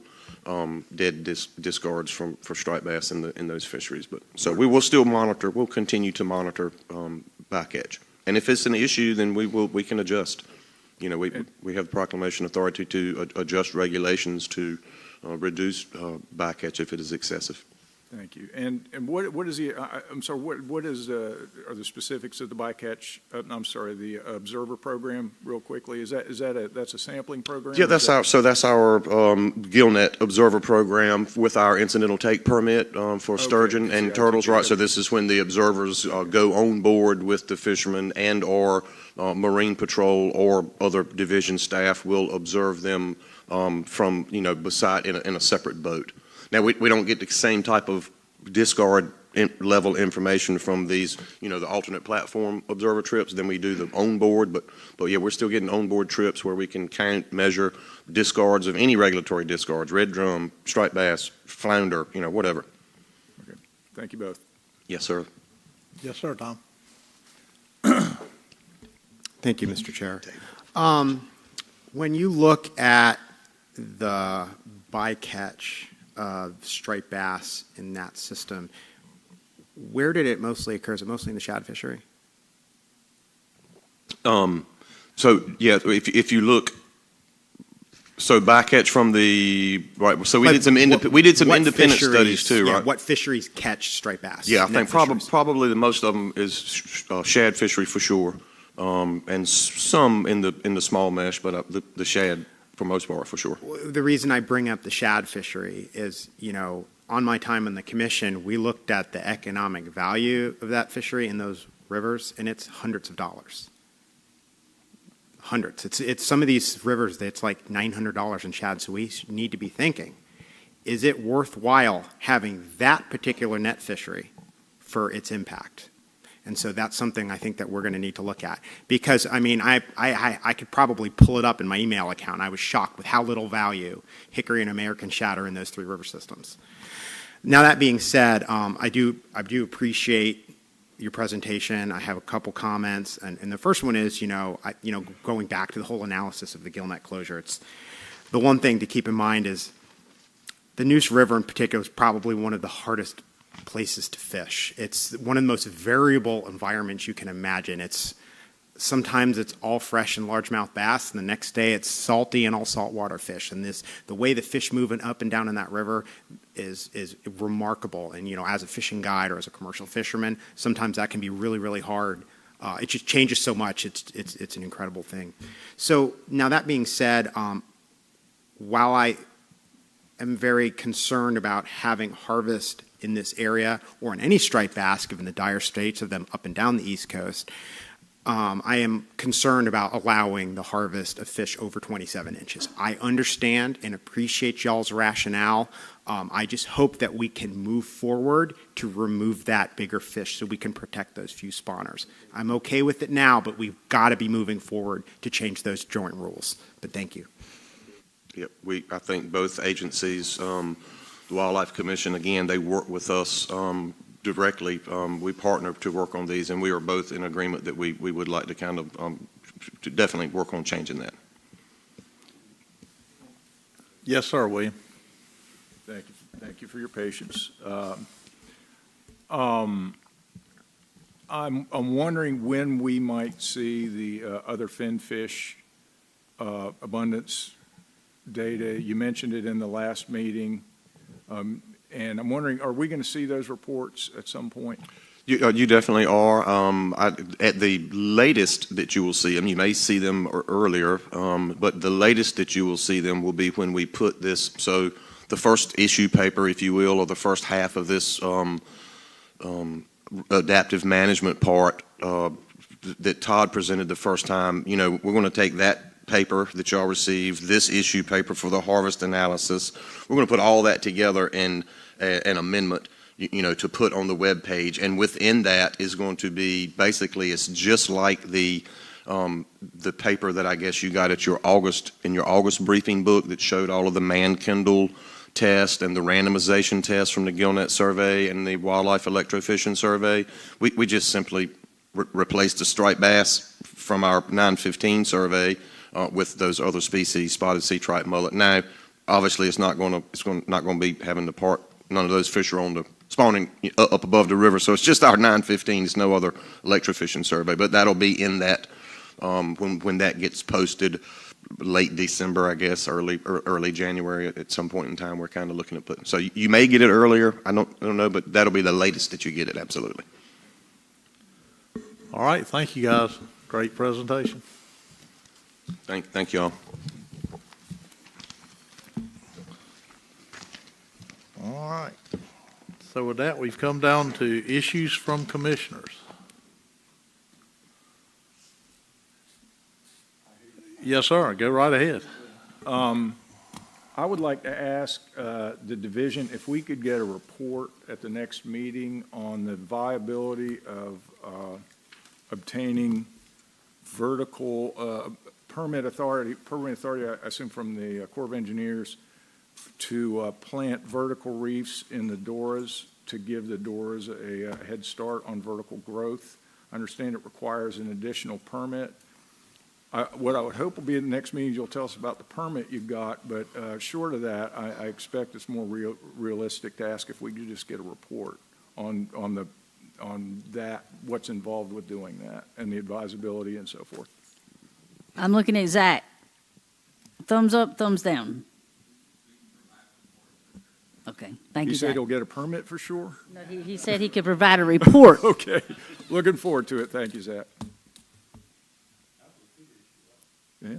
dead discards for striped bass in those fisheries. But so we will still monitor. We'll continue to monitor bycatch, and if it's an issue, then we can adjust. We have proclamation authority to adjust regulations to reduce bycatch if it is excessive. Thank you. And what is the? I'm sorry. What is are the specifics of the bycatch? The observer program. Real quickly, that's a sampling program? Yeah, that's our gillnet observer program with our incidental take permit for sturgeon and turtles. Right. So this is when the observers go on board with the fishermen and or Marine Patrol or other division staff will observe them from beside in a separate boat. Now, we don't get the same type of discard level information from these, the alternate platform observer trips than we do the on-board, but yeah, we're still getting on-board trips where we can count, measure discards of any regulatory discards, red drum, striped bass, flounder, whatever. Okay. Thank you both. Yes, sir. Yes, sir, Tom. Thank you, Mr. Chair. When you look at the bycatch of striped bass in that system, where did it mostly occur? Is it mostly in the shad fishery? So yeah, if you look, so bycatch from the right. So we did some independent studies too, right? What fisheries catch striped bass? Yeah, I think probably the most of them is shad fishery for sure, and some in the small mesh, but the shad for most part for sure. The reason I bring up the shad fishery is, on my time on the commission, we looked at the economic value of that fishery in those rivers, and it's hundreds of dollars. Hundreds. It's some of these rivers that's like $900 in shad. So we need to be thinking, is it worthwhile having that particular net fishery for its impact? And so that's something I think that we're going to need to look at. Because, I could probably pull it up in my email account. I was shocked with how little value hickory and American shad are in those three river systems. Now, that being said, I do appreciate your presentation. I have a couple comments. And the first one is, going back to the whole analysis of the gillnet closure, it's the one thing to keep in mind is the Neuse River in particular is probably one of the hardest places to fish. It's one of the most variable environments you can imagine. Sometimes it's all fresh and largemouth bass, and the next day it's salty and all saltwater fish. And the way the fish moving up and down in that river is remarkable. And as a fishing guide or as a commercial fisherman, sometimes that can be really, really hard. It just changes so much. It's an incredible thing. So now that being said, while I am very concerned about having harvest in this area or in any striped bass, given the dire straits of them up and down the East Coast, I am concerned about allowing the harvest of fish over 27 inches. I understand and appreciate y'all's rationale. I just hope that we can move forward to remove that bigger fish so we can protect those few spawners. I'm okay with it now, but we've got to be moving forward to change those joint rules. But thank you. Yep, I think both agencies, the Wildlife Commission, again, they work with us directly. We partner to work on these, and we are both in agreement that we would like to kind of to definitely work on changing that. Yes, sir, William. Thank you for your patience. I'm wondering when we might see the other finfish abundance data. You mentioned it in the last meeting. And I'm wondering, are we going to see those reports at some point? You definitely are. At the latest that you will see them, you may see them earlier, but the latest that you will see them will be when we put this, so the first issue paper, if you will, or the first half of this adaptive management part that Todd presented the first time. We're going to take that paper that y'all received, this issue paper for the harvest analysis. We're going to put all that together in an amendment to put on the web page. And within that is going to be, basically, it's just like the paper that I guess you got at your August briefing book that showed all of the man-kindle test and the randomization test from the Gillnet survey and the wildlife electrofishing survey. We just simply replaced the striped bass from our 915 survey with those other species, spotted sea tripe, mullet. Now, obviously, it's not going to be having the part. None of those fish are on the spawning up above the river, so it's just our 915. It's no other electrofishing survey, but that'll be in that when that gets posted. Late December, I guess, early January at some point in time. We're kind of looking at putting. So you may get it earlier. I don't know, but that'll be the latest that you get it. Absolutely. All right, thank you guys. Great presentation. Thank you all. All right. So with that, we've come down to issues from commissioners. Yes, sir. Go right ahead. I would like to ask the division if we could get a report at the next meeting on the viability of obtaining vertical permit authority, I assume from the Corps of Engineers, to plant vertical reefs in the Doras to give the Doras a head start on vertical growth. I understand it requires an additional permit. What I would hope will be at the next meeting, you'll tell us about the permit you've got, but short of that, I expect it's more realistic to ask if we could just get a report on that, what's involved with doing that, and the advisability and so forth. I'm looking at Zach. Thumbs up, thumbs down. Okay, thank you, He said Zach. he'll get a permit for sure? No, he said he could provide a report. Okay, looking forward to it. Thank you, Zach. Yeah.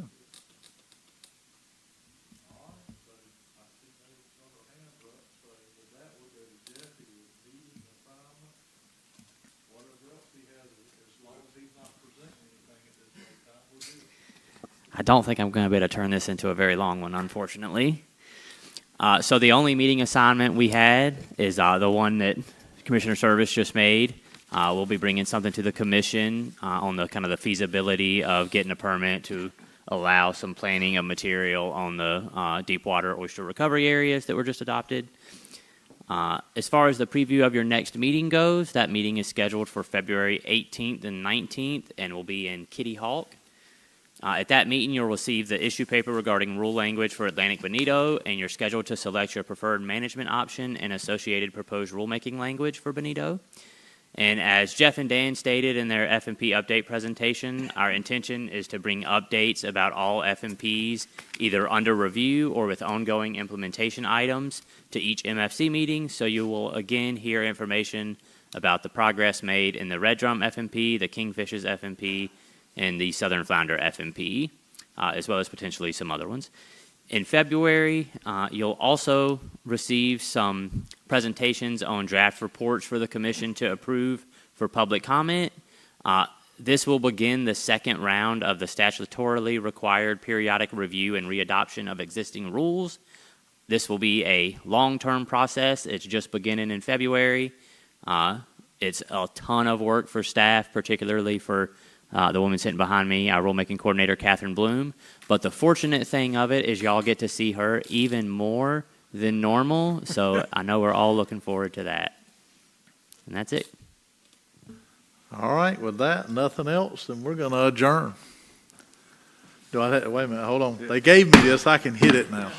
I don't think I'm going to be able to turn this into a very long one, unfortunately. So the only meeting assignment we had is the one that Commissioner Service just made. We'll be bringing something to the commission on the kind of the feasibility of getting a permit to allow some planting of material on the deep water oyster recovery areas that were just adopted. As far as the preview of your next meeting goes, that meeting is scheduled for February 18th and 19th and will be in Kitty Hawk. At that meeting, you'll receive the issue paper regarding rule language for Atlantic Bonito, and you're scheduled to select your preferred management option and associated proposed rulemaking language for Bonito. And as Jeff and Dan stated in their F&P update presentation, our intention is to bring updates about all F&Ps either under review or with ongoing implementation items to each MFC meeting, so you will again hear information about the progress made in the Red Drum F&P, the Kingfish's F&P, and the Southern Flounder F&P, as well as potentially some other ones. In February, you'll also receive some presentations on draft reports for the commission to approve for public comment. This will begin the second round of the statutorily required periodic review and readoption of existing rules. This will be a long-term process. It's just beginning in February. It's a ton of work for staff, particularly for the woman sitting behind me, our rulemaking coordinator, Catherine Bloom. But the fortunate thing of it is y'all get to see her even more than normal. So I know we're all looking forward to that. And that's it. All right, with that, nothing else, then we're going to adjourn. Wait a minute, hold on. They gave me this. I can hit it now.